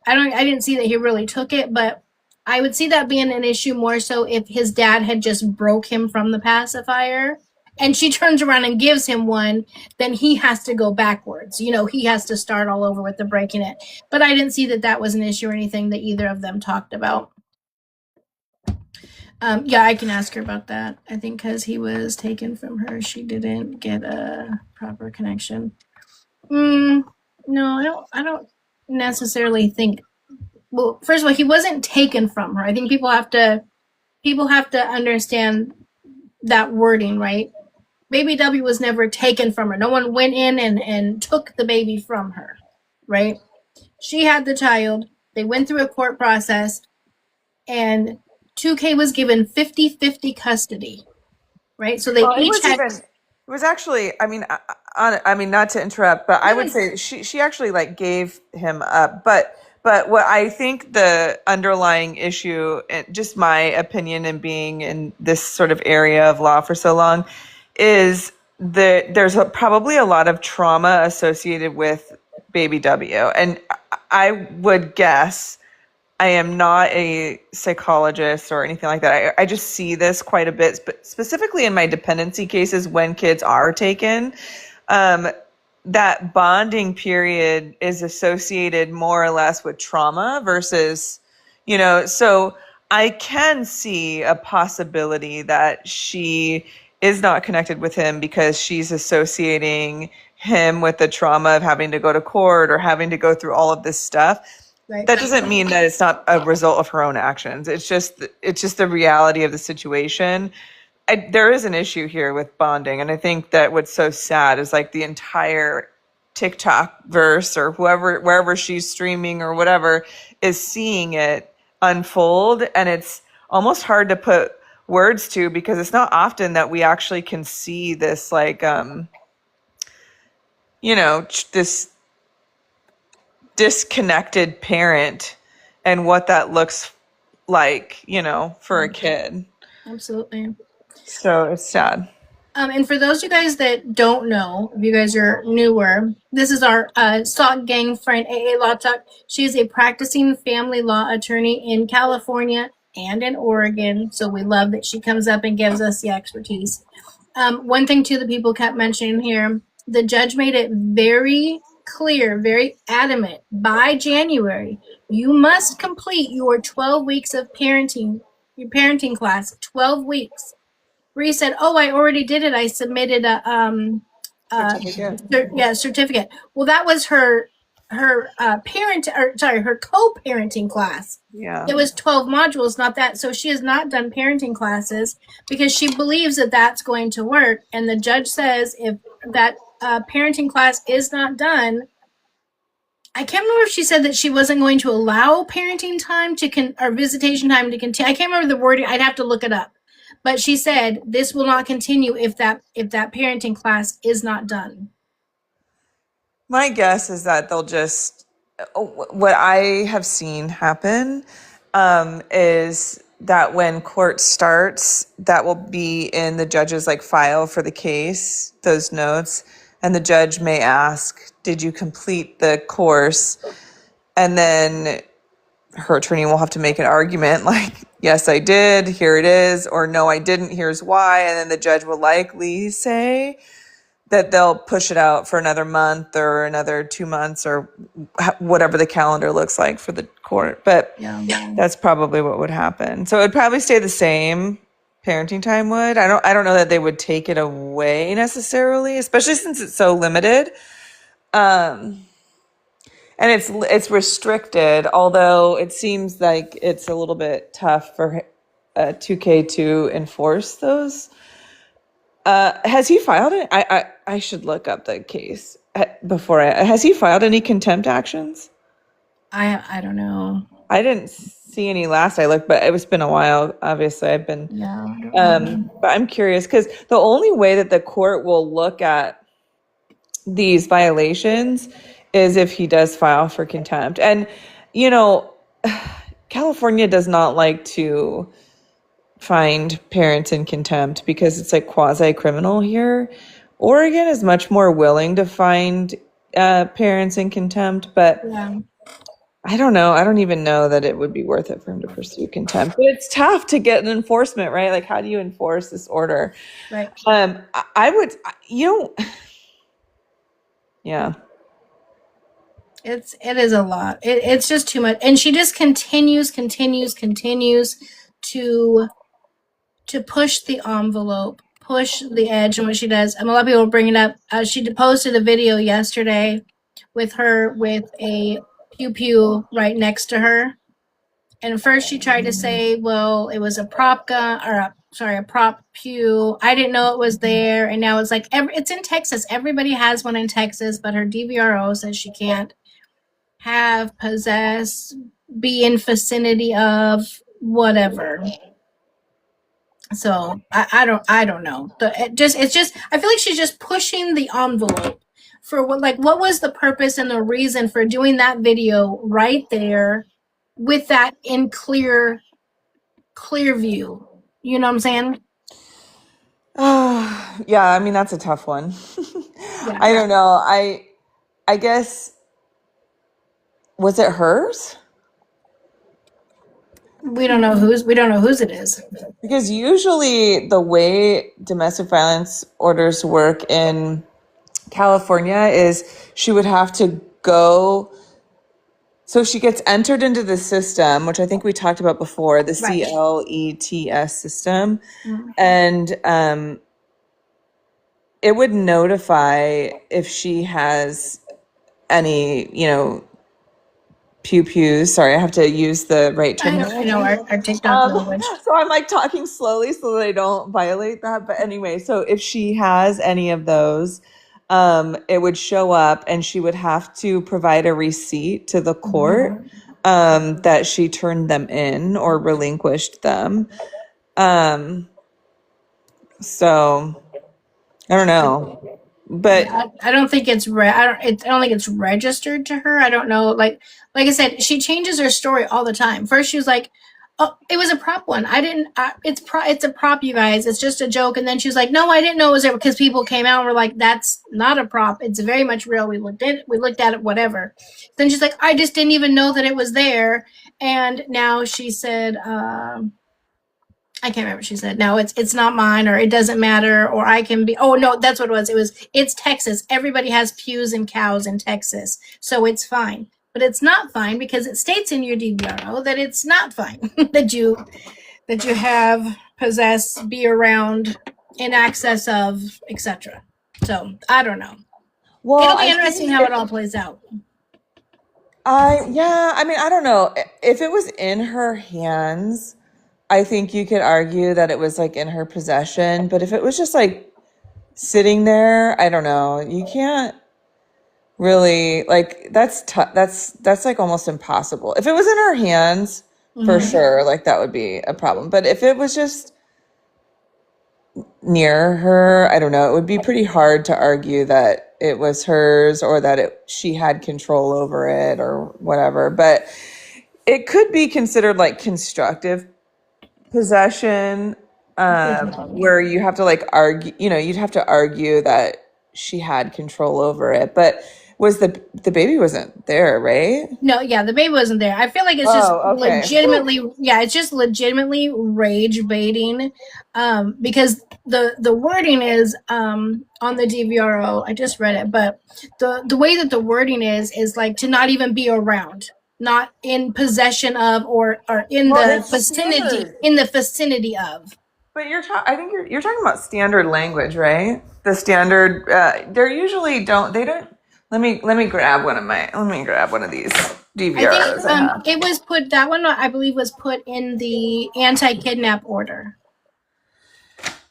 A: I didn't see that he really took it, but I would see that being an issue more so if his dad had just broke him from the pacifier and she turns around and gives him one, then he has to go backwards. He has to start all over with the breaking it. But I didn't see that was an issue or anything that either of them talked about. Yeah, I can ask her about that. I think because he was taken from her, she didn't get a proper connection. No, I don't necessarily think. Well, first of all, he wasn't taken from her. I think people have to understand that wording, right? Baby W was never taken from her. No one went in and took the baby from her, right? She had the child. They went through a court process, and 2K was given 50-50 custody, right? So they each had.
G: It was actually, not to interrupt, but I would say she actually like gave him up. But what I think the underlying issue, and just my opinion and being in this sort of area of law for so long, is that there's probably a lot of trauma associated with baby W. And I would guess, I am not a psychologist or anything like that. I just see this quite a bit, specifically in my dependency cases when kids are taken. That bonding period is associated more or less with trauma versus, so I can see a possibility that she is not connected with him because she's associating him with the trauma of having to go to court or having to go through all of this stuff. Right. That doesn't mean that it's not a result of her own actions. It's just the reality of the situation. There is an issue here with bonding, and I think that what's so sad is like the entire TikTok verse or wherever she's streaming or whatever is seeing it unfold, and it's almost hard to put words to because it's not often that we actually can see this like this disconnected parent and what that looks like, for a kid.
A: Absolutely.
G: So it's sad.
A: And for those of you guys that don't know, if you guys are newer, this is our Sock Gang friend, AA Law Talk. She is a practicing family law attorney in California and in Oregon. So we love that she comes up and gives us the expertise. One thing, too, that people kept mentioning here, the judge made it very clear, very adamant, by January, you must complete your 12 weeks of parenting, your parenting class, 12 weeks. Bree said, "Oh, I already did it. I submitted a certificate." Well, that was her co-parenting class.
G: Yeah.
A: It was 12 modules, not that. So she has not done parenting classes because she believes that that's going to work. And the judge says if that parenting class is not done, I can't remember if she said that she wasn't going to allow parenting time or visitation time to continue. I can't remember the wording. I'd have to look it up. But she said this will not continue if that parenting class is not done.
G: My guess is that they'll just, what I have seen happen is that when court starts, that will be in the judge's file for the case, those notes, and the judge may ask, did you complete the course? And then her attorney will have to make an argument like, yes, I did, here it is, or no, I didn't, here's why. And then the judge will likely say that they'll push it out for another month or another 2 months or whatever the calendar looks like for the court. But that's probably what would happen. So it would probably stay the same. Parenting time would. I don't know that they would take it away necessarily, especially since it's so limited. And it's restricted, although it seems like it's a little bit tough for 2K to enforce those. Has he filed it? I should look up the case before. Has he filed any contempt actions?
A: I don't know.
G: I didn't see any last I looked, but it's been a while. Obviously, I've been. But I'm curious because the only way that the court will look at these violations is if he does file for contempt. And, California does not like to find parents in contempt because it's like quasi-criminal here. Oregon is much more willing to find parents in contempt, but I don't know. I don't even know that it would be worth it for him to pursue contempt. But it's tough to get an enforcement, right? Like, how do you enforce this order?
A: Right.
G: I would, yeah.
A: It is a lot. It's just too much. And she just continues to push the envelope, push the edge in what she does. And a lot of people bring it up. She posted a video yesterday with her with a pew right next to her. And first she tried to say, well, it was a prop gun, or a prop pew. I didn't know it was there. And now it's like, it's in Texas. Everybody has one in Texas, but her DVRO says she can't have, possess, be in vicinity of, whatever. So I don't know. It's just I feel like she's just pushing the envelope for what was the purpose and the reason for doing that video right there with that in clear view. You know what I'm saying?
G: Yeah, I mean that's a tough one. I don't know. I guess, was it hers?
A: We don't know whose it is.
G: Because usually the way domestic violence orders work in California is she would have to go. So she gets entered into the system, which I think we talked about before, the CLETS system. And it would notify if she has any, pews. Sorry, I have to use the right terminology.
A: I know our TikTok language.
G: So I'm like talking slowly so that I don't violate that. But anyway, so if she has any of those, it would show up and she would have to provide a receipt to the court that she turned them in or relinquished them. So I don't know. But
A: I don't think it's I don't think it's registered to her. I don't know. Like I said, she changes her story all the time. First, she was like, "Oh, it was a prop one. I didn't. It's a prop, you guys. It's just a joke." And then she was like, "No, I didn't know it was there," because people came out and were like, "That's not a prop. It's very much real. We looked at it. Whatever." Then she's like, "I just didn't even know that it was there." And now she said, I can't remember what she said. No, it's not mine, or it doesn't matter, or I can be. Oh no, that's what it was. It's Texas. Everybody has pews and cows in Texas, so it's fine. But it's not fine because it states in your DVRO that it's not fine that you have, possess, be around, in access of, etc. So I don't know. Well, it'll be interesting how it all plays out.
G: I mean, I don't know. If it was in her hands, I think you could argue that it was like in her possession, but if it was just like sitting there, I don't know. You can't really that's like almost impossible. If it was in her hands, for sure, like that would be a problem. But if it was just near her, I don't know. It would be pretty hard to argue that it was hers or that she had control over it or whatever. But it could be considered like constructive possession, where you have to like argue, you'd have to argue that she had control over it. But was the baby wasn't there, right?
A: No, yeah, the baby wasn't there. I feel like it's just legitimately, yeah, it's just legitimately rage baiting, because the wording is on the DVRO. I just read it, but the way that the wording is like to not even be around, not in possession of, or in the vicinity of.
G: But I think you're talking about standard language, right? The standard. They're usually don't. They don't. Let me grab one of these DVRs.
A: I think it was put, that one I believe was put in the anti-kidnap order.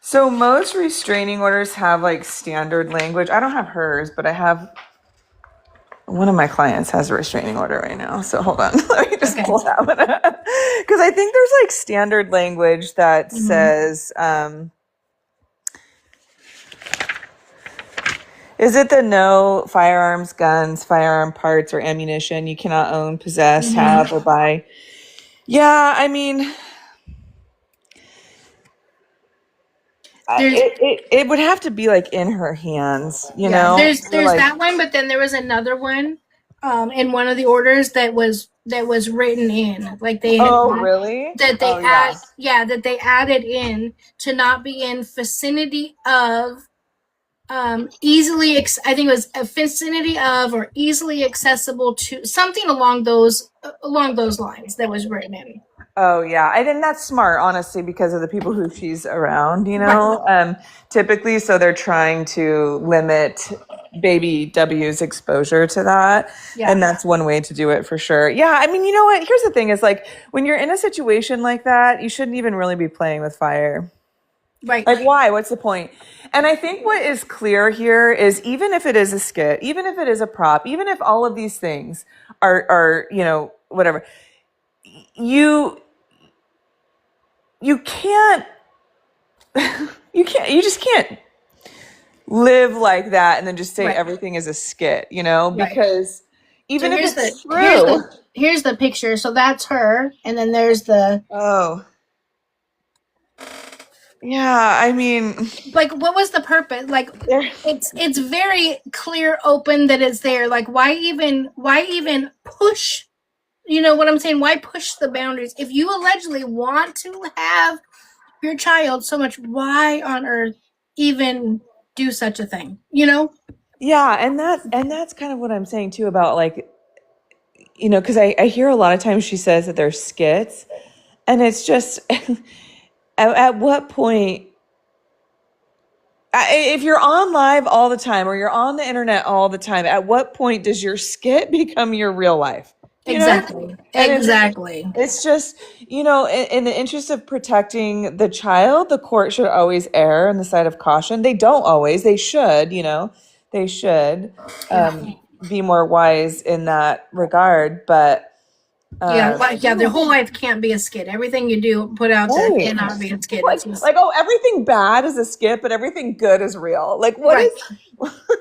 G: So most restraining orders have like standard language. I don't have hers, but I have one of my clients has a restraining order right now. So hold on, let me just pull that one up, because I think there's like standard language that says. Is it the no firearms, guns, firearm parts, or ammunition you cannot own, possess, have, or buy? Yeah, I mean, it would have to be like in her hands, you know?
A: There's like, that one, but then there was another one in one of the orders that was written in. Like they had,
G: really?
A: That they that they added in to not be in vicinity of easily I think it was a vicinity of or easily accessible to, something along those lines that was written in.
G: Oh yeah, I think that's smart, honestly, because of the people who she's around, you know, typically. So they're trying to limit baby W's exposure to that. Yeah. And that's one way to do it for sure. Yeah. I mean, you know what? Here's the thing is like when you're in a situation like that, you shouldn't even really be playing with fire.
A: Right.
G: Like why? What's the point? And I think what is clear here is even if it is a skit, even if it is a prop, even if all of these things are, you know, whatever, you can't, you just can't live like that and then just say everything is a skit, you know, because even if it's true.
A: Here's the picture. So that's her. And then there's the.
G: Oh. Yeah, I mean,
A: like, what was the purpose? Like, it's very clear, open that it's there. Like, why even push? You know what I'm saying? Why push the boundaries? If you allegedly want to have your child so much, why on earth even do such a thing? You know?
G: Yeah, and that's kind of what I'm saying too about like, you know, because I hear a lot of times she says that they're skits, and it's just. At what point, if you're on live all the time or you're on the internet all the time, at what point does your skit become your real life?
A: Exactly.
G: It's just, you know, in the interest of protecting the child, the court should always err on the side of caution. They don't always. They should, you know, they should be more wise in that regard. But
A: their whole life can't be a skit. Everything you do put out there cannot be a skit.
G: Like, oh, everything bad is a skit, but everything good is real. Like, what is?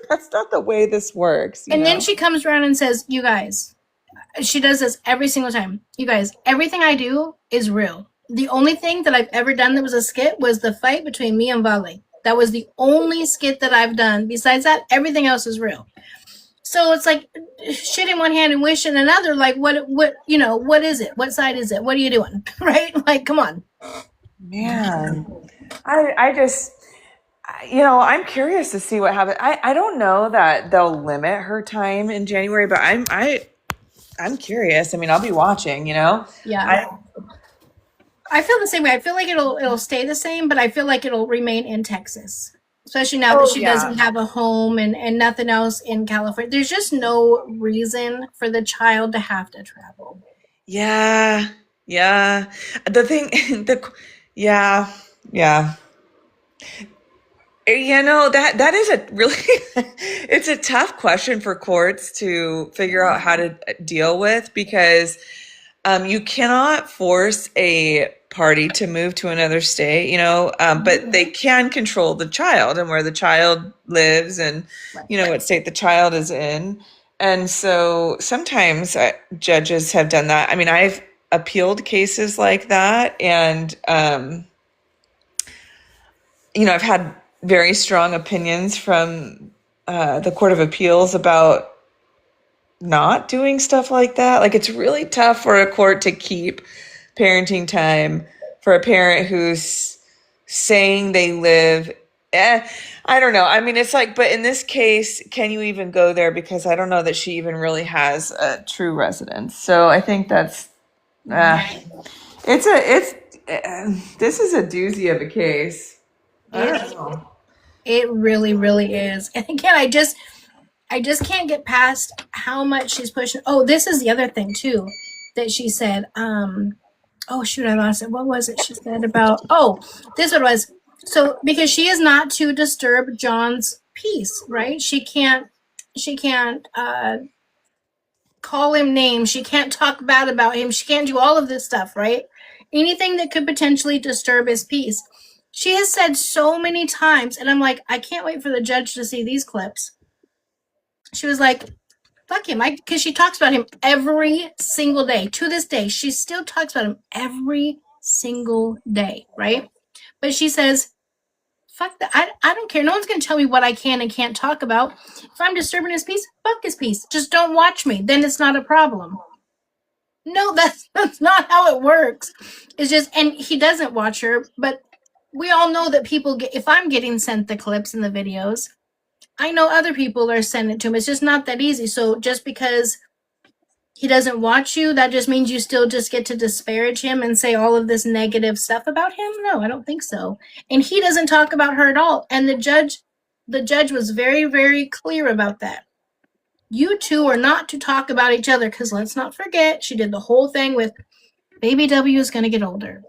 G: That's not the way this works.
A: And then she comes around and says, "You guys," she does this every single time. "You guys, everything I do is real. The only thing that I've ever done that was a skit was the fight between me and Vale. That was the only skit that I've done. Besides that, everything else is real." So it's like shit in one hand and wish in another. Like what, you know, what is it? What side is it? What are you doing? Right? Like, come on.
G: Man, I just, you know, I'm curious to see what happens. I don't know that they'll limit her time in January, but I'm curious. I mean, I'll be watching, you know?
A: Yeah. I feel the same way. I feel like it'll stay the same, but I feel like it'll remain in Texas. Especially now that she doesn't have a home and nothing else in California. There's just no reason for the child to have to travel.
G: Yeah. The thing, yeah. You know, that is a really, it's a tough question for courts to figure out how to deal with because you cannot force a party to move to another state, you know, but they can control the child and where the child lives and, you know, what state the child is in. And so sometimes judges have done that. I mean, I've appealed cases like that. And, you know, I've had very strong opinions from the Court of Appeals about not doing stuff like that. Like, it's really tough for a court to keep parenting time for a parent who's saying they live. I don't know. I mean, it's like, but in this case, can you even go there? Because I don't know that she even really has a true residence. So I think that's, this is a doozy of a case. I don't know.
A: It really, really is. And again, I just can't get past how much she's pushing. Oh, this is the other thing too that she said. Oh shoot, I lost it. What was it she said about? Oh, this one was. So because she is not to disturb John's peace, right? She can't call him names. She can't talk bad about him. She can't do all of this stuff, right? Anything that could potentially disturb his peace. She has said so many times, and I'm like, I can't wait for the judge to see these clips. She was like, fuck him. Because she talks about him every single day. To this day, she still talks about him every single day, right? But she says, fuck that. I don't care. No one's going to tell me what I can and can't talk about. If I'm disturbing his peace, fuck his peace. Just don't watch me. Then it's not a problem. No, that's not how it works. It's just, and he doesn't watch her, but we all know that people get, if I'm getting sent the clips and the videos, I know other people are sending it to him. It's just not that easy. So just because he doesn't watch you, that just means you still just get to disparage him and say all of this negative stuff about him? No, I don't think so. And he doesn't talk about her at all. And the judge was very, very clear about that. You two are not to talk about each other, because let's not forget, she did the whole thing with baby W is going to get older.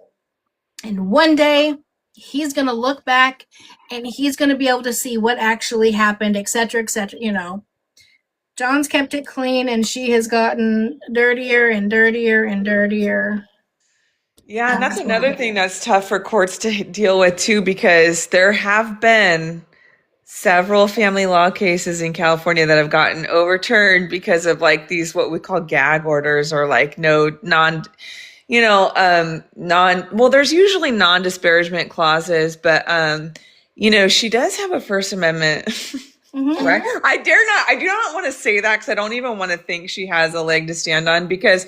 A: And one day, he's going to look back and he's going to be able to see what actually happened, etc., etc., you know. John's kept it clean and she has gotten dirtier and dirtier and dirtier.
G: Yeah, and that's another thing that's tough for courts to deal with too, because there have been several family law cases in California that have gotten overturned because of like these what we call gag orders, or like non there's usually non-disparagement clauses, but she does have a First Amendment. Right? I do not want to say that, because I don't even want to think she has a leg to stand on, because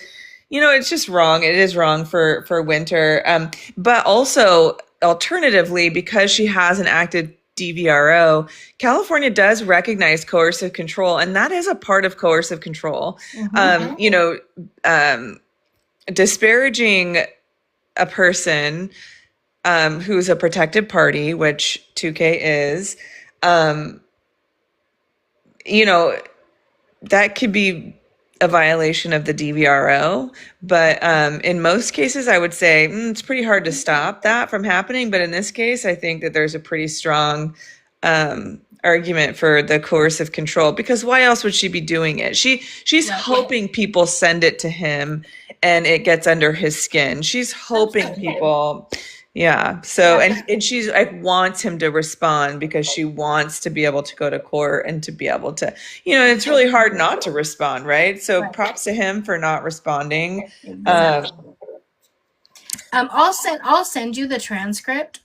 G: it's just wrong. It is wrong for Winter. But also alternatively, because she has an active DVRO, California does recognize coercive control, and that is a part of coercive control. Disparaging a person who's a protected party, which 2K is, that could be a violation of the DVRO. But in most cases, I would say it's pretty hard to stop that from happening. But in this case, I think that there's a pretty strong argument for the coercive control, because why else would she be doing it? She's hoping people send it to him and it gets under his skin. She's hoping people... Yeah. So, and she's like wants him to respond, because she wants to be able to go to court and to be able to, it's really hard not to respond. Right. So props to him for not responding.
A: I'll send you the transcript,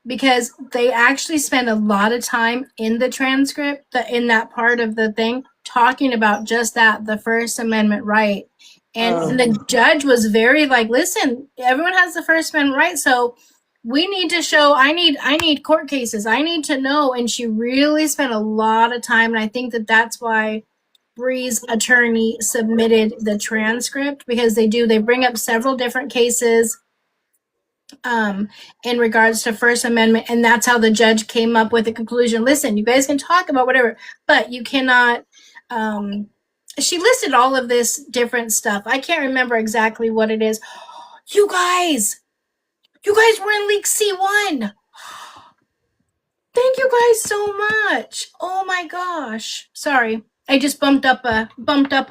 A: because they actually spend a lot of time in the transcript, in that part of the thing, talking about just that, the First Amendment right. And the judge was very like, listen, everyone has the First Amendment right, so we need to show, I need court cases, I need to know. And she really spent a lot of time, and I think that's why Bri's attorney submitted the transcript, because they bring up several different cases in regards to First Amendment, and that's how the judge came up with the conclusion. Listen, you guys can talk about whatever, but you cannot she listed all of this different stuff. I can't remember exactly what it is. You guys were in League C1. Thank you guys so much. Oh my gosh. Sorry. I just bumped up a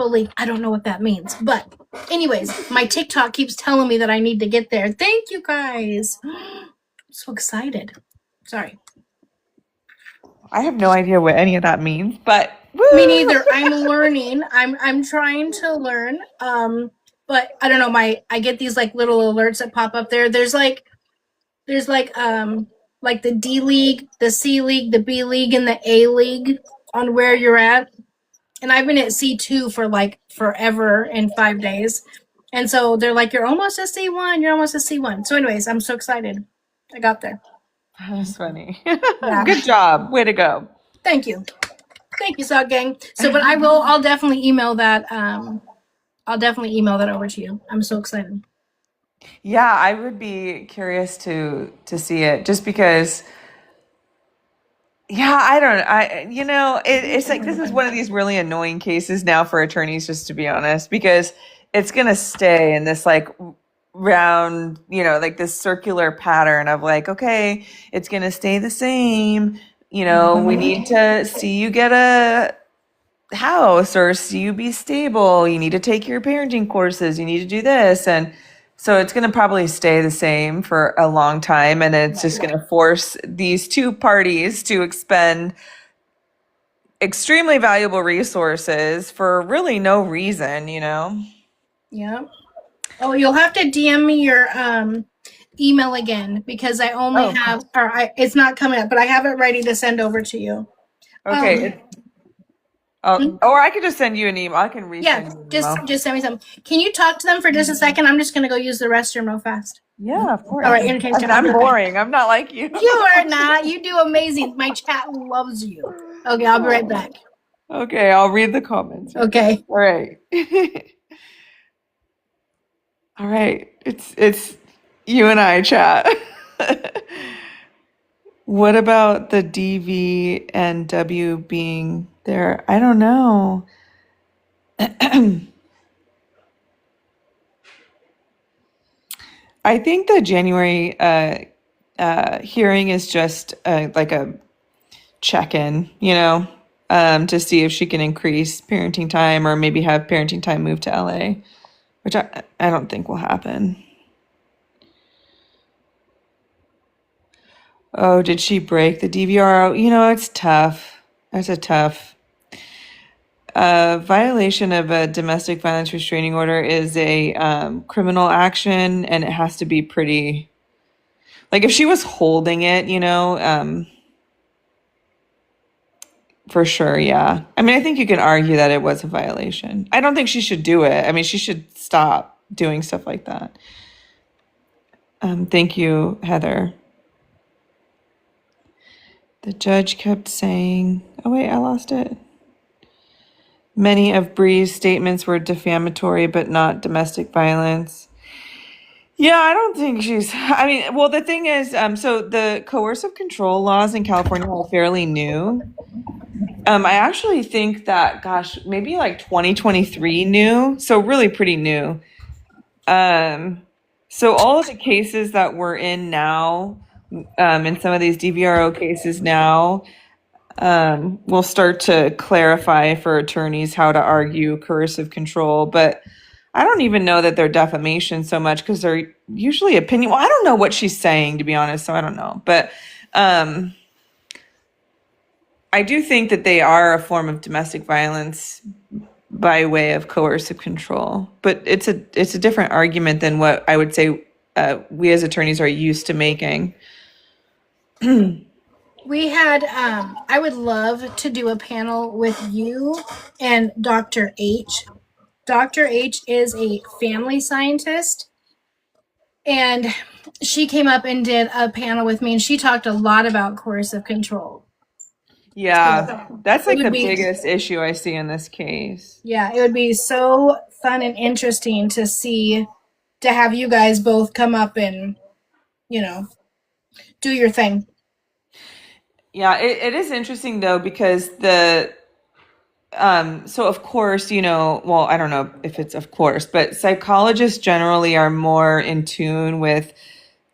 A: leak. I don't know what that means. But anyways, my TikTok keeps telling me that I need to get there. Thank you guys. I'm so excited. Sorry.
G: I have no idea what any of that means, but woo!
A: Me neither. I'm learning. I'm trying to learn. But I don't know, I get these like little alerts that pop up there. There's like the D League, the C League, the B League, and the A League on where you're at. and I've been at C2 for like forever in 5 days. And so they're like, you're almost a C1, you're almost a C1. So anyways, I'm so excited. I got there.
G: That's funny.
A: Yeah.
G: Good job. Way to go.
A: Thank you. Thank you, Sock Gang. So, but I'll definitely email that. I'll definitely email that over to you. I'm so excited.
G: Yeah, I would be curious to see it just because. Yeah, it's like this is one of these really annoying cases now for attorneys, just to be honest, because it's gonna stay in this like round, like this circular pattern of like, okay, it's gonna stay the same. We need to see you get a house or see you be stable. You need to take your parenting courses. You need to do this. And so it's going to probably stay the same for a long time. And it's just going to force these two parties to expend extremely valuable resources for really no reason,
A: Yeah. Oh, you'll have to DM me your email again because I only have, it's not coming up, but I have it ready to send over to you.
G: Okay. Or I could just send you an email. I can resend you an email.
A: Just send me some. Can you talk to them for just a second? I'm just gonna go use the restroom real fast.
G: Yeah, of course.
A: All right, entertain.
G: I'm boring. I'm not like you.
A: You are not. You do amazing. My chat loves you. Okay, I'll be right back.
G: Okay, I'll read the comments.
A: Okay.
G: All right. All right. It's you and I, chat. What about the DV and W being there? I don't know. I think the January hearing is just like a check-in, to see if she can increase parenting time or maybe have parenting time move to LA, which I don't think will happen. Oh, did she break the DVR? It's tough. That's a tough. Violation of a domestic violence restraining order is a criminal action, and it has to be pretty. Like if she was holding it, for sure, yeah. I mean, I think you can argue that it was a violation. I don't think she should do it. I mean, she should stop doing stuff like that. Thank you, Heather. The judge kept saying, oh wait, I lost it. Many of Bri's statements were defamatory, but not domestic violence. Yeah, I don't think the thing is, so the coercive control laws in California are fairly new. I actually think that, gosh, maybe like 2023 new, so really pretty new. So all of the cases that we're in now, in some of these DVRO cases now, we'll start to clarify for attorneys how to argue coercive control, but I don't even know that they're defamation so much because they're usually opinion. Well, I don't know what she's saying, to be honest, so I don't know. But I do think that they are a form of domestic violence by way of coercive control. But it's a different argument than what I would say we as attorneys are used to making.
A: We had, I would love to do a panel with you and Dr. H. Dr. H is a family scientist, and she came up and did a panel with me, and she talked a lot about coercive control.
G: Yeah, that's like the biggest issue I see in this case.
A: Yeah, it would be so fun and interesting to have you guys both come up and, do your thing.
G: Yeah, it is interesting though, because so of course, well, I don't know if it's of course, but psychologists generally are more in tune with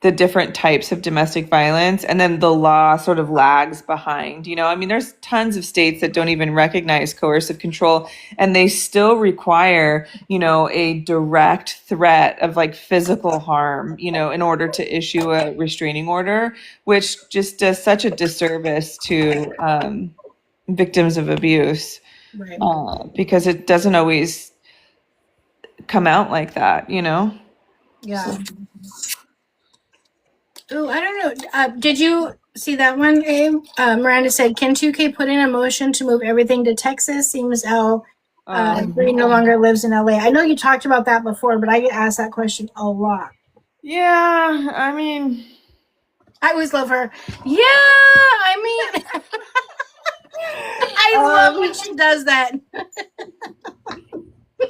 G: the different types of domestic violence, and then the law sort of lags behind. I mean, there's tons of states that don't even recognize coercive control, and they still require, a direct threat of like physical harm, in order to issue a restraining order, which just does such a disservice to victims of abuse.
A: Right.
G: Because it doesn't always come out like that,
A: Yeah. Oh, I don't know. Did you See that one, Abe? Miranda said, "Can 2K put in a motion to move everything to Texas? Seems how Bree no longer lives in LA." I know you talked about that before, but I get asked that question a lot.
G: Yeah, I mean,
A: I always love her. Yeah, I mean, I love when she does that.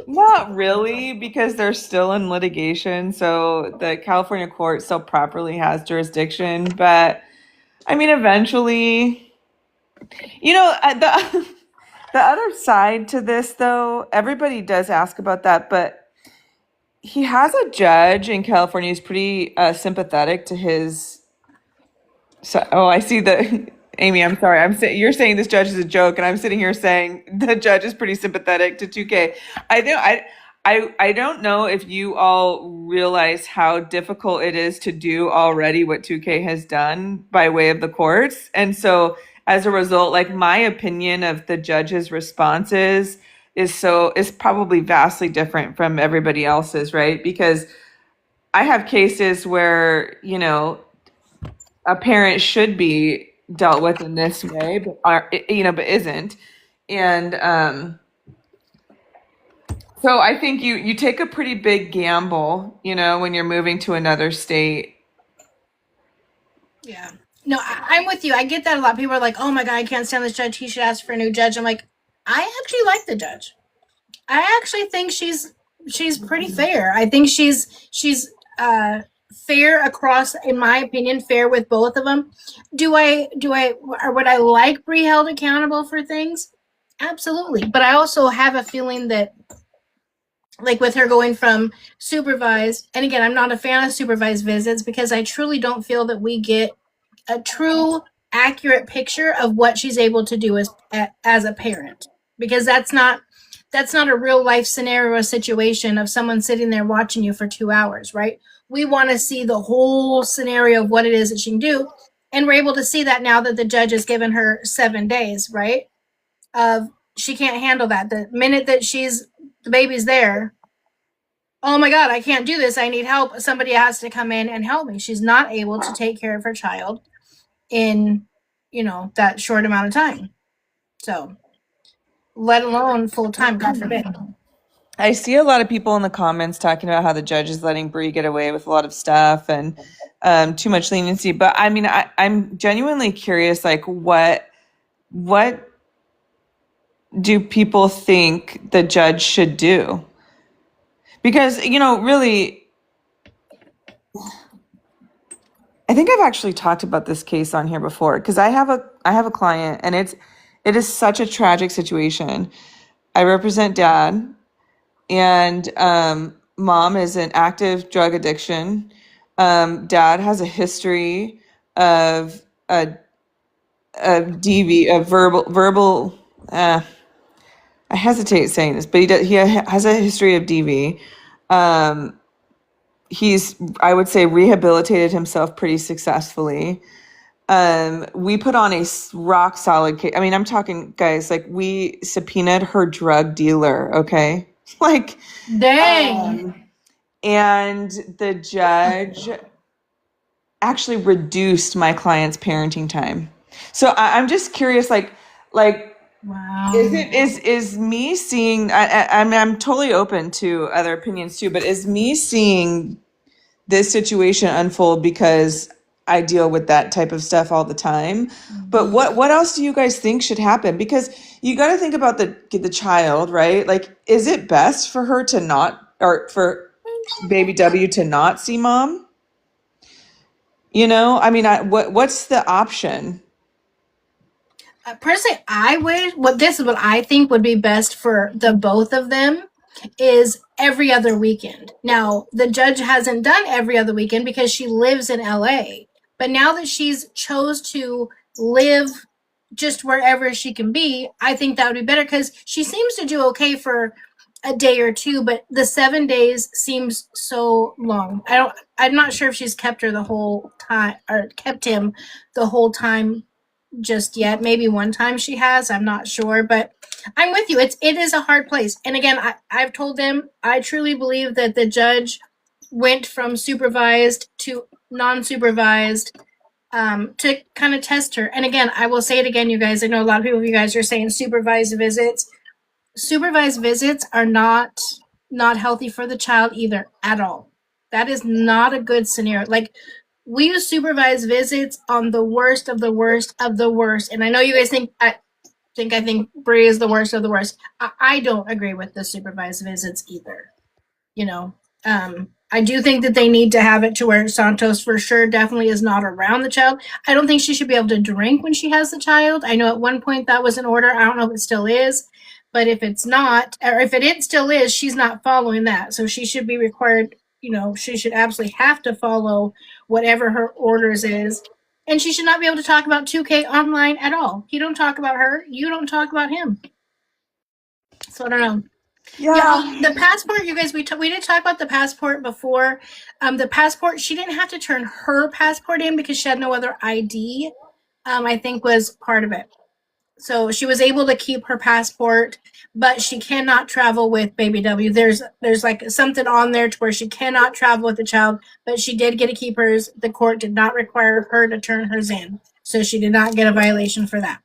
G: not really, because they're still in litigation, so the California court still properly has jurisdiction. But I mean, eventually, the the other side to this, though, everybody does ask about that, but he has a judge in California who's pretty sympathetic to his. So, oh, I see the Amy. I'm sorry. You're saying this judge is a joke, and I'm sitting here saying the judge is pretty sympathetic to 2K. I don't know if you all realize how difficult it is to do already what 2K has done by way of the courts, and so as a result, like my opinion of the judge's responses is probably vastly different from everybody else's, right? Because I have cases where, a parent should be dealt with in this way, but isn't. And so I think you take a pretty big gamble, when you're moving to another state.
A: Yeah. No, I'm with you. I get that a lot. People are like, "Oh my god, I can't stand this judge. He should ask for a new judge." I'm like, I actually like the judge. I actually think she's pretty fair. I think she's fair across, in my opinion, fair with both of them. Or would I like Bree held accountable for things? Absolutely. But I also have a feeling that, like with her going from supervised, and again, I'm not a fan of supervised visits because I truly don't feel that we get a true accurate picture of what she's able to do as a parent, because that's not a real life scenario or situation of someone sitting there watching you for 2 hours, right? We want to see the whole scenario of what it is that she can do, and we're able to see that now that the judge has given her 7 days, right? Of she can't handle that. The minute that the baby's there, oh my god, I can't do this, I need help, somebody has to come in and help me. She's not able to take care of her child in that short amount of time, so let alone full time, god forbid.
G: I see a lot of people in the comments talking about how the judge is letting Bree get away with a lot of stuff and too much leniency. But I mean, I'm genuinely curious, like what do people think the judge should do? Because, really, I think I've actually talked about this case on here before, because I have a client, and it is such a tragic situation. I represent dad, and mom is an active drug addiction. Dad has a history of DV, of verbal. I hesitate saying this, but he has a history of DV. He's, I would say, rehabilitated himself pretty successfully. We put on a rock solid case. I mean, I'm talking, guys, like we subpoenaed her drug dealer, okay? Like,
A: Dang.
G: And the judge actually reduced my client's parenting time. So I'm just curious, like,
A: wow.
G: Is me seeing? I'm totally open to other opinions too, but is me seeing this situation unfold because I deal with that type of stuff all the time? But what else do you guys think should happen? Because you got to think about the child, right? Like, is it best for her to not, or for baby W to not see mom? I mean, what's the option?
A: Personally, this is what I think would be best for the both of them is every other weekend. Now, the judge hasn't done every other weekend because she lives in LA. But now that she's chose to live just wherever she can be, I think that would be better, because she seems to do okay for a day or two, but the 7 days seems so long. I'm not sure if she's kept her the whole time, or kept him the whole time just yet. Maybe one time she has, I'm not sure, but I'm with you. It is a hard place. And again, I've told them I truly believe that the judge went from supervised to non-supervised to kind of test her. And again, I will say it again, you guys. I know a lot of people, you guys are saying supervised visits. Supervised visits are not healthy for the child either at all. That is not a good scenario. Like, we use supervised visits on the worst of the worst of the worst. And I know you guys think I think Bri is the worst of the worst. I don't agree with the supervised visits either. You know, I do think that they need to have it to where Santos for sure definitely is not around the child. I don't think she should be able to drink when she has the child. I know at one point that was an order. I don't know if it still is, but if it's not, or if it still is, she's not following that. So she should be required, she should absolutely have to follow whatever her orders is. And she should not be able to talk about 2K online at all. You don't talk about her. You don't talk about him. So I don't know. Yeah, the passport, you guys, we did talk about the passport before. The passport, she didn't have to turn her passport in because she had no other ID, I think was part of it. So she was able to keep her passport, but she cannot travel with baby W. There's like something on there to where she cannot travel with the child, but she did get to keep hers. The court did not require her to turn hers in. So she did not get a violation for that.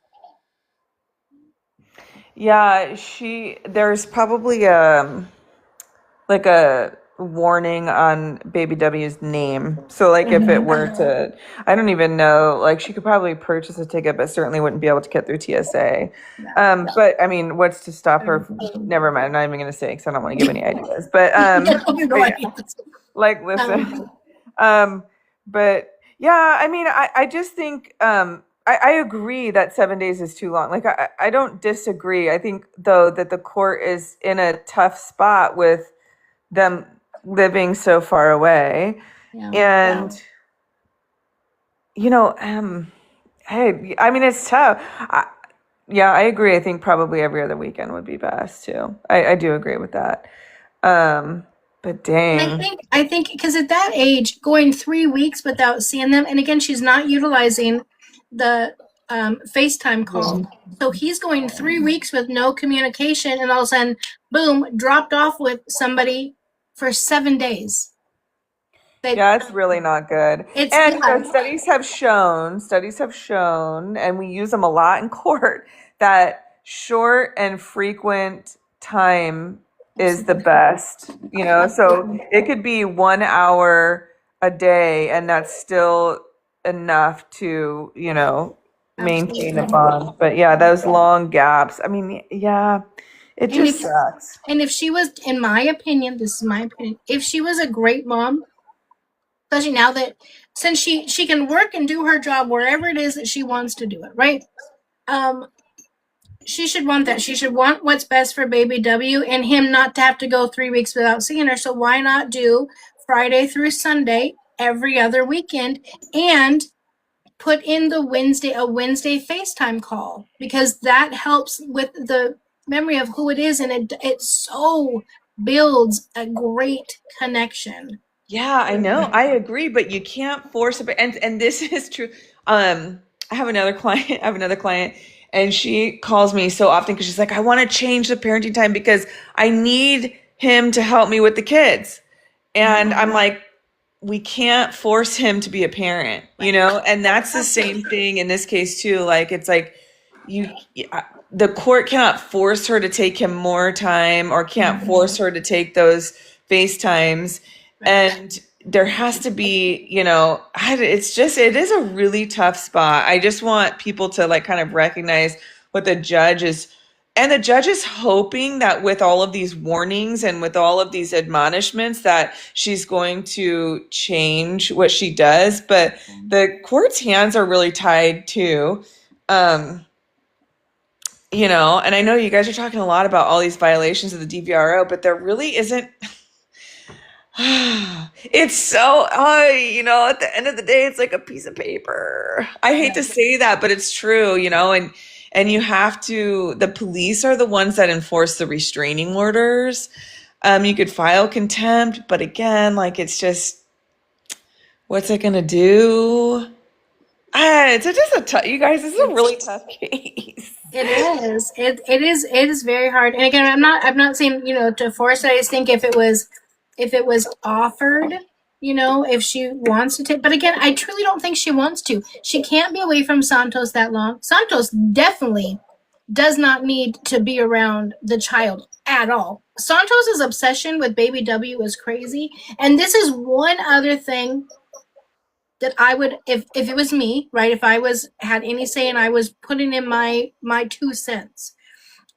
G: Yeah, there's probably like a warning on baby W's name. So like if it were to, I don't even know, like she could probably purchase a ticket, but certainly wouldn't be able to get through TSA. But I mean, what's to stop her? Never mind. I'm not even going to say because I don't want to give any ideas. But like, listen. But yeah, I mean, I just think I agree that 7 days is too long. Like I don't disagree. I think though that the court is in a tough spot with them living so far away. And hey, I mean, it's tough. I agree. I think probably every other weekend would be best too. I do agree with that. But dang.
A: I think because at that age, going 3 weeks without seeing them, and again, she's not utilizing the FaceTime call. So he's going 3 weeks with no communication, and all of a sudden, boom, dropped off with somebody for 7 days.
G: Yeah, it's really not good. Studies have shown, and we use them a lot in court, that short and frequent time is the best, so it could be 1 hour a day and that's still enough to, maintain a bond. But yeah, those long gaps, I mean, yeah, it just sucks.
A: And if she was, in my opinion, this is my opinion, if she was a great mom, especially now that since she can work and do her job wherever it is that she wants to do it, right? She should want that. She should want what's best for baby W and him not to have to go 3 weeks without seeing her. So why not do Friday through Sunday every other weekend and put in a Wednesday FaceTime call, because that helps with the memory of who it is, and it so builds a great connection.
G: Yeah, I know. I agree, but you can't force it. And this is true. I have another client and she calls me so often because she's like, I want to change the parenting time because I need him to help me with the kids. And I'm like, we can't force him to be a parent, and that's the same thing in this case too. Like, it's like the court cannot force her to take him more time or can't force her to take those FaceTimes. And there has to be, it is a really tough spot. I just want people to like kind of recognize what the judge is. And the judge is hoping that with all of these warnings and with all of these admonishments that she's going to change what she does. But the court's hands are really tied too. And I know you guys are talking a lot about all these violations of the DVRO, but there really isn't. It's so, at the end of the day, it's like a piece of paper. I hate to say that, but it's true, and you have to, the police are the ones that enforce the restraining orders. You could file contempt, but again, like, it's just, what's it going to do? It's just a tough, you guys, this is a really tough case.
A: It is. It is very hard. And again, I'm not saying, to force it. I just think if it was offered if she wants to take. But again, I truly don't think she wants to. She can't be away from Santos that long. Santos definitely does not need to be around the child at all. Santos's obsession with baby W is crazy. And this is one other thing that I would, if it was me, right, if I had any say and I was putting in my 2 cents,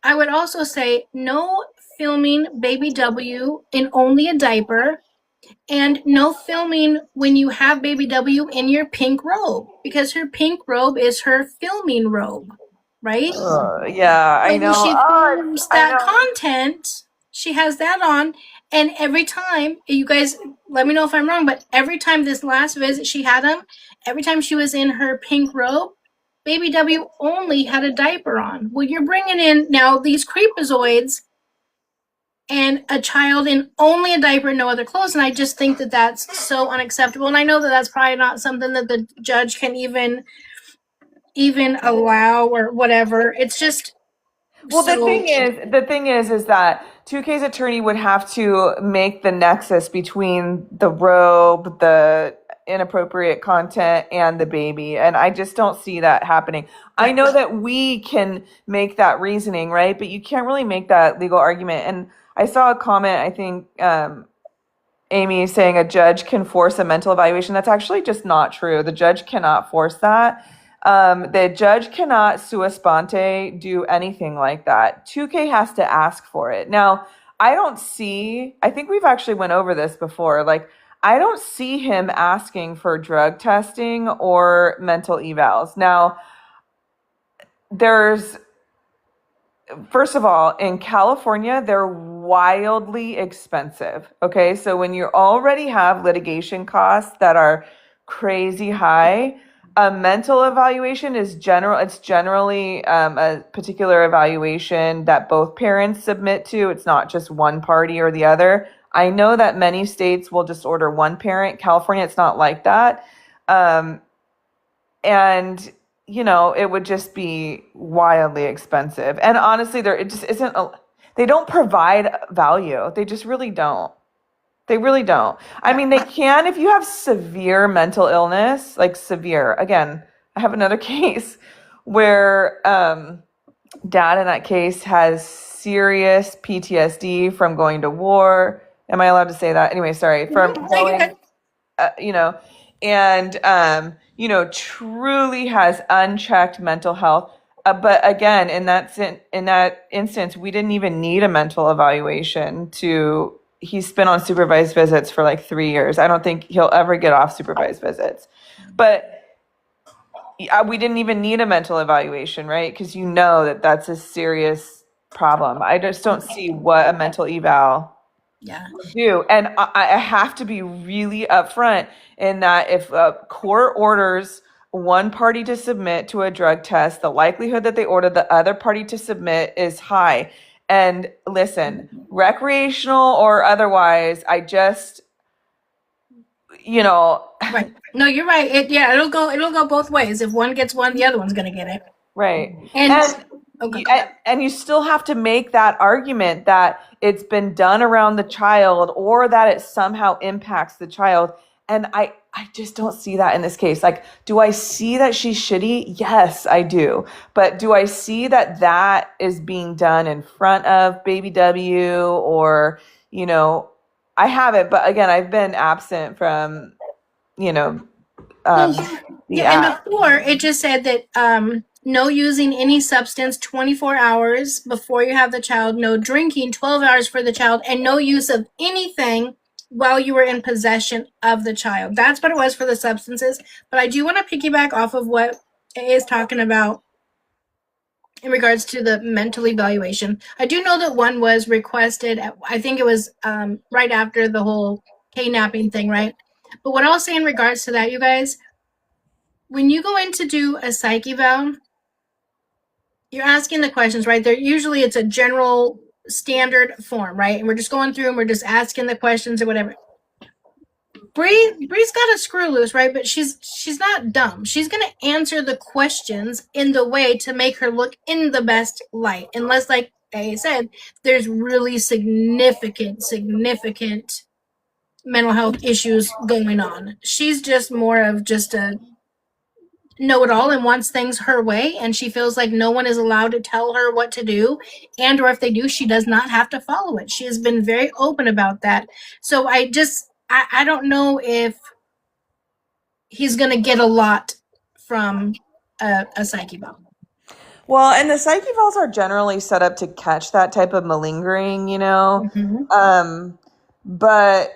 A: I would also say no filming baby W in only a diaper, and no filming when you have baby W in your pink robe, because her pink robe is her filming robe, right?
G: Yeah, I
A: So
G: know.
A: when she films
G: I
A: that
G: know.
A: content, she has that on, and every time, you guys let me know if I'm wrong, but every time this last visit she had him, every time she was in her pink robe, baby W only had a diaper on. Well, you're bringing in now these creepazoids and a child in only a diaper, no other clothes, and I just think that that's so unacceptable. And I know that that's probably not something that the judge can even allow or whatever. It's just
G: Well,
A: so.
G: the thing is that 2K's attorney would have to make the nexus between the robe, the inappropriate content, and the baby, and I just don't see that happening. I know that we can make that reasoning, right? But you can't really make that legal argument. And I saw a comment, I think, Amy saying a judge can force a mental evaluation. That's actually just not true. The judge cannot force that. The judge cannot sua sponte do anything like that. 2K has to ask for it. Now, I think we've actually went over this before. Like, I don't see him asking for drug testing or mental evals. Now, first of all, in California, they're wildly expensive. Okay. So when you already have litigation costs that are crazy high, a mental evaluation it's generally a particular evaluation that both parents submit to. It's not just one party or the other. I know that many states will just order one parent. California, it's not like that. And it would just be wildly expensive. And honestly, it just isn't. They don't provide value. They just really don't. They really don't. I mean, they can if you have severe mental illness, like severe. Again, I have another case where dad in that case has serious PTSD from going to war. Am I allowed to say that? Anyway, sorry. From going, and truly has unchecked mental health. But again, in that instance, we didn't even need a mental evaluation. He's been on supervised visits for like 3 years. I don't think he'll ever get off supervised visits. But we didn't even need a mental evaluation, right? Because that's a serious problem. I just don't see what a mental eval do. And I have to be really upfront in that if a court orders one party to submit to a drug test, the likelihood that they order the other party to submit is high. And listen, recreational or otherwise, I just,
A: Right. No, you're right. It'll go both ways. If one gets one, the other one's gonna get it.
G: Right.
A: And
G: you still have to make that argument that it's been done around the child or that it somehow impacts the child. And I just don't see that in this case. Like, do I see that she's shitty? Yes, I do. But do I see that is being done in front of baby W or, I haven't. But again, I've been absent from, the
A: and before it just said that no using any substance 24 hours before you have the child, no drinking 12 hours for the child, and no use of anything while you were in possession of the child. That's what it was for the substances. But I do want to piggyback off of what it is talking about in regards to the mental evaluation. I do know that one was requested, I think it was right after the whole kidnapping thing, right? But what I'll say in regards to that, you guys, when you go in to do a psych eval, you're asking the questions, right? It's a general standard form, right? And we're just going through and we're just asking the questions or whatever. Bri's got a screw loose, right? But she's not dumb. She's gonna answer the questions in the way to make her look in the best light. Unless, like I said, there's really significant mental health issues going on. She's just more of just a know-it-all and wants things her way, and she feels like no one is allowed to tell her what to do, and or if they do, she does not have to follow it. She has been very open about that. So I don't know if he's going to get a lot from a psyche ball.
G: Well, and the psyche balls are generally set up to catch that type of malingering, you know. But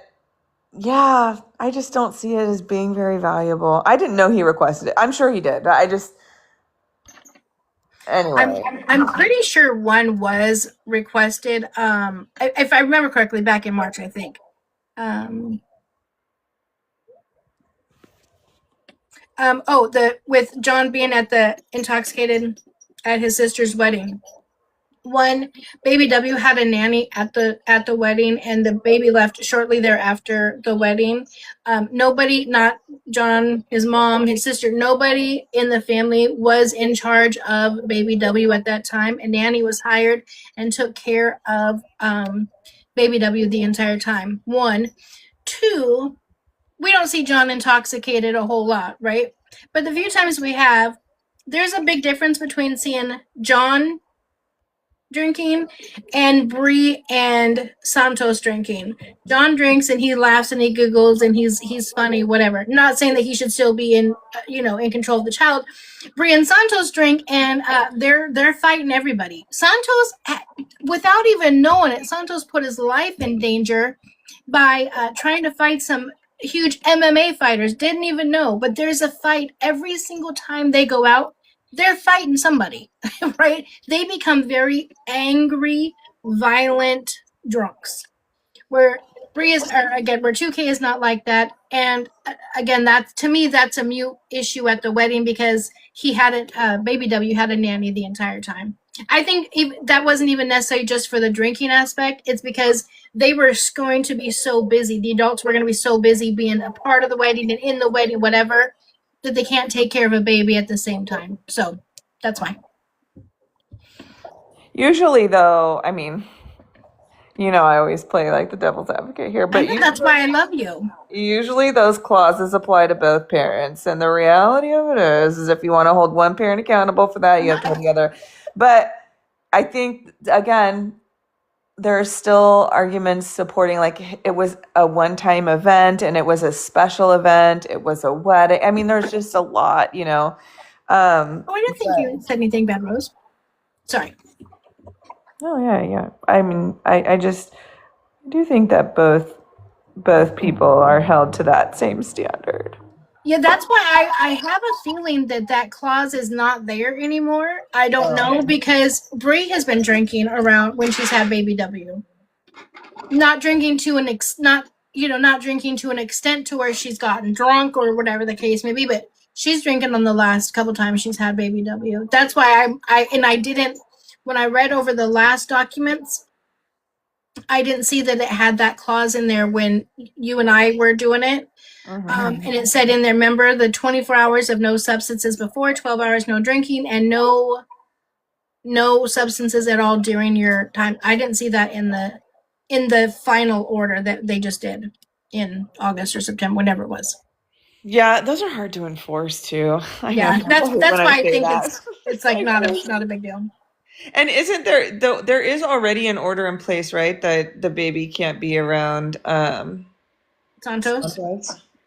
G: yeah, I just don't see it as being very valuable. I didn't know he requested it. I'm sure he did, but I just anyway.
A: I'm pretty sure one was requested. If I remember correctly, back in March, I think. With John being at the intoxicated at his sister's wedding. One, baby W had a nanny at the wedding, and the baby left shortly thereafter the wedding. Nobody, not John, his mom, his sister, nobody in the family was in charge of baby W at that time. A nanny was hired and took care of baby W the entire time. One. Two, we don't see John intoxicated a whole lot, right? But the few times we have, there's a big difference between seeing John drinking and Bri and Santos drinking. John drinks and he laughs and he giggles and he's funny, whatever. Not saying that he should still be in control of the child. Bri and Santos drink and they're fighting everybody. Santos, without even knowing it, Santos put his life in danger by trying to fight some huge MMA fighters. Didn't even know, but there's a fight every single time they go out. They're fighting somebody, right? They become very angry, violent drunks. Where Bri is, or again, where 2K is not like that. And again, that's to me, that's a mute issue at the wedding because he had baby W had a nanny the entire time. I think that wasn't even necessary just for the drinking aspect. It's because they were going to be so busy. The adults were going to be so busy being a part of the wedding and in the wedding, whatever, that they can't take care of a baby at the same time. So that's why.
G: Usually, though, I mean, I always play like the devil's advocate here, but
A: that's why I love you.
G: Usually those clauses apply to both parents. And the reality of it is if you want to hold one parent accountable for that, you have to hold the other. But I think, again, there are still arguments supporting like it was a one-time event and it was a special event. It was a wedding. I mean, there's just a lot, I
A: didn't think you said anything bad, Rose. Sorry.
G: Oh, yeah. I mean, I just do think that both people are held to that same standard.
A: Yeah, that's why I have a feeling that clause is not there anymore. I don't know because Bri has been drinking around when she's had baby W. Not drinking to an not drinking to an extent to where she's gotten drunk or whatever the case may be, but she's drinking on the last couple times she's had baby W. That's why I didn't, when I read over the last documents, I didn't see that it had that clause in there when you and I were doing it. And it said in there, remember the 24 hours of no substances before, 12 hours no drinking, and no substances at all during your time. I didn't see that in the final order that they just did in August or September, whenever it was.
G: Yeah, those are hard to enforce too.
A: That's why I think it's like not a big deal.
G: And isn't there is already an order in place, right? That the baby can't be around
A: Santos?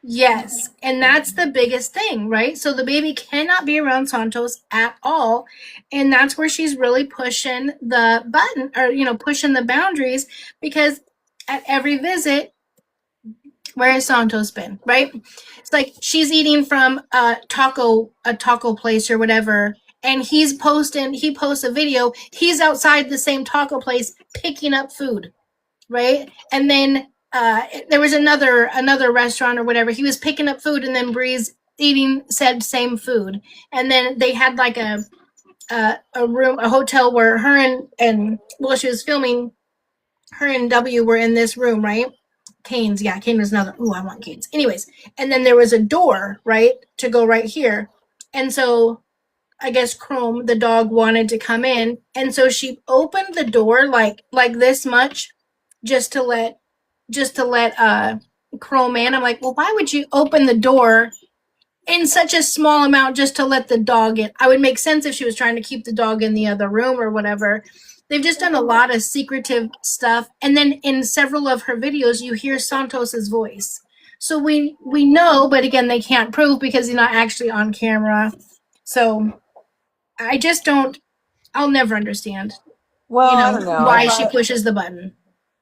A: Yes, and that's the biggest thing, right? So the baby cannot be around Santos at all, and that's where she's really pushing the button, or pushing the boundaries, because at every visit, where has Santos been, right? It's like she's eating from a taco place or whatever, and he posts a video, he's outside the same taco place picking up food, right? And then there was another restaurant or whatever. He was picking up food, and then Bri's eating said same food. And then they had like a hotel where her and while she was filming, her and W were in this room, right? Cane's, yeah, Cane was another. Ooh, I want Cane's. Anyways, and then there was a door, right, to go right here, and so I guess Chrome, the dog, wanted to come in, and so she opened the door like this much, just to let chrome in. I'm like, well, why would you open the door in such a small amount just to let the dog in? I would make sense if she was trying to keep the dog in the other room or whatever. They've just done a lot of secretive stuff. And then in several of her videos, you hear Santos's voice. So we know, but again, they can't prove because he's not actually on camera. So I just don't, I'll never understand,
G: Well, I don't know.
A: why she pushes the button.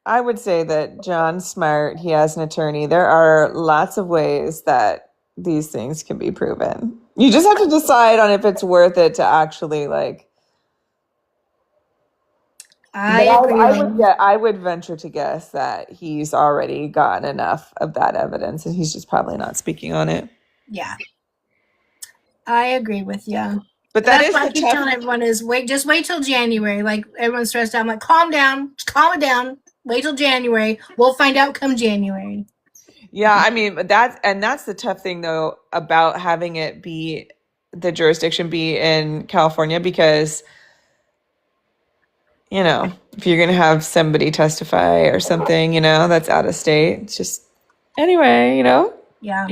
G: I would say that John's smart. He has an attorney. There are lots of ways that these things can be proven. You just have to decide on if it's worth it to actually like.
A: I agree.
G: I would venture to guess that he's already gotten enough of that evidence, and he's just probably not speaking on it.
A: Yeah, I agree with you.
G: But
A: that's why I keep telling everyone is just wait till January. Like everyone's stressed out. I'm like, calm down, calm it down. Wait till January. We'll find out come January.
G: Yeah, I mean that's the tough thing though about having it be the jurisdiction be in California, because if you're gonna have somebody testify or something, that's out of state. It's just anyway,
A: Yeah.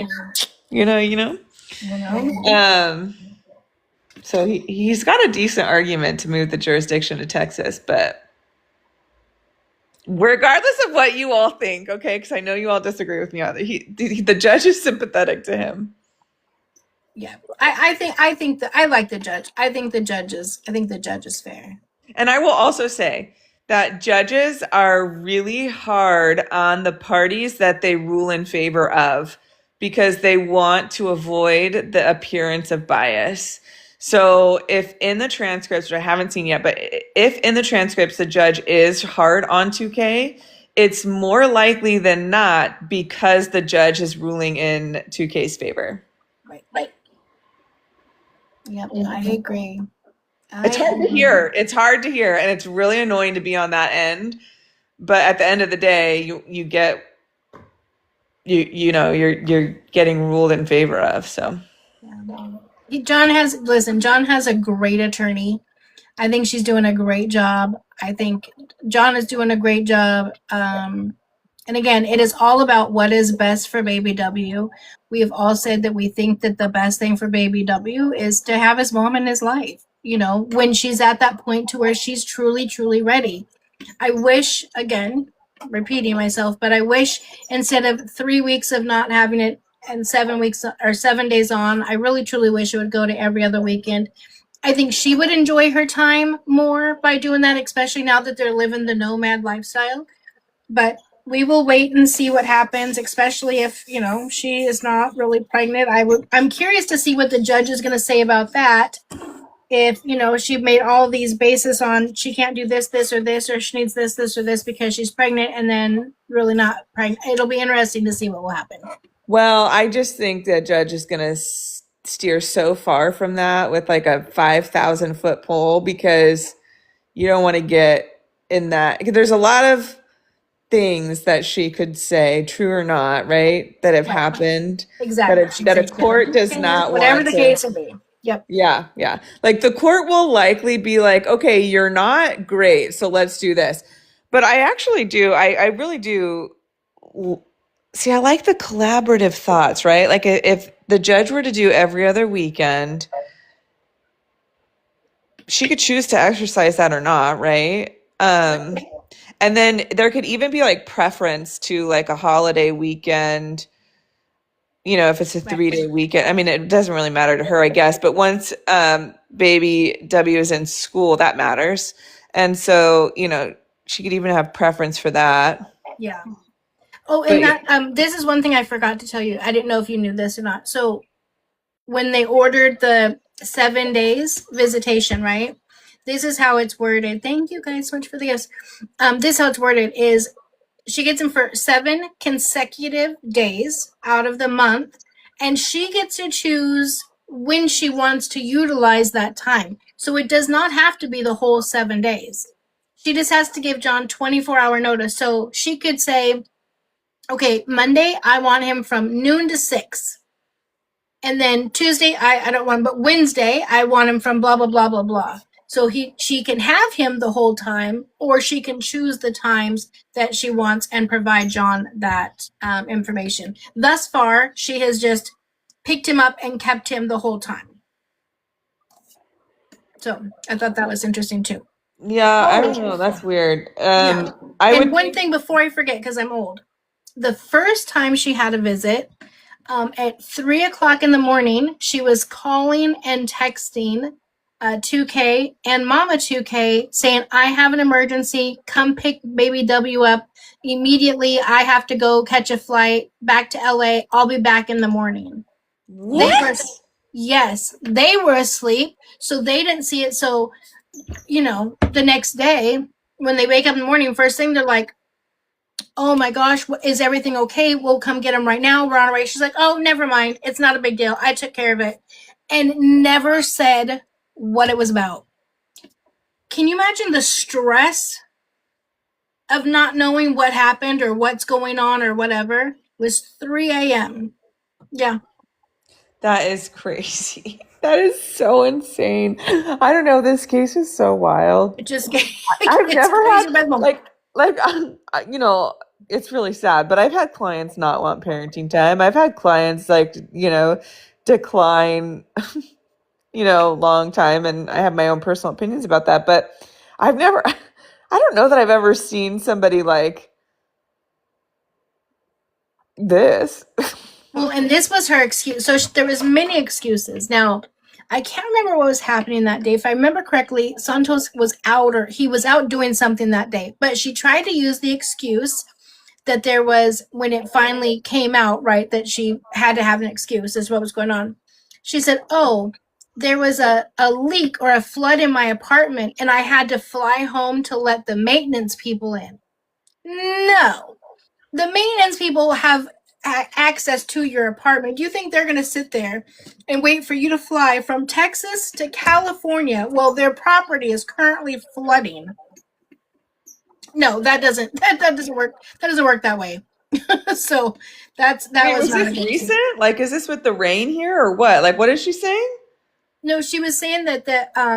G: So he's got a decent argument to move the jurisdiction to Texas, but regardless of what you all think, okay, because I know you all disagree with me on that, the judge is sympathetic to him.
A: Yeah, I think that I like the judge. I think the judge is fair.
G: And I will also say that judges are really hard on the parties that they rule in favor of because they want to avoid the appearance of bias. So if in the transcripts, which I haven't seen yet, but if in the transcripts the judge is hard on 2K, it's more likely than not because the judge is ruling in 2K's favor.
A: Right. Yep, I agree.
G: It's hard to hear. It's hard to hear, and it's really annoying to be on that end. But at the end of the day, you get you're getting ruled in favor of. So
A: John has a great attorney. I think she's doing a great job. I think John is doing a great job. And again, it is all about what is best for baby W. We have all said that we think that the best thing for baby W is to have his mom in his life, when she's at that point to where she's truly, truly ready. I wish, again, repeating myself, but I wish instead of 3 weeks of not having it and 7 weeks or 7 days on, I really, truly wish it would go to every other weekend. I think she would enjoy her time more by doing that, especially now that they're living the nomad lifestyle. But we will wait and see what happens, especially if, she is not really pregnant. I'm curious to see what the judge is going to say about that. If, she made all these bases on she can't do this, or this, or she needs this, or this because she's pregnant and then really not pregnant. It'll be interesting to see what will happen.
G: Well, I just think the judge is going to steer so far from that with like a 5,000-foot pole, because you don't want to get in that. There's a lot of things that she could say, true or not, right, that have happened.
A: Exactly.
G: That a court does not
A: whatever
G: want
A: the case will be. Yep.
G: Yeah. Like the court will likely be like, okay, you're not great, so let's do this. But I actually do. I really do. See, I like the collaborative thoughts, right? Like if the judge were to do every other weekend, she could choose to exercise that or not, right? And then there could even be like preference to like a holiday weekend, if it's a 3-day weekend. I mean, it doesn't really matter to her, I guess. But once baby W is in school, that matters. And so, she could even have preference for that.
A: Yeah. Oh, and this is one thing I forgot to tell you. I didn't know if you knew this or not. So when they ordered the 7 days visitation, right? This is how it's worded. Thank you guys so much for the gifts. This is how it's worded is she gets him for 7 consecutive days out of the month, and she gets to choose when she wants to utilize that time. So it does not have to be the whole 7 days. She just has to give John 24-hour notice. So she could say, okay, Monday, I want him from noon to 6. And then Tuesday, I don't want him, but Wednesday, I want him from blah, blah, blah, blah, blah. So she can have him the whole time, or she can choose the times that she wants and provide John that information. Thus far, she has just picked him up and kept him the whole time. So I thought that was interesting too.
G: Yeah, I don't know. That's weird.
A: Yeah.
G: I
A: And
G: would
A: one thing before I forget, because I'm old, the first time she had a visit, at 3:00 in the morning, she was calling and texting 2K and Mama 2K saying, I have an emergency. Come pick baby W up immediately. I have to go catch a flight back to LA. I'll be back in the morning.
G: what?
A: Yes, they were asleep, so they didn't see it. So, the next day when they wake up in the morning, first thing they're like, oh my gosh, is everything okay? We'll come get him right now. We're on our way. She's like, oh, never mind. It's not a big deal. I took care of it. And never said what it was about. Can you imagine the stress of not knowing what happened or what's going on or whatever? It was 3 a.m. Yeah.
G: That is crazy. That is so insane. I don't know. This case is so wild.
A: It just
G: I've never had
A: like
G: it's really sad, but I've had clients not want parenting time. I've had clients decline, long time, and I have my own personal opinions about that, but I don't know that I've ever seen somebody like this.
A: Well, and this was her excuse. So there was many excuses. Now, I can't remember what was happening that day. If I remember correctly, Santos was out, or he was out doing something that day. But she tried to use the excuse that there was, when it finally came out, right, that she had to have an excuse as what was going on. She said, oh, there was a leak or a flood in my apartment, and I had to fly home to let the maintenance people in. No. The maintenance people have access to your apartment. Do you think they're going to sit there and wait for you to fly from Texas to California while their property is currently flooding? No, that doesn't work. That doesn't work that way. So that was not
G: this recent? Like, is this with the rain here or what? Like, what is she saying?
A: No, she was saying that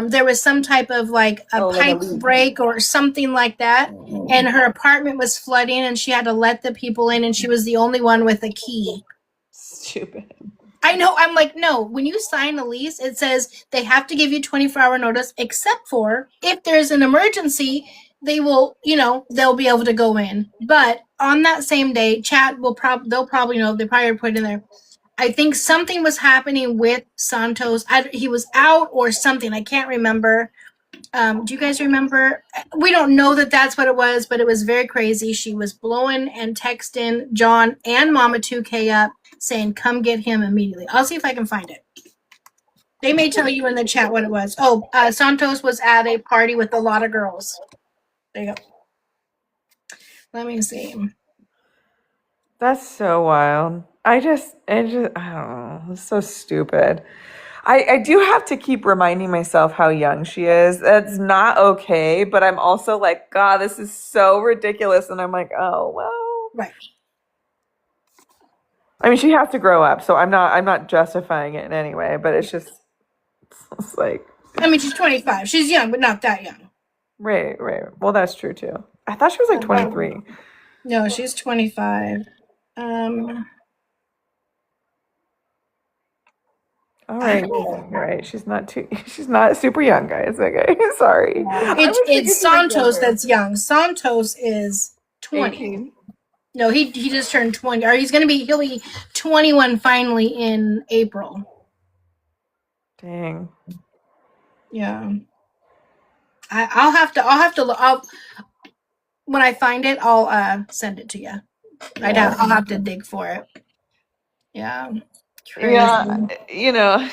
A: there was some type of like a pipe break or something like that, and her apartment was flooding, and she had to let the people in, and she was the only one with a key.
G: Stupid.
A: I know. I'm like, no. When you sign a lease, it says they have to give you 24-hour notice, except for if there's an emergency, they will, they'll be able to go in. But on that same day, chat they'll probably know. They probably put in there. I think something was happening with Santos. He was out or something. I can't remember. Do you guys remember? We don't know that that's what it was, but it was very crazy. She was blowing and texting John and Mama 2K up saying, come get him immediately. I'll see if I can find it. They may tell you in the chat what it was. Oh, Santos was at a party with a lot of girls. There you go. Let me see.
G: That's so wild. I don't know. It's so stupid. I do have to keep reminding myself how young she is. That's not okay, but I'm also like, God, this is so ridiculous. And I'm like, oh, well.
A: Right.
G: I mean, she has to grow up, so I'm not justifying it in any way, but it's like.
A: I mean, she's 25. She's young, but not that young.
G: Right. Well, that's true too. I thought she was like 23.
A: No, she's 25.
G: All right, you're right. She's not super young, guys. Okay, sorry.
A: It's Santos that's young. Santos is 20.
G: 18.
A: No, he just turned 20. Or he'll be 21 finally in April.
G: Dang.
A: Yeah. I'll have to when I find it, I'll send it to you. I'll have to dig for it. Yeah. Crazy.
G: Yeah, I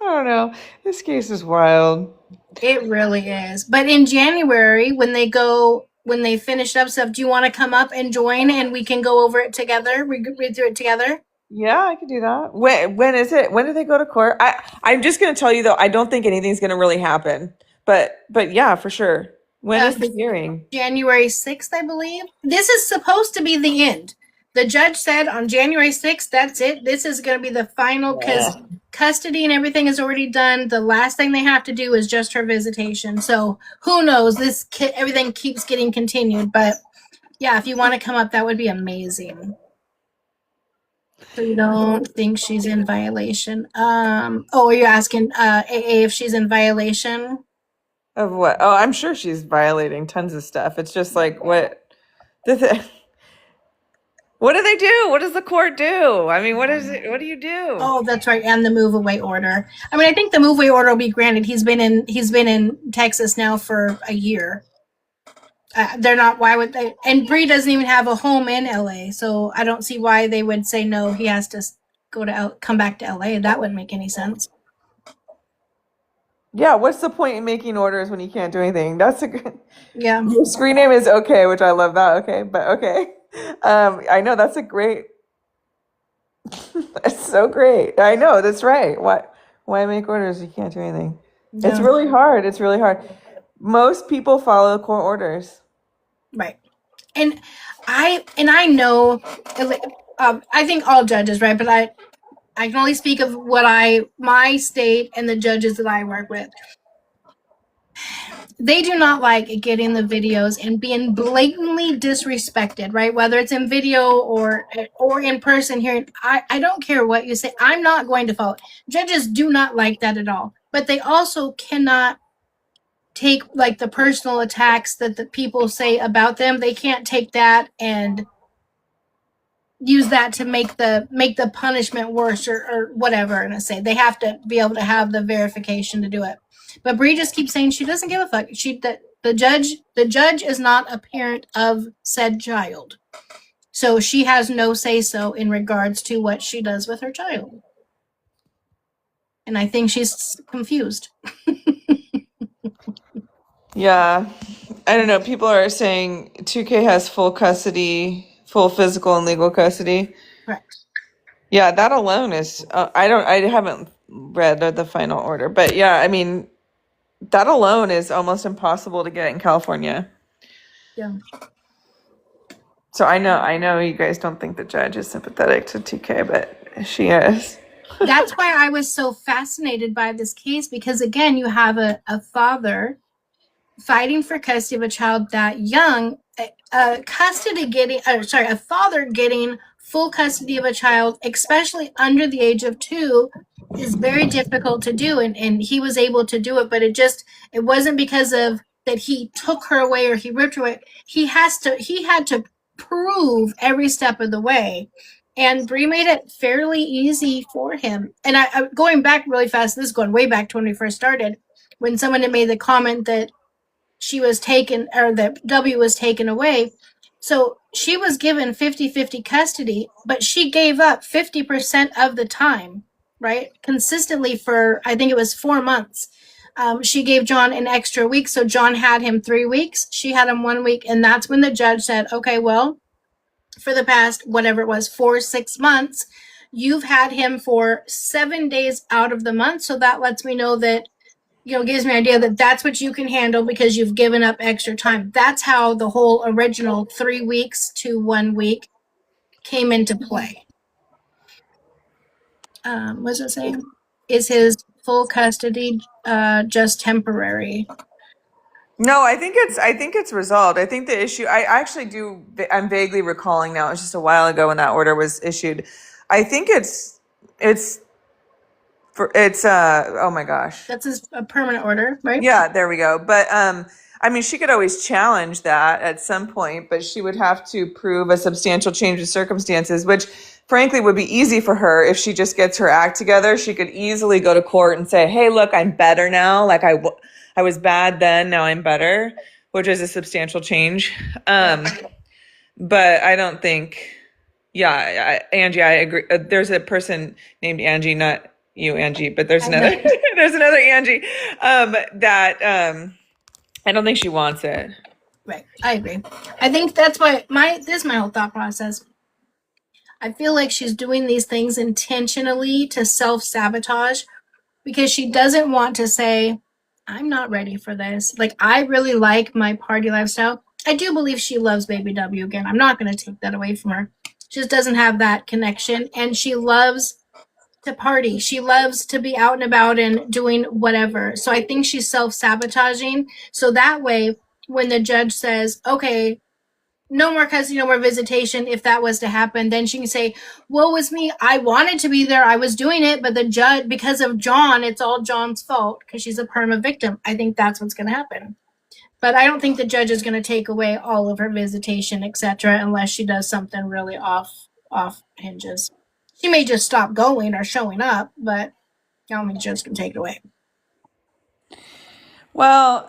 G: don't know. This case is wild.
A: It really is. But in January, when they finish up stuff, do you want to come up and join and we can go over it together? We read through it together?
G: Yeah, I can do that. When is it? When do they go to court? I'm just gonna tell you though, I don't think anything's gonna really happen. But yeah, for sure. When is the hearing?
A: January 6th, I believe. This is supposed to be the end. The judge said on January 6th, that's it. This is going to be the final, because custody and everything is already done. The last thing they have to do is just her visitation. So who knows? Everything keeps getting continued. But yeah, if you want to come up, that would be amazing. So you don't think she's in violation? Oh, are you asking AA if she's in violation?
G: Of what? Oh, I'm sure she's violating tons of stuff. It's just like what do they do? What does the court do? I mean, what do you do?
A: Oh, that's right, and the move away order. I mean, I think the move away order will be granted. He's been in Texas now for a year. They're not. Why would they? And Bri doesn't even have a home in LA, so I don't see why they would say no. He has to come back to LA. That wouldn't make any sense.
G: Yeah, what's the point in making orders when you can't do anything? That's a good.
A: Yeah.
G: Your screen name is okay, which I love that. Okay, but okay. I know that's a great. It's so great. I know that's right. Why make orders? You can't do anything.
A: Yeah.
G: It's really hard. It's really hard. Most people follow court orders.
A: Right. And I know, I think all judges, right? But I can only speak of my state and the judges that I work with. They do not like getting the videos and being blatantly disrespected, right? Whether it's in video or in person here. I don't care what you say. I'm not going to follow. Judges do not like that at all. But they also cannot take like the personal attacks that the people say about them. They can't take that and use that to make the punishment worse or whatever. And I say they have to be able to have the verification to do it. But Bri just keeps saying she doesn't give a fuck. The judge is not a parent of said child, so she has no say so in regards to what she does with her child. And I think she's confused.
G: Yeah, I don't know. People are saying 2K has full custody, full physical and legal custody.
A: Correct.
G: Yeah, that alone is. I haven't read the final order, but yeah, I mean, that alone is almost impossible to get in California.
A: Yeah.
G: So I know you guys don't think the judge is sympathetic to 2K, but she is.
A: That's why I was so fascinated by this case, because again, you have a father fighting for custody of a child that young, a father getting full custody of a child, especially under the age of 2, is very difficult to do, and he was able to do it, but it wasn't because of that he took her away or he ripped her away. He had to prove every step of the way. And Bri made it fairly easy for him. And I going back really fast, this is going way back to when we first started, when someone had made the comment that she was taken, or that W was taken away. So she was given 50-50 custody, but she gave up 50% of the time, right? Consistently for, I think it was 4 months. She gave John an extra week. So John had him 3 weeks. She had him 1 week. And that's when the judge said, okay, well, for the past, whatever it was, 4-6 months, you've had him for 7 days out of the month. So that lets me know that, gives me an idea that that's what you can handle because you've given up extra time. That's how the whole original 3 weeks to 1 week came into play. What was it saying? Is his full custody just temporary?
G: No, I think it's resolved. I think the issue, I'm vaguely recalling now, it was just a while ago when that order was issued. I think it's oh my gosh.
A: That's a permanent order, right?
G: Yeah, there we go. But I mean, she could always challenge that at some point, but she would have to prove a substantial change of circumstances, which frankly would be easy for her if she just gets her act together. She could easily go to court and say, hey, look, I'm better now. Like I was bad then, now I'm better, which is a substantial change. But I don't think, Angie, I agree. There's a person named Angie, not you, Angie, but there's another Angie, that I don't think she wants it.
A: Right. I agree. I think that's why this is my whole thought process. I feel like she's doing these things intentionally to self-sabotage because she doesn't want to say, I'm not ready for this. Like, I really like my party lifestyle. I do believe she loves baby W again. I'm not going to take that away from her. She just doesn't have that connection. And she loves to party. She loves to be out and about and doing whatever. So I think she's self-sabotaging. So that way, when the judge says, okay, no more custody, no more visitation, if that was to happen, then she can say, woe was me. I wanted to be there. I was doing it. But the judge, because of John, it's all John's fault because she's a perma victim. I think that's what's going to happen. But I don't think the judge is going to take away all of her visitation, etc., unless she does something really off hinges. She may just stop going or showing up, but I don't think the judge can take it away.
G: Well,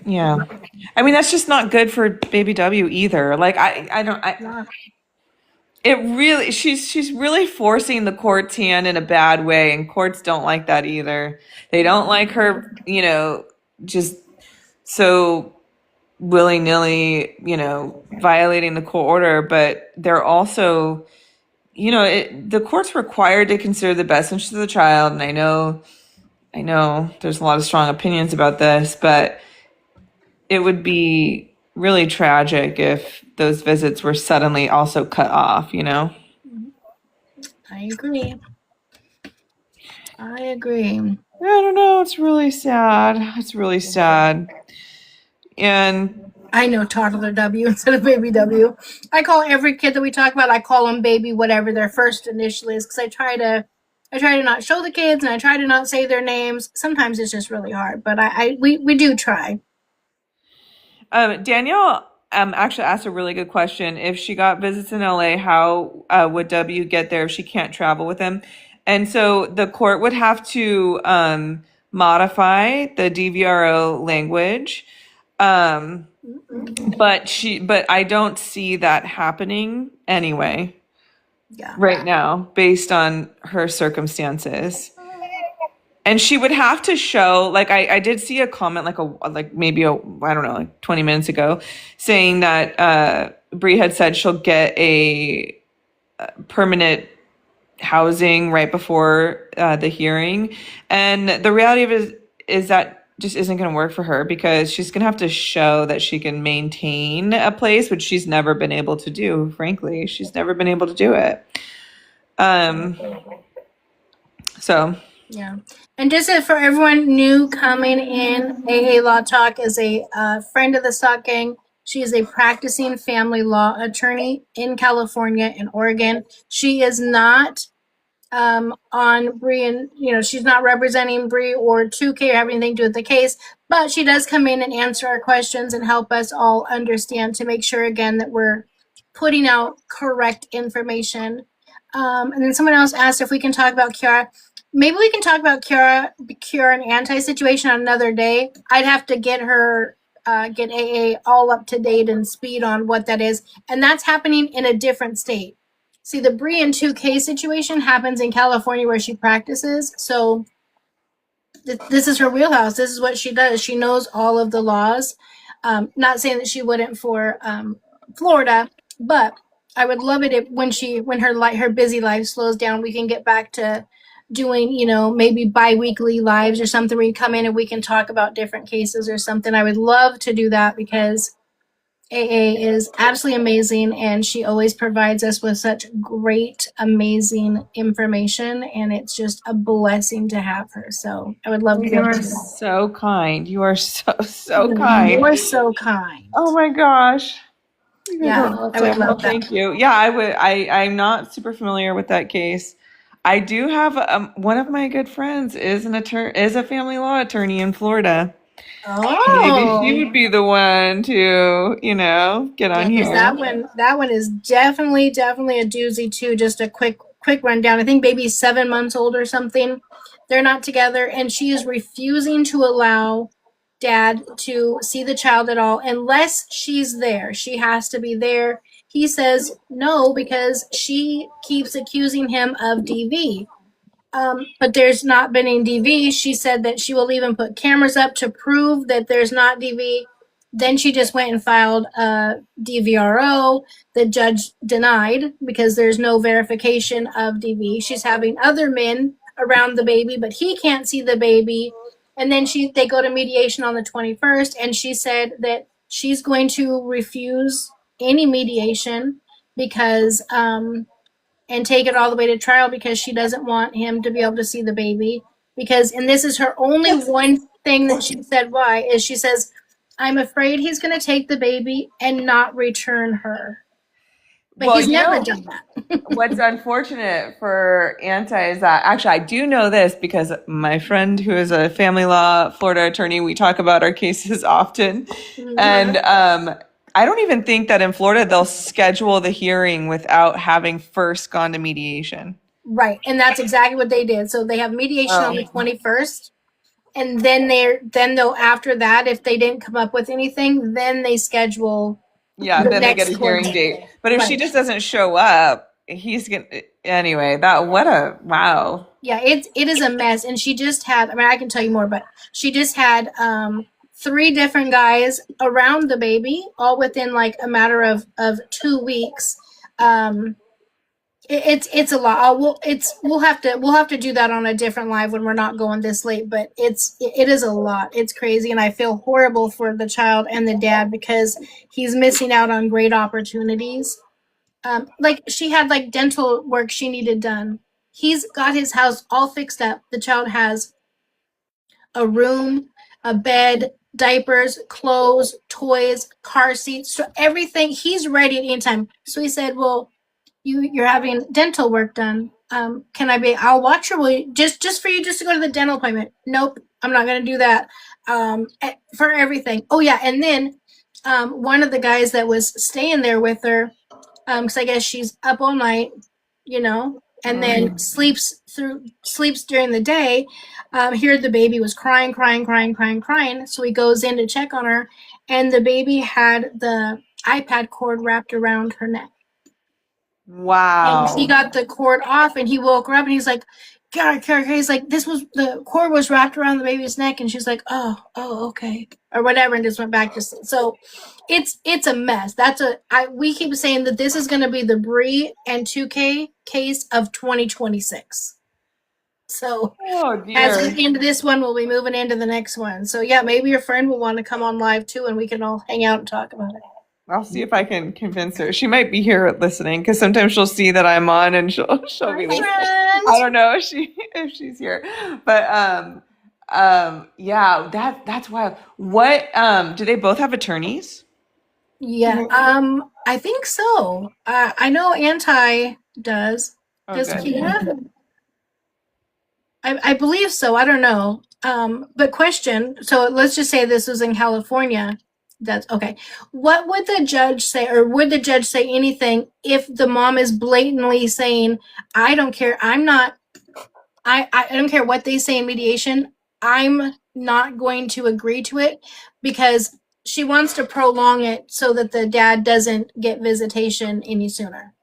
G: yeah. I mean, that's just not good for baby W either. Like, it really, she's really forcing the court's hand in a bad way, and courts don't like that either. They don't like her, just so willy-nilly, violating the court order, but they're also, the court's required to consider the best interest of the child. And I know there's a lot of strong opinions about this, but it would be really tragic if those visits were suddenly also cut off,
A: I agree. I
G: don't know. It's really sad. And
A: I know toddler W instead of baby W. I call every kid that we talk about, I call them baby whatever their first initial is, because I try to not show the kids and I try to not say their names. Sometimes it's just really hard, but we do try.
G: Danielle actually asked a really good question. If she got visits in LA, how would W get there if she can't travel with him? And so the court would have to modify the DVRO language. But I don't see that happening anyway.
A: Yeah.
G: Right now, based on her circumstances. And she would have to show, like, I did see a comment, maybe I don't know, like 20 minutes ago, saying that Bri had said she'll get a permanent housing right before the hearing. And the reality of it is that just isn't going to work for her, because she's going to have to show that she can maintain a place, which she's never been able to do, frankly. She's never been able to do it. So...
A: yeah. And just for everyone new coming in, AA Law Talk is a friend of the Stock Gang. She is a practicing family law attorney in California and Oregon. She is not on Bri, and she's not representing Bri or 2K or have anything to do with the case, but she does come in and answer our questions and help us all understand, to make sure again that we're putting out correct information. And then someone else asked if we can talk about Kiara. Maybe we can talk about Kiara and Anti situation on another day. I'd have to get her, get AA all up to date and speed on what that is. And that's happening in a different state. See, the Bri and 2K situation happens in California where she practices. So this is her wheelhouse. This is what she does. She knows all of the laws. Not saying that she wouldn't for Florida, but I would love it if when her busy life slows down, we can get back to doing, maybe bi-weekly lives or something where you come in and we can talk about different cases or something. I would love to do that, because AA is absolutely amazing, and she always provides us with such great, amazing information, and it's just a blessing to have her. So I would love to.
G: You are so kind. You are so kind.
A: You are so kind.
G: Oh my gosh.
A: Yeah, I would love that.
G: Thank you. Yeah, I would. I'm not super familiar with that case. I do have one of my good friends is a family law attorney in Florida.
A: Oh,
G: maybe she would be the one to, get on here.
A: That one is definitely a doozy too. Just a quick rundown. I think baby's 7 months old or something. They're not together, and she is refusing to allow dad to see the child at all unless she's there. She has to be there. He says no because she keeps accusing him of DV. But there's not been any DV. She said that she will even put cameras up to prove that there's not DV. Then she just went and filed a DVRO. The judge denied because there's no verification of DV. She's having other men around the baby, but he can't see the baby. And then they go to mediation on the 21st, and she said that she's going to refuse any mediation because and take it all the way to trial because she doesn't want him to be able to see the baby. Because, and this is her only one thing that she said why, is she says, I'm afraid he's going to take the baby and not return her. But he's never done that.
G: What's unfortunate for Anta is that actually I do know this because my friend who is a family law Florida attorney, we talk about our cases often. And I don't even think that in Florida they'll schedule the hearing without having first gone to mediation.
A: Right. And that's exactly what they did. So they have mediation on the 21st. And then they'll, after that, if they didn't come up with anything, then they schedule.
G: Yeah, then they get a hearing date. But if she just doesn't show up, he's gonna anyway. Wow.
A: Yeah, it is a mess. And she just had, I mean, I can tell you more, but she just had 3 different guys around the baby, all within like a matter of 2 weeks. It's a lot. We'll have to do that on a different live when we're not going this late. But it is a lot. It's crazy, and I feel horrible for the child and the dad because he's missing out on great opportunities. Like she had like dental work she needed done. He's got his house all fixed up. The child has a room, a bed, diapers, clothes, toys, car seats, so everything. He's ready at any time. So he said, "Well, you're having dental work done. Can I'll watch your just for you just to go to the dental appointment." Nope, I'm not gonna do that. For everything. Oh yeah, and then one of the guys that was staying there with her, because I guess she's up all night, and then sleeps during the day. Here the baby was crying. So he goes in to check on her, and the baby had the iPad cord wrapped around her neck.
G: Wow.
A: And he got the cord off and he woke her up and he's like, Kara, he's like, the cord was wrapped around the baby's neck. And she's like, oh, okay. Or whatever. And just went back to sleep. So it's a mess. We keep saying that this is going to be the Bri and 2K case of 2026. So as we end this one, we'll be moving into the next one. So yeah, maybe your friend will want to come on live too, and we can all hang out and talk about it.
G: I'll see if I can convince her. She might be here listening because sometimes she'll see that I'm on and she'll be listening. I don't know if she's here, but yeah, that's wild. What do they both have attorneys?
A: Yeah, I think so. I know Anti does. Does he have? I believe so. I don't know. But question. So let's just say this was in California. That's okay. What would the judge say, or would the judge say anything if the mom is blatantly saying, I don't care, I don't care what they say in mediation, I'm not going to agree to it because she wants to prolong it so that the dad doesn't get visitation any sooner.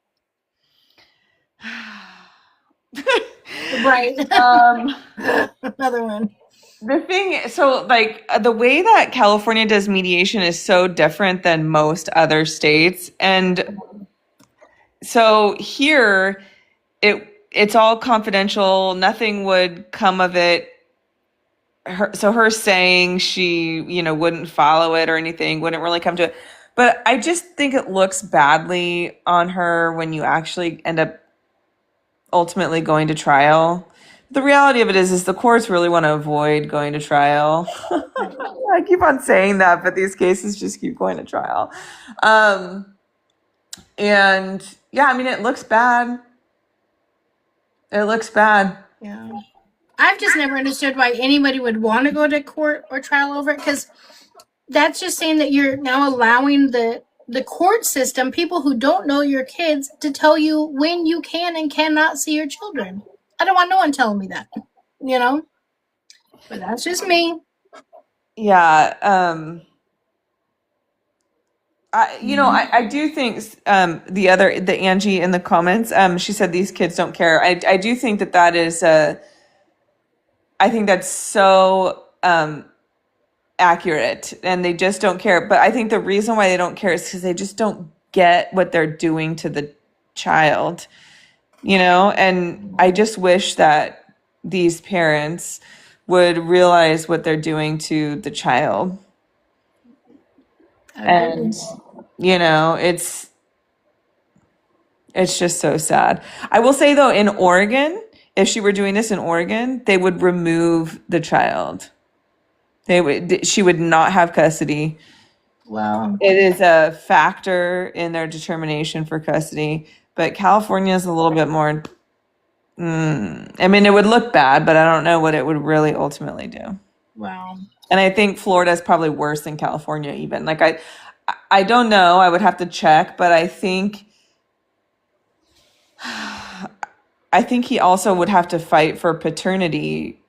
A: Right. Another one.
G: The thing, so like the way that California does mediation is so different than most other states. And so here it's all confidential. Nothing would come of it. Her saying she, wouldn't follow it or anything wouldn't really come to it. But I just think it looks badly on her when you actually end up ultimately going to trial. The reality of it is the courts really want to avoid going to trial. I keep on saying that, but these cases just keep going to trial. And yeah, I mean, it looks bad. It looks bad.
A: Yeah. I've just never understood why anybody would want to go to court or trial over it, because that's just saying that you're now allowing the court system, people who don't know your kids, to tell you when you can and cannot see your children. I don't want no one telling me that, but that's just me.
G: Yeah. I do think the Angie in the comments, she said these kids don't care. I do think that is I think that's so accurate, and they just don't care. But I think the reason why they don't care is because they just don't get what they're doing to the child, and I just wish that these parents would realize what they're doing to the child. And it's
H: It's just so sad. I will say though, in Oregon, if she were doing this in Oregon, they would remove the child. She would not have custody.
A: Wow.
H: It is a factor in their determination for custody, but California is a little bit more. I mean, it would look bad, but I don't know what it would really ultimately do.
A: Wow.
H: And I think Florida is probably worse than California even. Like I don't know. I would have to check, but I think he also would have to fight for paternity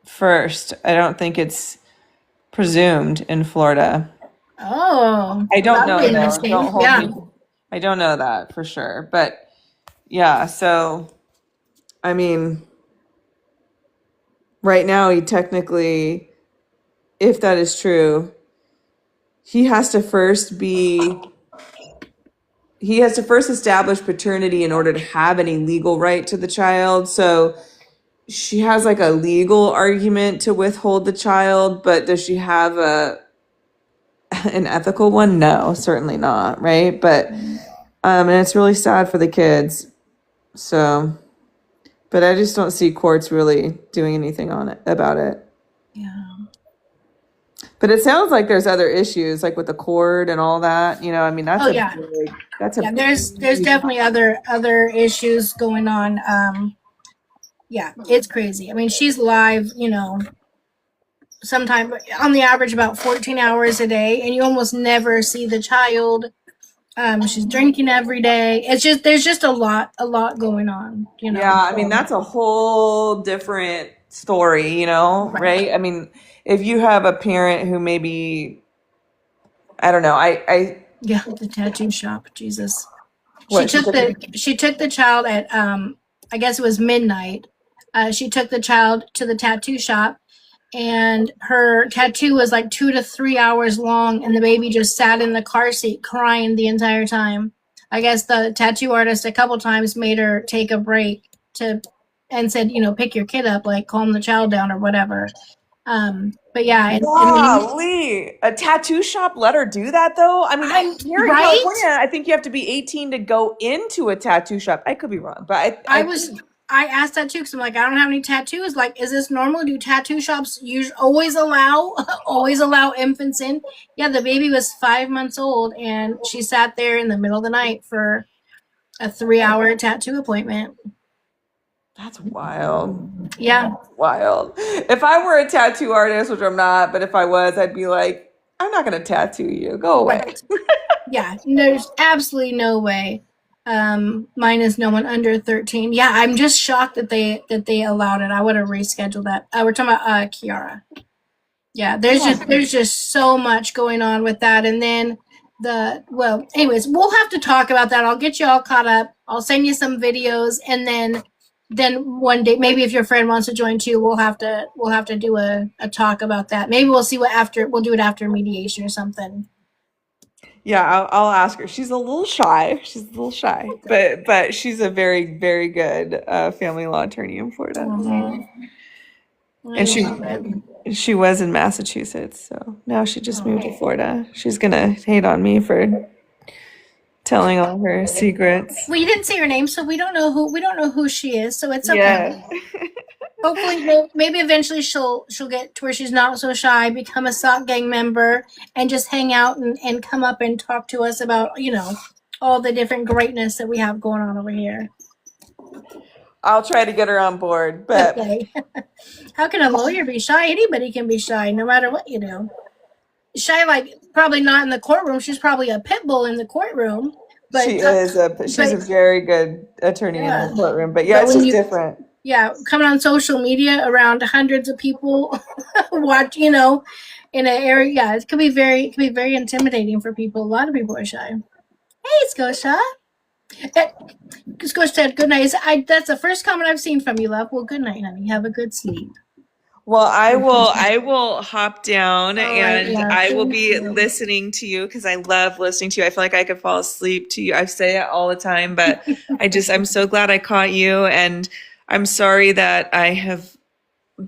H: first. I don't think it's presumed in Florida.
A: Oh,
H: I don't
A: that'll
H: know
A: be
H: though.
A: interesting.
H: Don't hold
A: Yeah.
H: me. I don't know that for sure. But yeah, so I mean, right now he technically, if that is true, he has to first establish paternity in order to have any legal right to the child. So she has like a legal argument to withhold the child, but does she have an ethical one? No, certainly not, right? But and it's really sad for the kids. So, but I just don't see courts really doing anything on it about it.
A: Yeah.
H: But it sounds like there's other issues, like with the court and all that. You know, I mean, that's
A: There's definitely other issues going on. Yeah, it's crazy. I mean, she's live, sometime on the average about 14 hours a day, and you almost never see the child. She's drinking every day. It's just there's just a lot going on.
H: Yeah, I mean, that's a whole different story, right? I mean, if you have a parent who maybe, I don't know,
A: Yeah, the tattoo shop, Jesus.
H: What,
A: She took the child at I guess it was midnight. She took the child to the tattoo shop, and her tattoo was like 2 to 3 hours long, and the baby just sat in the car seat crying the entire time. I guess the tattoo artist a couple times made her take a break and said, pick your kid up, like calm the child down or whatever. But yeah,
H: golly, a tattoo shop let her do that though? I mean, here in California, I think you have to be 18 to go into a tattoo shop. I could be wrong, but
A: I asked that too because I'm like, I don't have any tattoos. Like, is this normal? Do tattoo shops always allow infants in? Yeah, the baby was 5 months old, and she sat there in the middle of the night for a 3-hour tattoo appointment.
H: That's wild.
A: Yeah,
H: that's wild. If I were a tattoo artist, which I'm not, but if I was, I'd be like, I'm not going to tattoo you. Go away.
A: Right. Yeah, there's absolutely no way. Mine is no one under 13. Yeah, I'm just shocked that they allowed it. I would have rescheduled that. We're talking about Kiara. Yeah, there's just so much going on with that, and then anyways, we'll have to talk about that. I'll get you all caught up. I'll send you some videos, and then one day, maybe if your friend wants to join too, we'll have to do a talk about that. Maybe we'll see we'll do it after mediation or something.
H: Yeah, I'll ask her. She's a little shy. But she's a very, very good family law attorney in Florida. And she was in Massachusetts, so now she just moved to Florida. She's gonna hate on me for telling all her secrets.
A: Well, you didn't say her name, so we don't know who she is. So it's okay. Yeah. Hopefully, maybe eventually she'll get to where she's not so shy, become a SOC gang member, and just hang out and come up and talk to us about all the different greatness that we have going on over here.
H: I'll try to get her on board, but
A: okay. How can a lawyer be shy? Anybody can be shy, no matter what you do. Shy, like probably not in the courtroom. She's probably a pit bull in the courtroom. But
H: she's a very good attorney in the courtroom. But yeah, it's just different.
A: Yeah, coming on social media around hundreds of people watch, in an area. Yeah, it could be very intimidating for people. A lot of people are shy. Hey, Scotia. Scotia said, "Good night." That's the first comment I've seen from you, love. Well, good night, honey. Have a good sleep.
H: Well, I will hop down and I will be listening to you because I love listening to you. I feel like I could fall asleep to you. I say it all the time, but I'm so glad I caught you, and I'm sorry that I have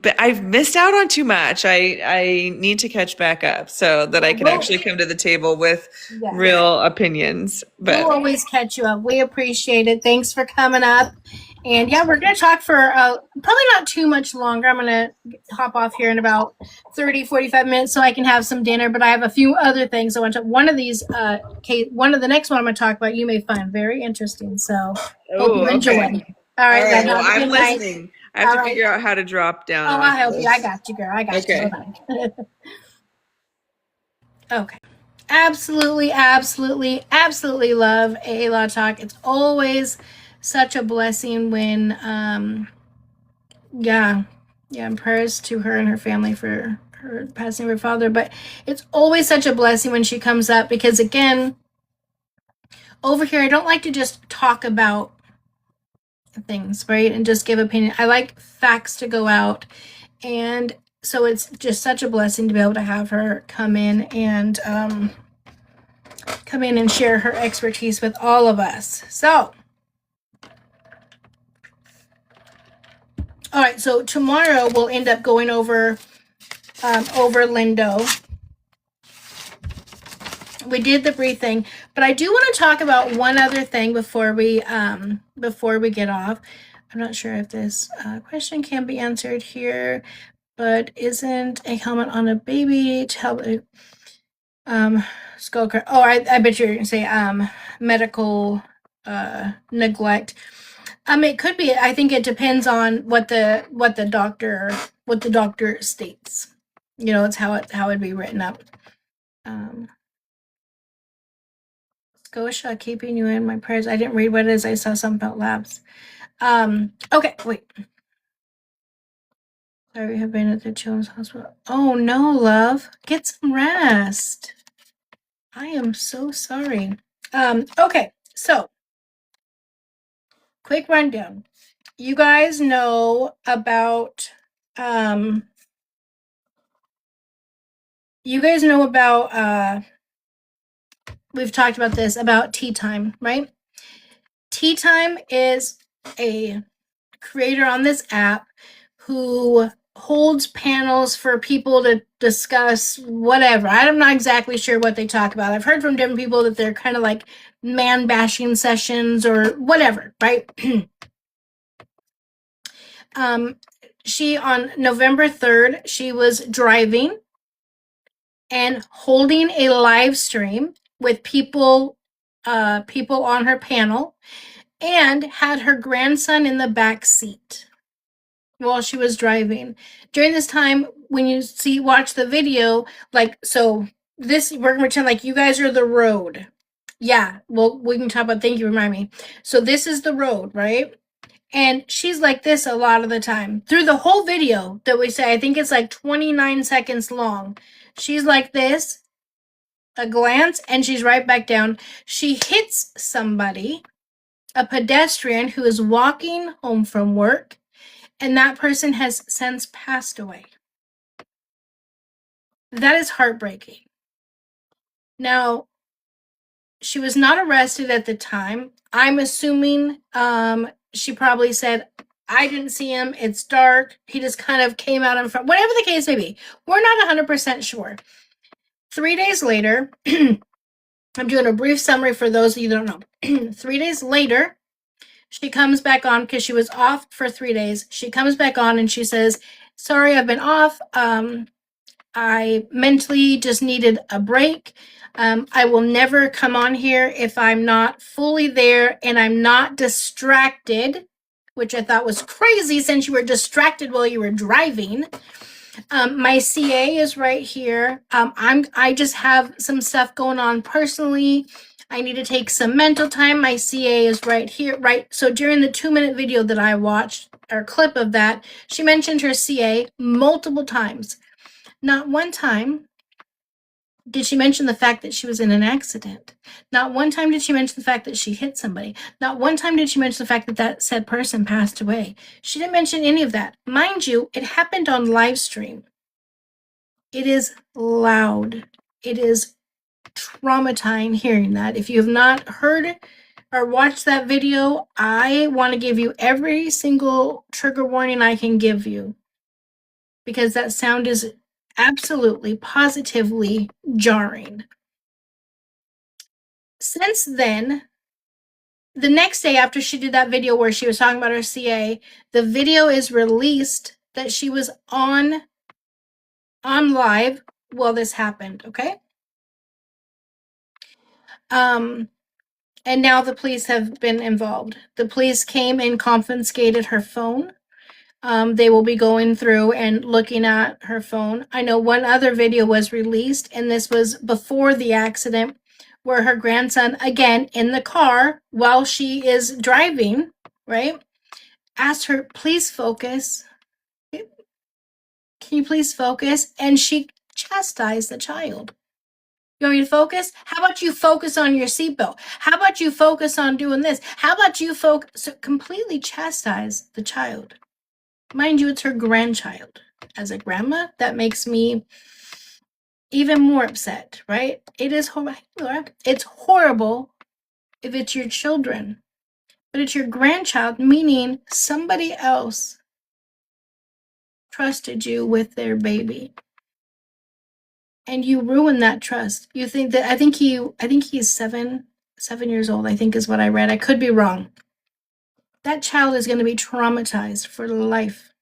H: but I've missed out on too much. I need to catch back up so that I can actually come to the table with real opinions.
A: We'll
H: But
A: always catch you up. We appreciate it. Thanks for coming up. And yeah, we're going to talk for probably not too much longer. I'm going to hop off here in about 30, 45 minutes so I can have some dinner. But I have a few other things I want to. One of these, one of the next one I'm going to talk about, you may find very interesting. So hope you enjoy.
H: Okay.
A: All right,
H: All right.
A: then.
H: Well,
A: Have a
H: I'm
A: good night.
H: listening. I have to figure out how to drop down.
A: Oh,
H: off
A: I'll help
H: this.
A: you. I got you, girl. I got
H: Okay.
A: you. Hold on. Okay. Absolutely, absolutely, absolutely love AA Law Talk. It's always such a blessing when, and prayers to her and her family for her passing of her father. But it's always such a blessing when she comes up because, again, over here, I don't like to just talk about things, right? And just give opinion. I like facts to go out. And so it's just such a blessing to be able to have her come in and share her expertise with all of us. So, all right. So tomorrow we'll end up going over Lindo. We did the Bri thing, but I do want to talk about one other thing before we get off. I'm not sure if this question can be answered here, but isn't a helmet on a baby to help skull crack? Oh, I bet you're gonna say medical neglect. It could be. I think it depends on what the doctor states. You know, it's how it'd be written up. Scotia, keeping you in my prayers. I didn't read what it is. I saw something about labs. Okay, wait. Sorry, we have been at the children's hospital. Oh no, love. Get some rest. I am so sorry. Okay, so quick rundown. You guys know about we've talked about this about Tea Time, right? Tea Time is a creator on this app who holds panels for people to discuss whatever. I'm not exactly sure what they talk about. I've heard from different people that they're kind of like man bashing sessions or whatever, right? She on November 3rd, she was driving and holding a live stream with people on her panel and had her grandson in the back seat while she was driving. During this time, when you watch the video, like, so this, we're gonna pretend like you guys are the road. Yeah, well, we can talk about, thank you, remind me. So this is the road, right? And she's like this a lot of the time. Through the whole video that we say, I think it's like 29 seconds long. She's like this, a glance, and she's right back down. She hits somebody, a pedestrian who is walking home from work, and that person has since passed away. That is heartbreaking. Now, she was not arrested at the time. I'm assuming she probably said, I didn't see him. It's dark. He just kind of came out in front. Whatever the case may be. We're not 100% sure. 3 days later, I'm doing a brief summary for those of you that don't know. 3 days later, she comes back on because she was off for 3 days. She comes back on and she says, sorry, I've been off. I mentally just needed a break. I will never come on here if I'm not fully there and I'm not distracted, which I thought was crazy since you were distracted while you were driving. My CA is right here. I just have some stuff going on personally. I need to take some mental time. My CA is right here, right? So during the 2-minute video that I watched, or clip of that, she mentioned her CA multiple times. Not one time did she mention the fact that she was in an accident. Not one time did she mention the fact that she hit somebody. Not one time did she mention the fact that that said person passed away. She didn't mention any of that. Mind you, it happened on live stream. It is loud. It is traumatizing hearing that. If you have not heard or watched that video, I want to give you every single trigger warning I can give you. because that sound is absolutely, positively jarring. Since then, the next day after she did that video where she was talking about her CA, the video is released that she was on live while this happened, okay? And now the police have been involved. The police came and confiscated her phone. They will be going through and looking at her phone. I know one other video was released, and this was before the accident, where her grandson, again in the car while she is driving, right, asked her, please focus. Can you please focus? And she chastised the child. You want me to focus? How about you focus on your seatbelt? How about you focus on doing this? How about you focus? So completely chastise the child. Mind you, it's her grandchild. As a grandma, that makes me even more upset, right? It is horrible. It's horrible if it's your children, but it's your grandchild, meaning somebody else trusted you with their baby. And you ruin that trust. You think that I think he's 7 years old, I think is what I read. I could be wrong. That child is going to be traumatized for life,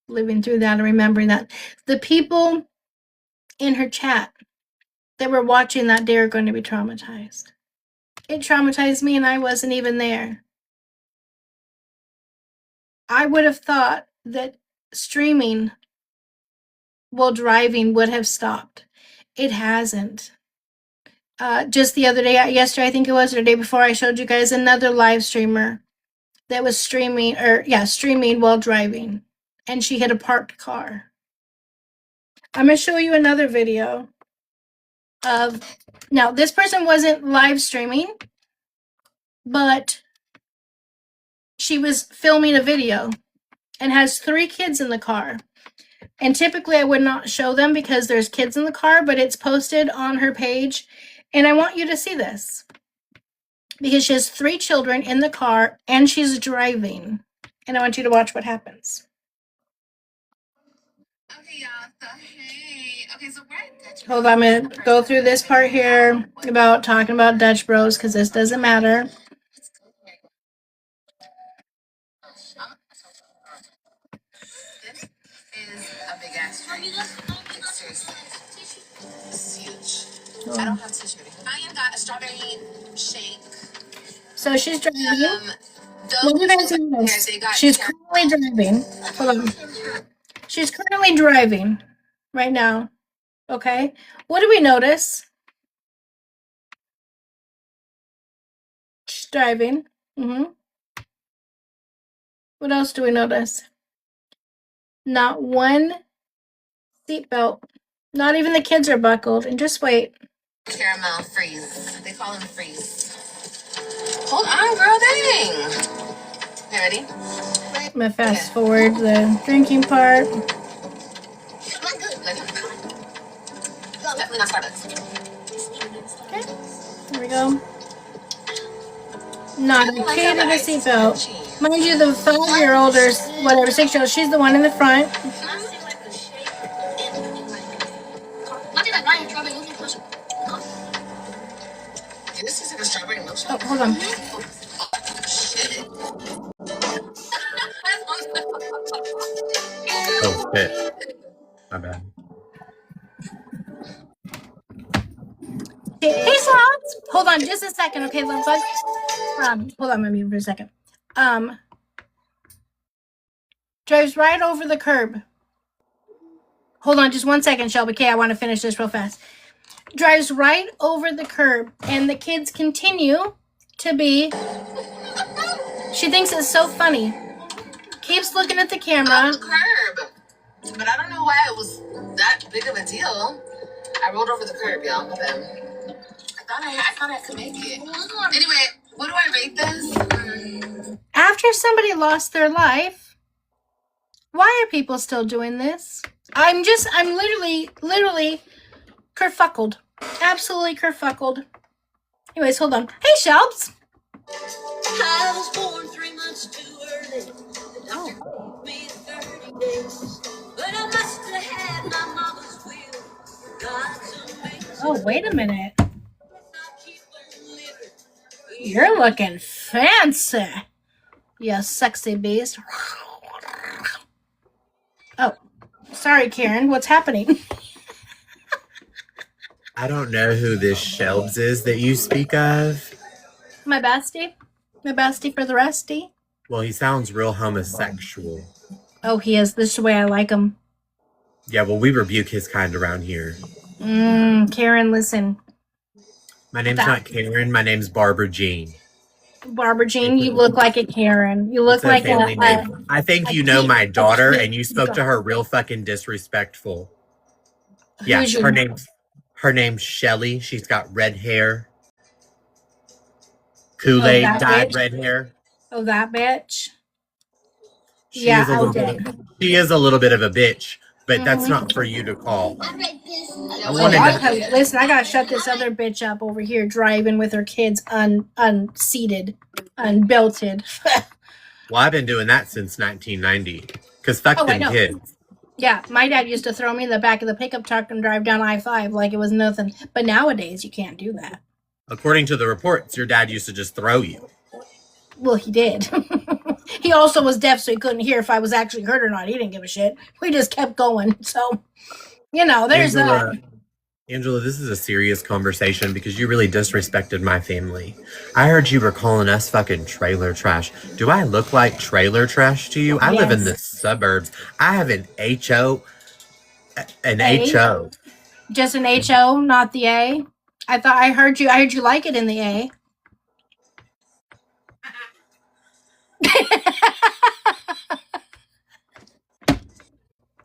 A: living through that and remembering that. The people in her chat that were watching that day are going to be traumatized. It traumatized me, and I wasn't even there. I would have thought that streaming while driving would have stopped. It hasn't. Just the other day, yesterday I think it was, or the day before, I showed you guys another live streamer that was streaming while driving, and she hit a parked car. I'm going to show you another video of, now this person wasn't live streaming, but she was filming a video and has 3 kids in the car. And typically I would not show them because there's kids in the car, but it's posted on her page. And I want you to see this because she has 3 children in the car and she's driving. And I want you to watch what happens. Okay, y'all. So, hey. Okay, so we're at Dutch Bros. Hold on, I'm going to go through this part here about talking about Dutch Bros because this doesn't matter. This is a big ass tree. Seriously. It's huge. I don't have tissue. I got a strawberry shake. So she's driving. What did I notice? She's currently driving. Hold on. She's currently driving right now. Okay. What do we notice? She's driving. What else do we notice? Not one seatbelt. Not even the kids are buckled. And just wait. Caramel freeze. They call them freeze. Hold on, girl. Dang. You ready? I'm gonna fast forward the drinking part. Definitely not Starbucks. Okay. Here we go. Not a kid in a seatbelt. Mind you, the 5-year-old or whatever, 6-year-old, she's the one in the front. Oh, hold on.
F: Oh shit. My bad.
A: Hey, Slots. Hold on just a second, okay, little bug? Hold on, I'm gonna mute for a second. Drives right over the curb. Hold on just one second, Shelby. Okay, I want to finish this real fast. Drives right over the curb, and the kids continue to be. She thinks it's so funny. Keeps looking at the camera. On the curb. But I don't know why it was that big of a deal. I rolled over the curb, y'all. My bad. I thought I could make it. Anyway, what do I rate this? After somebody lost their life, why are people still doing this? I'm literally kerfuckled. Absolutely kerfuckled. Anyways, hold on. Hey, Shelbs. I was born 3 months too early. The doctor gave me 30 days. But I must Oh, wait a minute. You're looking fancy. You sexy beast. Oh, sorry, Karen. What's happening?
I: I don't know who this Shelbs is that you speak of.
A: My bestie. My bestie for the resty.
I: Well, he sounds real homosexual.
A: Oh, he is. This is the way I like him.
I: Yeah, well, we rebuke his kind around here.
A: Karen, listen.
I: My name's not Karen. My name's Barbara Jean.
A: Barbara Jean, you look like a Karen. You look like
I: family name. I think you know my daughter, and you spoke to her real fucking disrespectful. Yeah, her name's Shelly. She's got red hair. Kool-Aid dyed red hair.
A: Oh, that bitch.
I: She is a little bit of a bitch, but that's not for you to call.
A: Listen, I gotta shut this other bitch up over here driving with her kids unseated, unbelted.
I: Well, I've been doing that since 1990. Because fuck them kids.
A: Yeah, my dad used to throw me in the back of the pickup truck and drive down I-5 like it was nothing. But nowadays, you can't do that.
I: According to the reports, your dad used to just throw you.
A: Well, he did. He also was deaf, so he couldn't hear if I was actually hurt or not. He didn't give a shit. We just kept going. So, there's that.
I: Angela, this is a serious conversation because you really disrespected my family. I heard you were calling us fucking trailer trash. Do I look like trailer trash to you? I live in the suburbs. I have an HO. An HO.
A: Just an HO, not the A? I heard you like it in the A.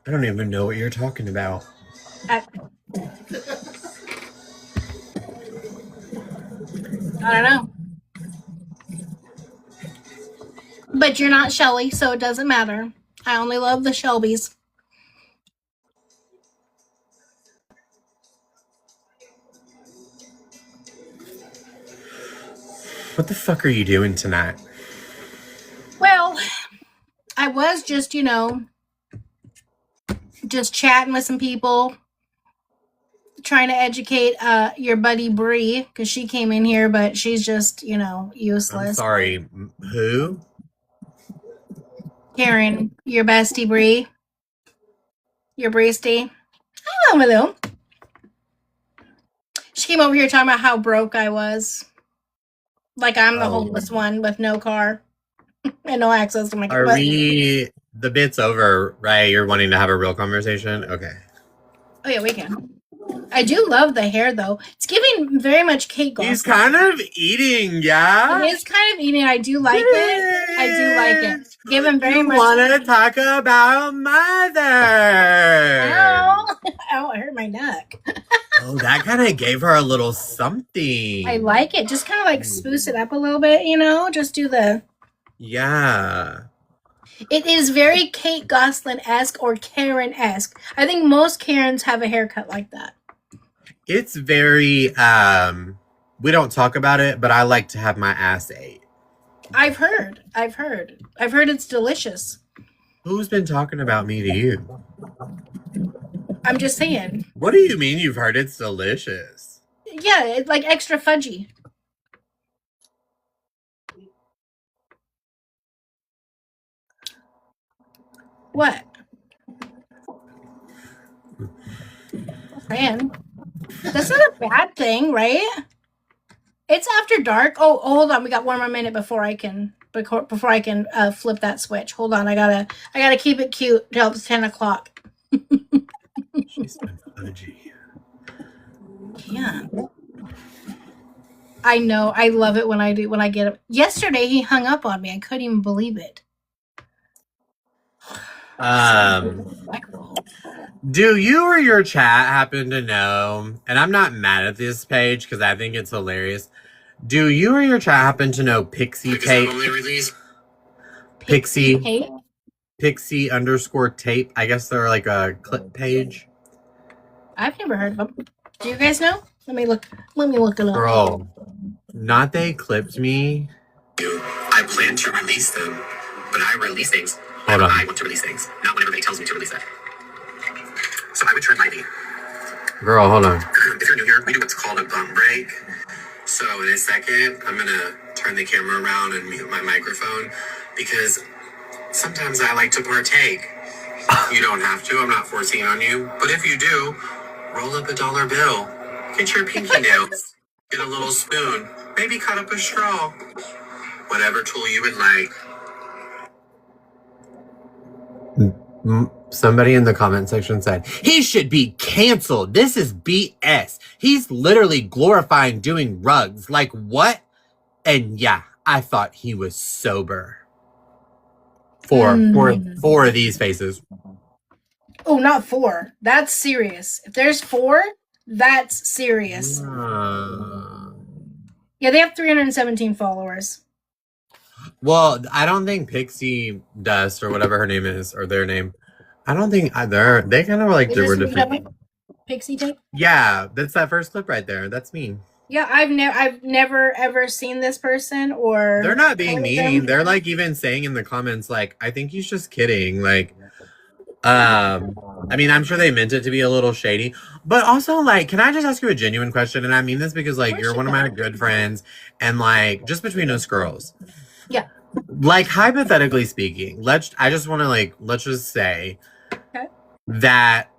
I: I don't even know what you're talking about.
A: I don't know. But you're not Shelly, so it doesn't matter. I only love the Shelbys.
I: What the fuck are you doing tonight?
A: Well, I was just, just chatting with some people, trying to educate your buddy Bri, because she came in here, but she's just, useless.
I: I'm sorry, who?
A: Karen, your bestie Bri. Your Breasty. I love her though. She came over here talking about how broke I was. Like I'm the homeless one with no car and no access to my car.
I: The bit's over, right? You're wanting to have a real conversation? Okay.
A: Oh yeah, we can. I do love the hair though. It's giving very much Kate Goss.
I: He's kind of eating, yeah?
A: He is kind of eating. I do like it. I do like it. Given very much.
I: Want to talk about mother?
A: Ow. Ow, I hurt my neck.
I: Oh, that kind of gave her a little something.
A: I like it. Just kind of like spruce it up a little bit, Just do the...
I: Yeah.
A: It is very Kate Gosselin-esque or Karen-esque. I think most Karens have a haircut like that.
I: It's very, we don't talk about it, but I like to have my ass ate.
A: I've heard it's delicious.
I: Who's been talking about me to you?
A: I'm just saying.
I: What do you mean you've heard it's delicious?
A: Yeah, it's like extra fudgy. What? Man, that's not a bad thing, right? It's after dark. Oh, hold on. We got one more minute before I can flip that switch. Hold on. I gotta keep it cute till it's 10 o'clock.
I: She's been fudgy.
A: Yeah. I know. I love it when I get it. Yesterday he hung up on me. I couldn't even believe it.
I: Do you or your chat happen to know, and I'm not mad at this page because I think it's hilarious. Do you or your chat happen to know Pixie Tape? Pixie _tape. I guess they're like a clip page.
A: I've never heard of them. Do you guys know? Let me look it up.
I: Girl, not they clipped me.
J: I plan to release them, but I release things whenever I want to release things, not whenever they tells me to release it. So I would tread lightly.
I: Girl, hold on.
J: If you're new here, we do what's called a bump break. So in a second, I'm gonna turn the camera around and mute my microphone because sometimes I like to partake. You don't have to, I'm not forcing it on you. But if you do, roll up a dollar bill. Get your pinky nails. Get a little spoon. Maybe cut up a straw. Whatever tool you would like.
I: Somebody in the comment section said, he should be canceled. This is BS. He's literally glorifying doing rugs. Like, what? And yeah, I thought he was sober. Four of these faces.
A: Oh, not 4. That's serious. If there's 4, that's serious. Yeah, they have 317 followers.
I: Well, I don't think Pixie Dust or whatever her name is, or their name, I don't think they kind of like were defeating.
A: Pixie tape?
I: Yeah, that's that first clip right there. That's me.
A: Yeah, I've never ever seen this person or.
I: They're not being mean. They're like even saying in the comments, like, I think he's just kidding. Like, I mean, I'm sure they meant it to be a little shady, but also, like, can I just ask you a genuine question? And I mean this because, like, you're one of my good friends, and like, just between us girls.
A: Yeah.
I: Like, hypothetically speaking, let's just say that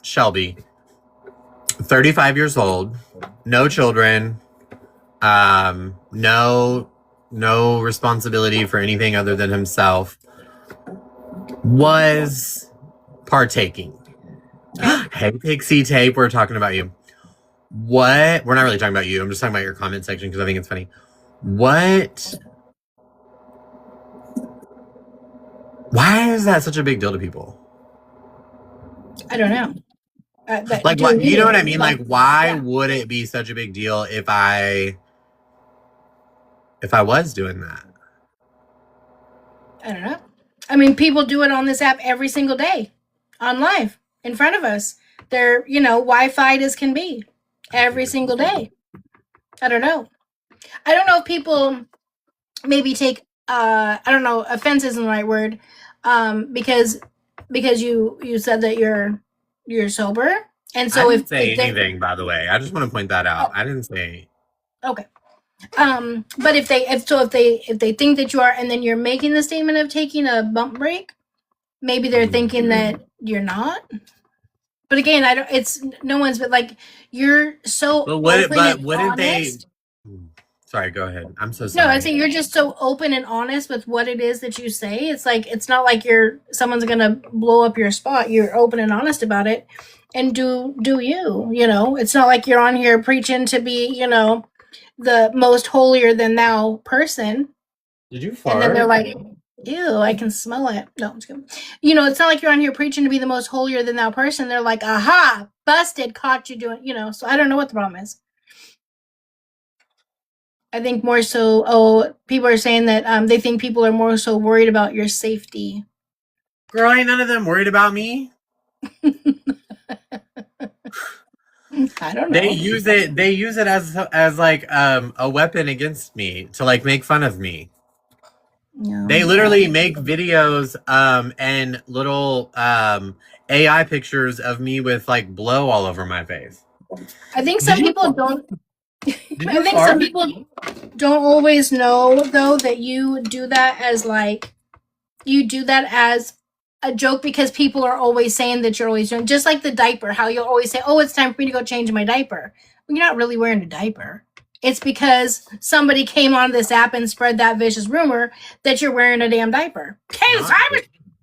I: Shelby, 35 years old, no children, no responsibility for anything other than himself, was partaking. Hey, Pixie Tape, we're talking about you. What? We're not really talking about you. I'm just talking about your comment section because I think it's funny. What? Why is that such a big deal to people?
A: I don't know.
I: Like, what, you know what I mean? Like, why would it be such a big deal if I was doing that?
A: I don't know. I mean, people do it on this app every single day, on live, in front of us. They're, Wi-Fi as can be, every single day. I don't know. I don't know if people maybe take, I don't know, offense isn't the right word, because you said that you're sober, and so
I: I didn't say anything, by the way. I just want to point that out. I didn't say.
A: Okay. But if they think that you are, and then you're making the statement of taking a bump break, maybe they're thinking that you're not. But again, it's no one's, but like, you're so open and honest.
I: Sorry, go ahead. I'm so sorry.
A: No, I say you're just so open and honest with what it is that you say. It's like, it's not like someone's gonna blow up your spot. You're open and honest about it, and do you? It's not like you're on here preaching to be, the most holier than thou person.
I: Did you fart?
A: And then they're like, ew, I can smell it. No, I'm just kidding. It's not like you're on here preaching to be the most holier than thou person. They're like, aha, busted, caught you doing, so I don't know what the problem is. I think more so, people are saying that they think people are more so worried about your safety.
I: Girl, ain't none of them worried about me.
A: I don't know.
I: They use it as like a weapon against me to like make fun of me. No, they literally make videos and little AI pictures of me with like blow all over my face.
A: I think some people don't. I think some people don't always know though that you do that as a joke, because people are always saying that you're always doing, just like the diaper, how you'll always say, oh, it's time for me to go change my diaper. Well, you're not really wearing a diaper. It's because somebody came on this app and spread that vicious rumor that you're wearing a damn diaper.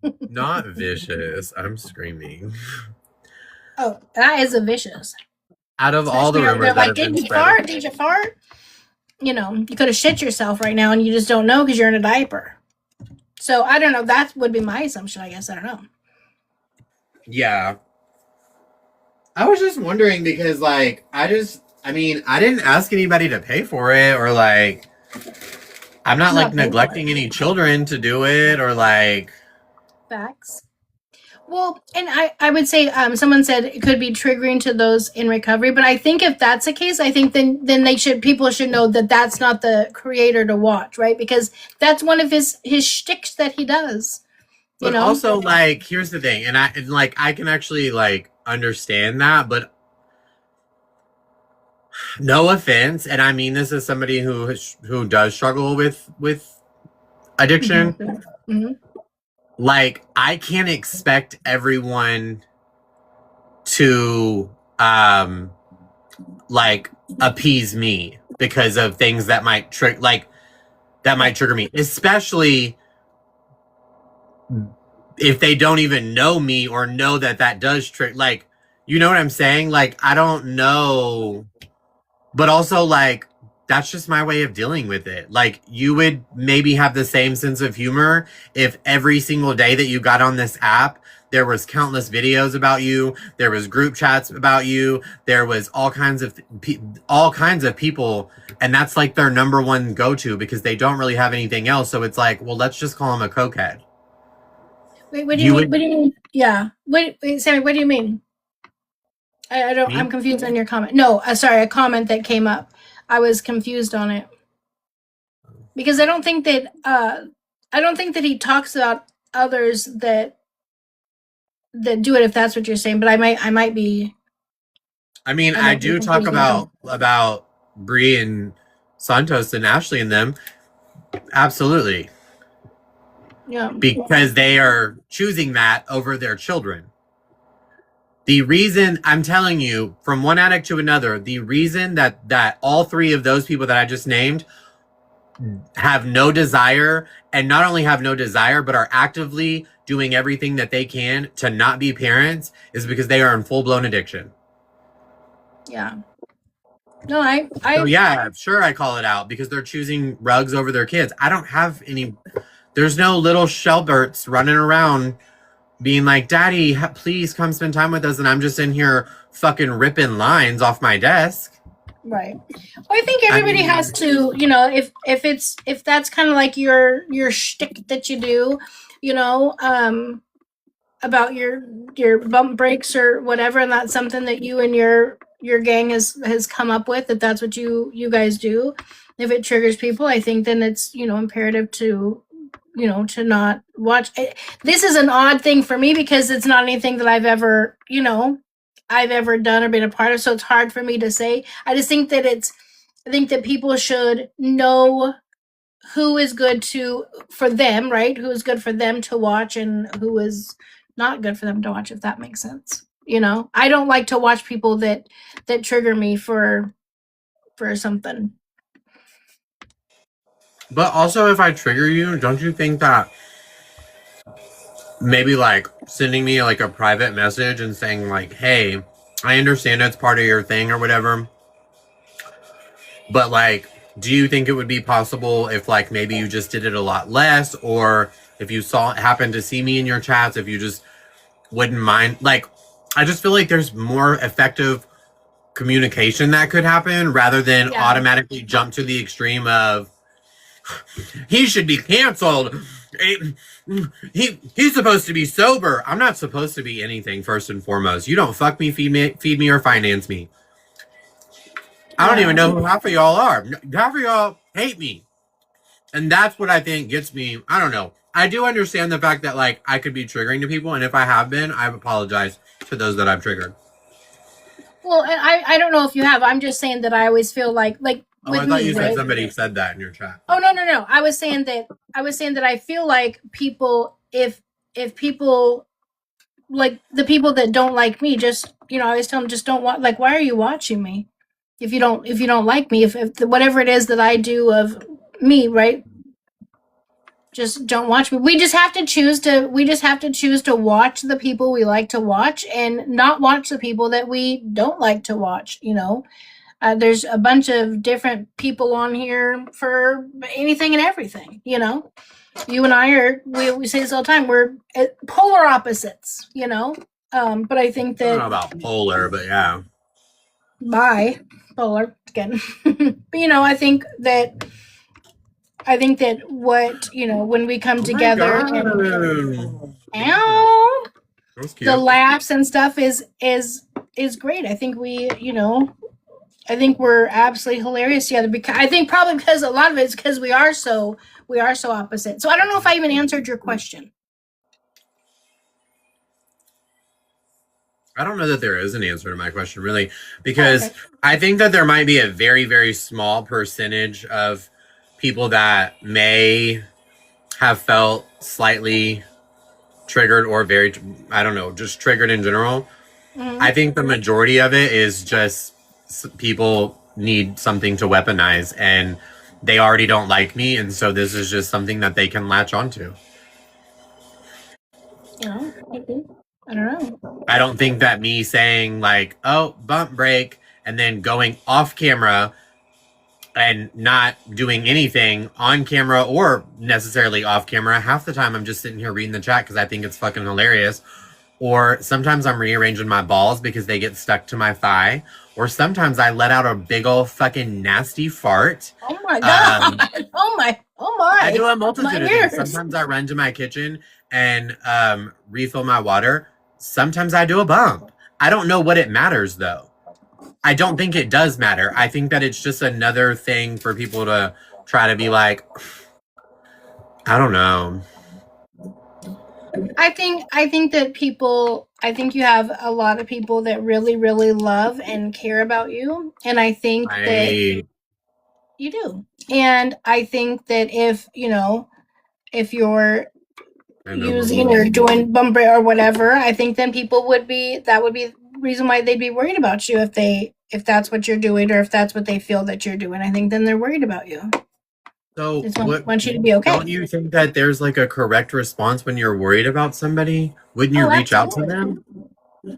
I: Not vicious. I'm screaming.
A: Oh, that is a vicious.
I: Out of all the rumors,
A: like, did you fart? Did you fart? You could have shit yourself right now and you just don't know because you're in a diaper. So I don't know. That would be my assumption, I guess. I don't know.
I: Yeah. I was just wondering because, like, I didn't ask anybody to pay for it, or like, I'm not like neglecting any children to do it, or like.
A: Facts. Well, and I would say, someone said it could be triggering to those in recovery, but I think if that's the case, I think then people should know that that's not the creator to watch, right? Because that's one of his shticks that he does.
I: But also, like, here's the thing, and I can actually like understand that, but no offense, and I mean this as somebody who does struggle with addiction.
A: Mm-hmm.
I: Like, I can't expect everyone to like appease me because of things that might trigger me, especially if they don't even know me or know that does trick. Like, you know what I'm saying? Like, I don't know, but also, like, that's just my way of dealing with it. Like, you would maybe have the same sense of humor if every single day that you got on this app, there was countless videos about you, there was group chats about you, there was all kinds of people, and that's like their number one go-to because they don't really have anything else. So it's like, well, let's just call him a cokehead.
A: Wait, what do you mean? What do you mean? Yeah. Wait, Sammy, what do you mean? I don't. I'm confused on your comment. No, sorry, a comment that came up. I was confused on it because I don't think that he talks about others that do it. If that's what you're saying, but I might be.
I: I mean, I do talk about Bri and Santos and Ashley and them. Absolutely.
A: Yeah.
I: Because they are choosing that over their children. The reason, I'm telling you, from one addict to another, the reason that all three of those people that I just named have no desire, and not only have no desire, but are actively doing everything that they can to not be parents, is because they are in full-blown addiction.
A: Yeah. No,
I: So yeah, sure, I call it out because they're choosing rugs over their kids. I don't have any. There's no little Shelberts running around being like, "Daddy, please come spend time with us," and I'm just in here fucking ripping lines off my desk.
A: Right. Well, I think everybody has to, you know, if that's kind of like your shtick that you do, you know, about your bump breaks or whatever, and that's something that you and your gang has come up with, that that's what you guys do. If it triggers people, I think then it's, you know, imperative to, you know, to not watch. This is an odd thing for me because it's not anything that I've ever, you know, I've ever done or been a part of, so it's hard for me to say. I just think that I think that people should know who is good for them, right? Who is good for them to watch and who is not good for them to watch, if that makes sense. You know, I don't like to watch people that trigger me for something.
I: But also, if I trigger you, don't you think that maybe like sending me like a private message and saying like, "Hey, I understand it's part of your thing or whatever, but like, do you think it would be possible if like maybe you just did it a lot less, or if you happened to see me in your chats, if you just wouldn't mind?" Like, I just feel like there's more effective communication that could happen rather than automatically jump to the extreme of he should be canceled. He's supposed to be sober. I'm not supposed to be anything, first and foremost. You don't fuck me, feed me, or finance me. I don't even know who half of y'all are. Half of y'all hate me. And that's what I think gets me. I don't know. I do understand the fact that like I could be triggering to people, and if I have been, I apologize to those that I've triggered.
A: Well, and I don't know if you have. I'm just saying that I always feel like
I: Oh, I thought you said somebody said that in your chat.
A: Oh, no. I was saying that I feel like people, if people, like the people that don't like me, just, you know, I always tell them, just don't watch. Like, why are you watching me? If you don't like me, if whatever it is that I do of me, right? Just don't watch me. We just have to choose to watch the people we like to watch and not watch the people that we don't like to watch, you know. There's a bunch of different people on here for anything and everything, you know. You and I we say this all the time, we're polar opposites, you know. But I think that,
I: I don't know about polar, but yeah.
A: Polar again. But you know, I think that what, you know, when we come together and the laughs and stuff is great. I think we, you know, I think we're absolutely hilarious together, because I think probably because a lot of it is because we are so opposite. So I don't know if I even answered your question.
I: I don't know that there is an answer to my question, really, because I think that there might be a very, very small percentage of people that may have felt slightly triggered or very, I don't know, just triggered in general. I think the majority of it is just people need something to weaponize and they already don't like me. And so this is just something that they can latch onto.
A: I don't know.
I: I don't think that me saying like, oh, bump break, and then going off camera and not doing anything on camera or necessarily off camera. Half the time I'm just sitting here reading the chat because I think it's fucking hilarious. Or sometimes I'm rearranging my balls because they get stuck to my thigh. Or sometimes I let out a big old fucking nasty fart.
A: Oh my god! Oh my!
I: I do a multitude of things. Sometimes I run to my kitchen and refill my water. Sometimes I do a bump. I don't know what it matters though. I don't think it does matter. I think that it's just another thing for people to try to be like, I don't know.
A: I think that people, I think you have a lot of people that really, really love and care about you. And I think that you do. And I think that if, if you're using or doing bumper or whatever, I think then that would be the reason why they'd be worried about you if that's what you're doing or if that's what they feel that you're doing. I think then they're worried about you.
I: So
A: want you to be okay.
I: Don't you think that there's like a correct response when you're worried about somebody? Wouldn't you reach out to them?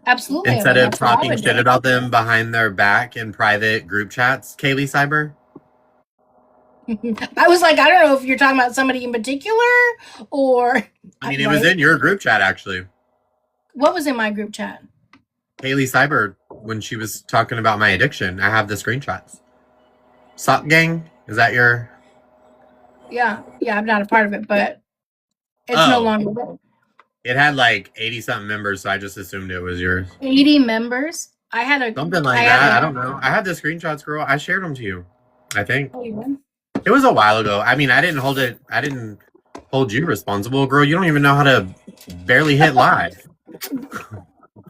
A: Absolutely.
I: Instead of talking shit about them behind their back in private group chats, Kaylee Cyber?
A: I was like, I don't know if you're talking about somebody in particular or...
I: I mean, it was in your group chat, actually.
A: What was in my group chat?
I: Kaylee Cyber, when she was talking about my addiction. I have the screenshots. Sock Gang? Is that your...
A: Yeah, I'm not a part of it, but it's no longer...
I: It had like 80-something members, so I just assumed it was yours.
A: 80 members? I had a...
I: Something like that. I don't know. I had the screenshots, girl. I shared them to you, I think.
A: Oh, you did?
I: It was a while ago. I mean, I didn't hold you responsible, girl. You don't even know how to barely hit live.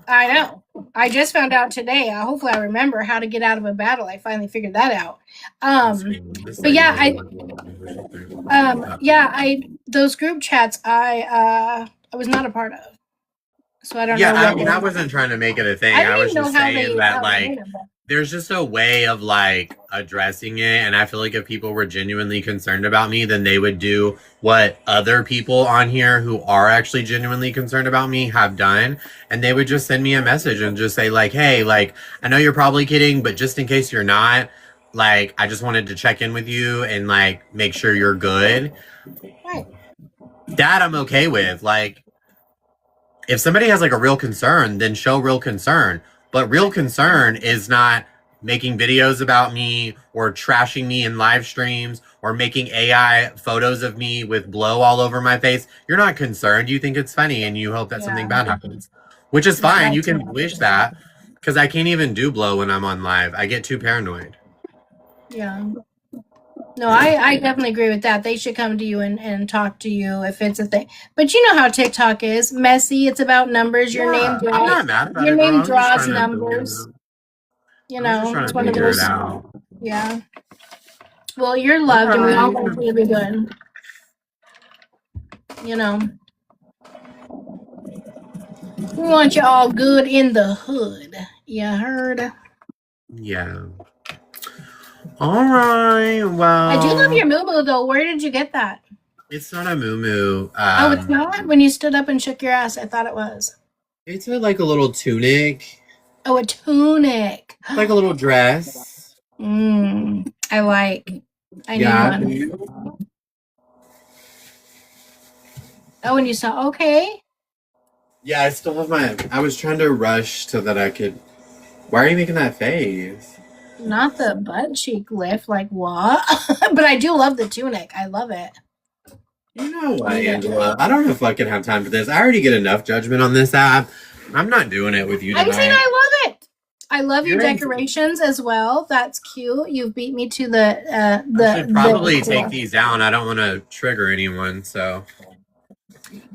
A: I know. I just found out today. Hopefully I remember how to get out of a battle. I finally figured that out. But yeah, those group chats I was not a part of. So I don't know.
I: Yeah, I mean, I wasn't trying to make it a thing. I was just saying that like there's just a way of like addressing it, and I feel like if people were genuinely concerned about me, then they would do what other people on here who are actually genuinely concerned about me have done, and they would just send me a message and just say like, hey, like, I know you're probably kidding, but just in case you're not, like, I just wanted to check in with you and like make sure you're good.
A: Right.
I: That I'm okay with. Like, if somebody has like a real concern, then show real concern. But real concern is not making videos about me or trashing me in live streams or making AI photos of me with blow all over my face. You're not concerned. You think it's funny and you hope that something bad happens, which is fine. You can wish that, because I can't even do blow when I'm on live. I get too paranoid.
A: Yeah. No, I definitely agree with that. They should come to you and talk to you if it's a thing. But you know how TikTok is. Messy. It's about numbers. Your name draws.
I: I'm not mad about
A: your
I: it,
A: name
I: girl.
A: draws numbers. You know, it's one of those. Yeah. Well, you're loved and we all want you to be good. You know. We want you all good in the hood. You heard?
I: Yeah. All right. Well,
A: I do love your moo-moo though. Where did you get that?
I: It's not a moo-moo.
A: Oh, it's not? When you stood up and shook your ass, I thought it was.
I: It's like a little tunic.
A: Oh, a tunic.
I: Like a little dress.
A: I like. I need one. Oh, and you saw, okay.
I: Yeah, I still have I was trying to rush so that I could. Why are you making that face?
A: Not the butt cheek lift, like what? But I do love the tunic. I love it.
I: You know what, Angela? I don't fucking have time for this. I already get enough judgment on this app. I'm not doing it with you tonight.
A: I'm saying I love it. I love your decorations as well. That's cute. You've beat me to the.
I: I should probably take these down. I don't want to trigger anyone, so.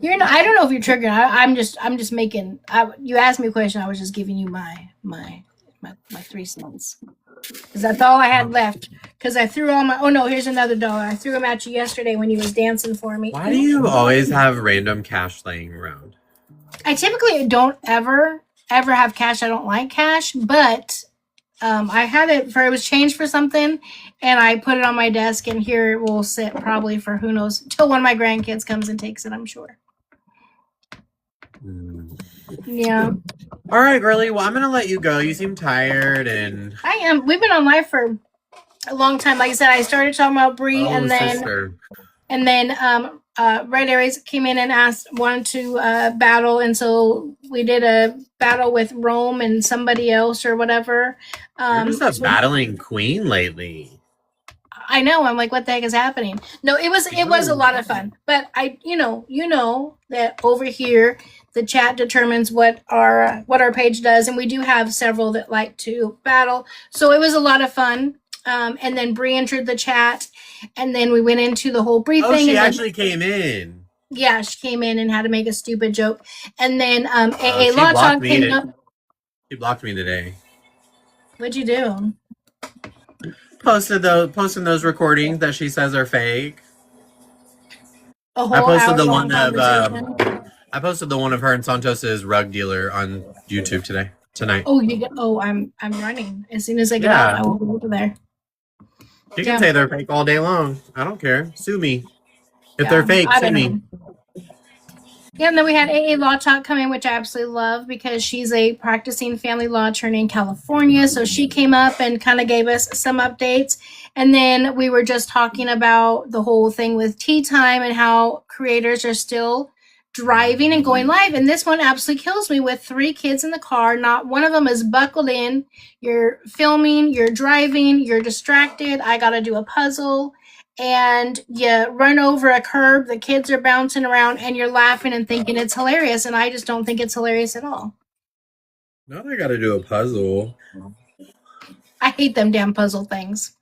A: I don't know if you're triggering. I'm just making. You asked me a question. I was just giving you my 3 cents because that's all I had left. Because I threw all my. Oh no, here's another dollar. I threw them at you yesterday when you was dancing for me.
I: Why do you always have random cash laying around?
A: I typically don't ever have cash. I don't like cash, but I had it for it was changed for something, and I put it on my desk, and here it will sit probably for who knows till one of my grandkids comes and takes it. I'm sure. Yeah.
I: All right, girlie. Well, I'm gonna let you go. You seem tired, and
A: I am. We've been on live for a long time. Like I said, I started talking about Bri, and then Red Aries came in and wanted to battle, and so we did a battle with Rome and somebody else or whatever.
I: You're just a battling queen lately.
A: I know. I'm like, what the heck is happening? No, it was a lot of fun. But you know that over here the chat determines what our page does, and we do have several that like to battle. So it was a lot of fun. And then Bri entered the chat, and then we went into the whole Bri thing.
I: Oh, she
A: and
I: actually came in.
A: Yeah, she came in and had to make a stupid joke, and then AA Law Talk came up.
I: She blocked me today.
A: What'd you do?
I: Posting those recordings that she says are fake.
A: I posted the one
I: of her and Santos's rug dealer on YouTube tonight.
A: Oh, I'm running. As soon as I get out, I will go over there.
I: You can say they're fake all day long. I don't care. Sue me. If they're fake, sue me.
A: Yeah, and then we had AA Law Talk come in, which I absolutely love because she's a practicing family law attorney in California. So she came up and kind of gave us some updates. And then we were just talking about the whole thing with tea time and how creators are still driving and going live. And this one absolutely kills me with 3 kids in the car. Not one of them is buckled in. You're filming, you're driving, you're distracted. I got to do a puzzle. And you run over a curb, the kids are bouncing around, and you're laughing and thinking it's hilarious, and I just don't think it's hilarious at all.
I: Now I gotta do a puzzle.
A: I hate them damn puzzle things.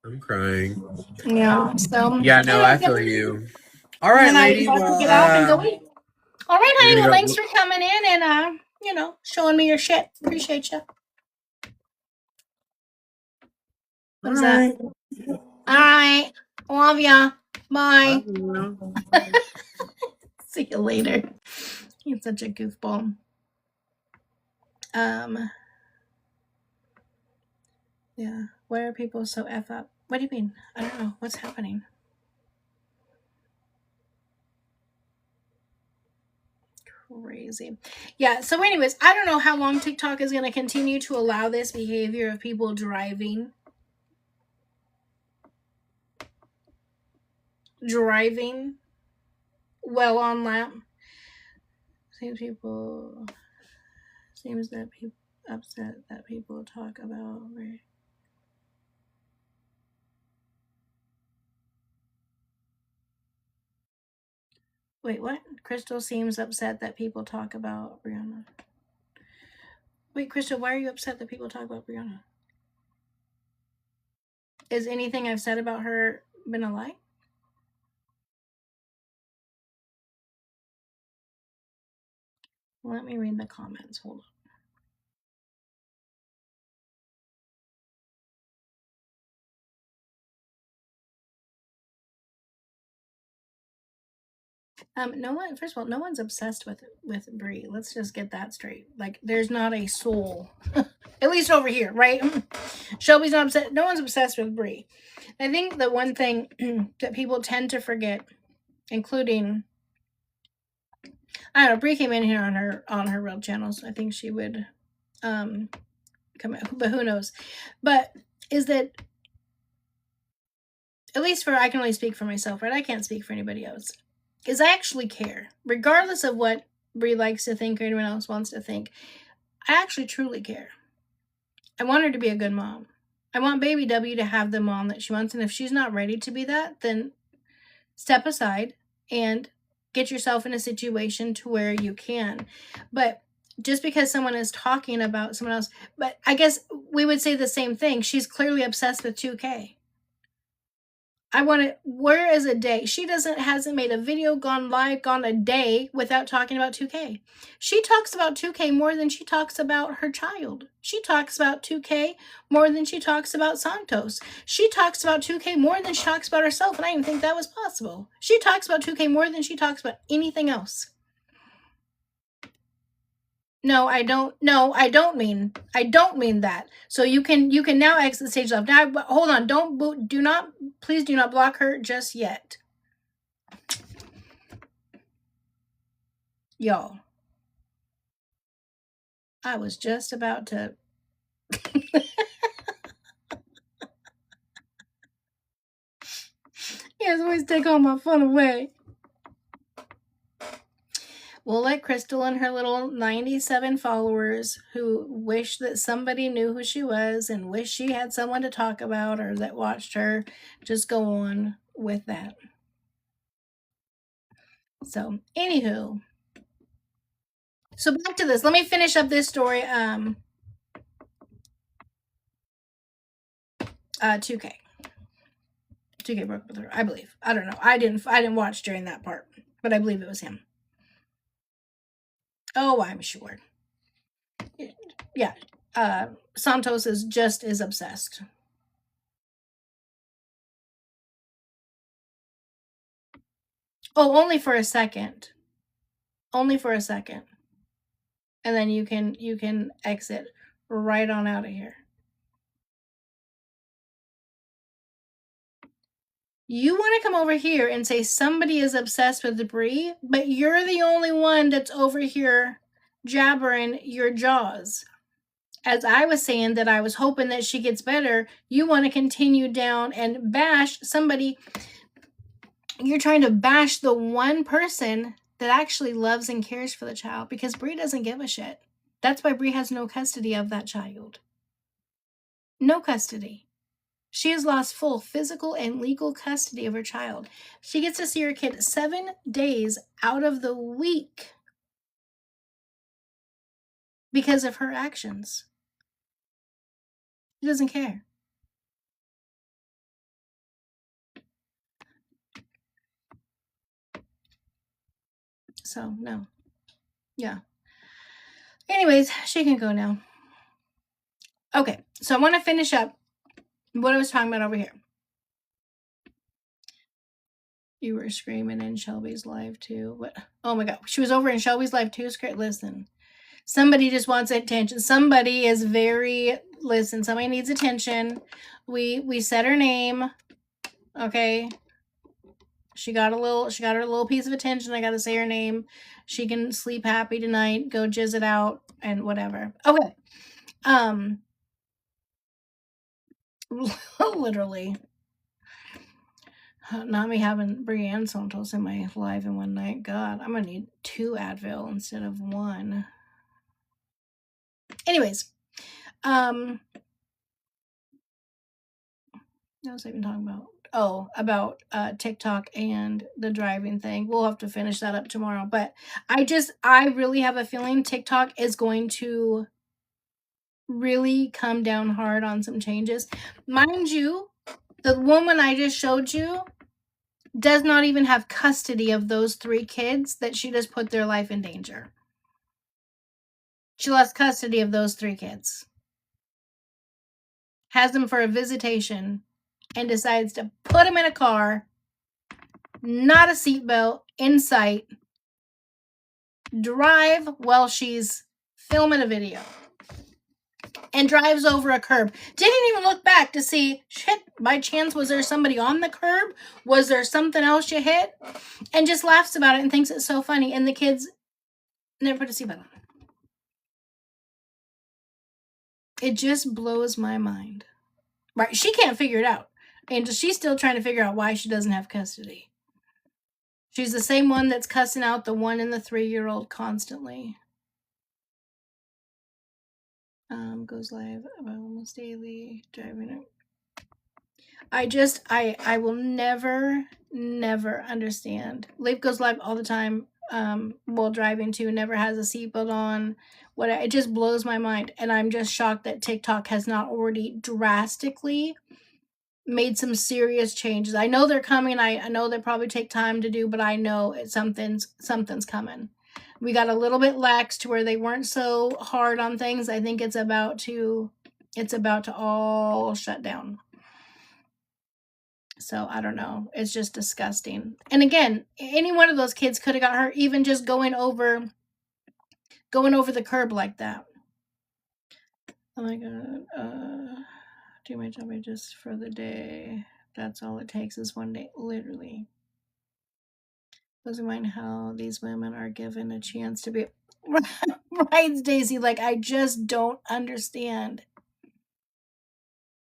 I: I'm crying.
A: Yeah, so...
I: Yeah, no, I feel you. All right, lady.
A: All right, honey, well, thanks for coming in and, showing me your shit. Appreciate you. What's that? All right. Love ya. Bye. See you later. He's such a goofball. Yeah. Why are people so F up? What do you mean? I don't know. What's happening? Crazy. Yeah. So anyways, I don't know how long TikTok is going to continue to allow this behavior of people driving well on lap. Seems that people upset that people talk about. Wait, what? Crystal seems upset that people talk about Brianna. Wait, Crystal, why are you upset that people talk about Brianna? Is anything I've said about her been a lie? Let me read the comments. Hold on. No one. First of all, no one's obsessed with Bri. Let's just get that straight. Like, there's not a soul, at least over here, right? Shelby's not upset. No one's obsessed with Bri. I think the one thing that people tend to forget, including, I don't know, Bri came in here on her real channels. I think she would come out, but who knows? But is that, at least I can only speak for myself, right? I can't speak for anybody else. Is I actually care, regardless of what Bri likes to think or anyone else wants to think. I actually truly care. I want her to be a good mom. I want baby W to have the mom that she wants, and if she's not ready to be that, then step aside and get yourself in a situation to where you can. But just because someone is talking about someone else, but I guess we would say the same thing. She's clearly obsessed with 2K. I want to, where is a day? She hasn't made a video, gone live, gone a day without talking about 2K. She talks about 2K more than she talks about her child. She talks about 2K more than she talks about Santos. She talks about 2K more than she talks about herself, and I didn't think that was possible. She talks about 2K more than she talks about anything else. No, I don't mean that. So you can now exit the stage left. Now, hold on. Please do not block her just yet. Y'all. I was just about to Yes, always take all my fun away. We'll let Crystal and her little 97 followers who wish that somebody knew who she was and wish she had someone to talk about or that watched her just go on with that. So, anywho. So back to this. Let me finish up this story. 2K. 2K broke with her, I believe. I don't know. I didn't watch during that part, but I believe it was him. Oh, I'm sure. Yeah. Santos is just as obsessed. Oh, only for a second. Only for a second. And then you can exit right on out of here. You want to come over here and say somebody is obsessed with Bri, but you're the only one that's over here jabbering your jaws. As I was saying that I was hoping that she gets better, you want to continue down and bash somebody. You're trying to bash the one person that actually loves and cares for the child, because Bri doesn't give a shit. That's why Bri has no custody of that child. No custody. She has lost full physical and legal custody of her child. She gets to see her kid 7 days out of the week because of her actions. She doesn't care. So, no. Yeah. Anyways, she can go now. Okay, so I want to finish up what I was talking about over here. You were screaming in Shelby's live too. What? Oh my God. She was over in Shelby's live too. Listen. Somebody just wants attention. Somebody is very, listen, somebody needs attention. We said her name. Okay. She got her little piece of attention. I gotta say her name. She can sleep happy tonight. Go jizz it out and whatever. Okay. Literally. Not me having Brienne Santos in my live in one night. God, I'm gonna need 2 Advil instead of 1. Anyways, what was I even talking about? Oh, about TikTok and the driving thing. We'll have to finish that up tomorrow. But I really have a feeling TikTok is going to really come down hard on some changes. Mind you, the woman I just showed you does not even have custody of those 3 kids that she just put their life in danger. She lost custody of those 3 kids. Has them for a visitation and decides to put them in a car, not a seatbelt, in sight, drive while she's filming a video, and drives over a curb. Didn't even look back to see, shit, by chance, was there somebody on the curb? Was there something else you hit? And just laughs about it and thinks it's so funny. And the kids never put a seatbelt on. It just blows my mind. Right? She can't figure it out. And she's still trying to figure out why she doesn't have custody. She's the same one that's cussing out the 1 and the 3-year-old constantly. Goes live about almost daily, driving it. I will never understand. Leaf goes live all the time while driving too, never has a seatbelt on. It just blows my mind. And I'm just shocked that TikTok has not already drastically made some serious changes. I know they're coming. I know they probably take time to do, but I know something's coming. We got a little bit lax to where they weren't so hard on things. I think it's about to all shut down. So I don't know. It's just disgusting. And again, any one of those kids could have got hurt even just going over the curb like that. Oh my god. Do my job just for the day. That's all it takes is one day, literally. Doesn't mind how these women are given a chance to be right, Daisy. Like, I just don't understand.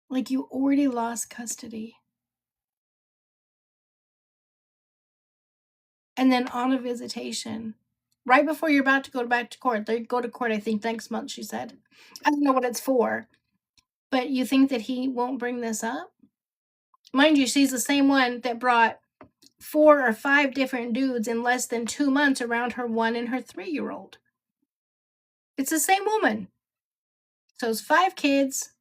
A: Like, you already lost custody. And then on a visitation, right before you're about to go back to court. They go to court, I think, next month, she said. I don't know what it's for. But you think that he won't bring this up? Mind you, she's the same one that brought 4 or 5 different dudes in less than 2 months around her 1 and her 3-year-old. It's the same woman. So it's 5 kids.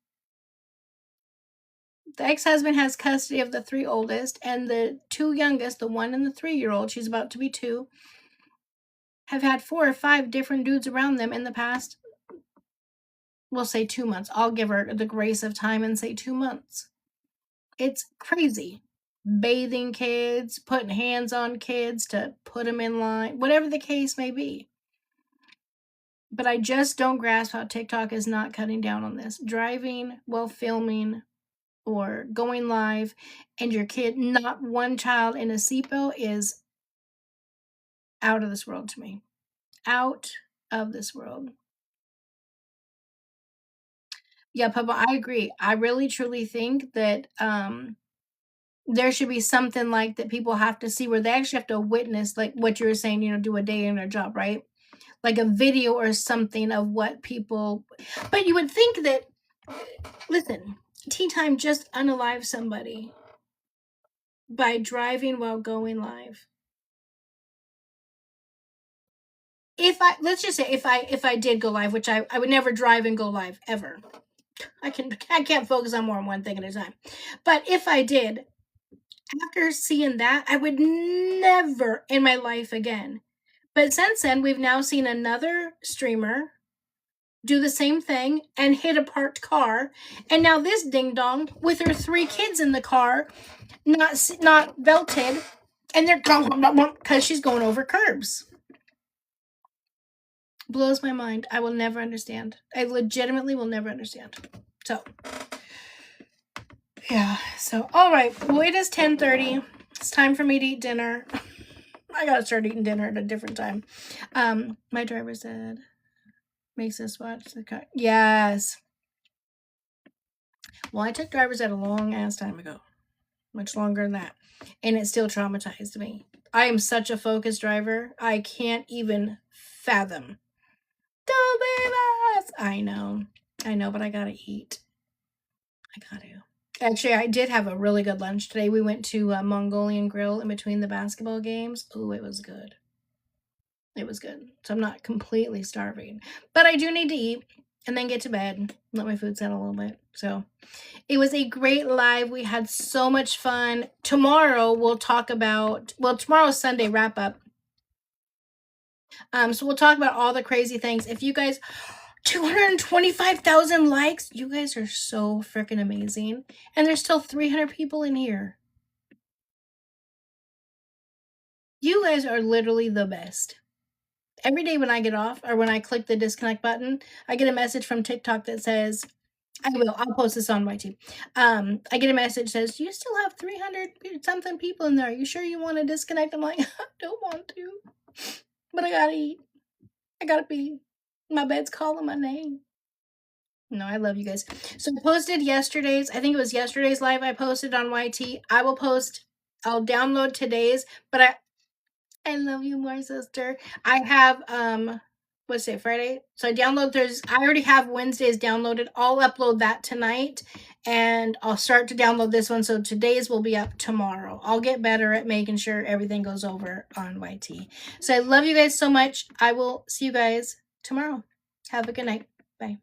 A: The ex-husband has custody of the 3 oldest, and the 2 youngest, the 1 and the 3-year-old, she's about to be 2, have had 4 or 5 different dudes around them in the past, we'll say 2 months. I'll give her the grace of time and say 2 months. It's crazy. Bathing kids, putting hands on kids to put them in line, whatever the case may be. But I just don't grasp how TikTok is not cutting down on this. Driving while filming or going live and your kid, not one child in a seatbelt, is out of this world to me. Out of this world. Yeah, Papa, I agree. I really truly think that there should be something like that people have to see where they actually have to witness, like what you were saying, do a day in their job, right? Like a video or something of what people, but you would think that, listen, Tea Time just unalived somebody by driving while going live. Let's just say if I did go live, which I would never drive and go live ever. I can't focus on more than one thing at a time. But if I did, after seeing that, I would never in my life again. But since then, we've now seen another streamer do the same thing and hit a parked car, and now this ding dong with her 3 kids in the car, not belted, and they're going because she's going over curbs. Blows my mind. I will never understand. I legitimately will never understand. So, yeah. So, all right. Well, it is 10:30. It's time for me to eat dinner. I gotta start eating dinner at a different time. My driver said, makes us watch the car. Yes. Well, I took driver's ed a long ass time ago. Much longer than that. And it still traumatized me. I am such a focused driver. I can't even fathom. Don't leave us! I know, but I gotta eat. I got to. Actually, I did have a really good lunch today. We went to a Mongolian Grill in between the basketball games. Ooh, it was good. It was good. So I'm not completely starving. But I do need to eat and then get to bed. Let my food settle a little bit. So it was a great live. We had so much fun. Tomorrow we'll talk about, tomorrow's Sunday wrap up. So we'll talk about all the crazy things. If you guys, 225,000 likes. You guys are so freaking amazing. And there's still 300 people in here. You guys are literally the best. Every day when I get off or when I click the disconnect button, I get a message from TikTok that says, I'll post this on YT. I get a message that says, you still have 300 something people in there. Are you sure you want to disconnect? I'm like, I don't want to, but I gotta eat. I gotta pee. My bed's calling my name. No, I love you guys. So I posted yesterday's, I think it was yesterday's live I posted on YT. I'll download today's, but I love you more, sister. I have, what's it, Friday? So I download Thursday. I already have Wednesday's downloaded. I'll upload that tonight, and I'll start to download this one. So today's will be up tomorrow. I'll get better at making sure everything goes over on YT. So I love you guys so much. I will see you guys tomorrow. Have a good night. Bye.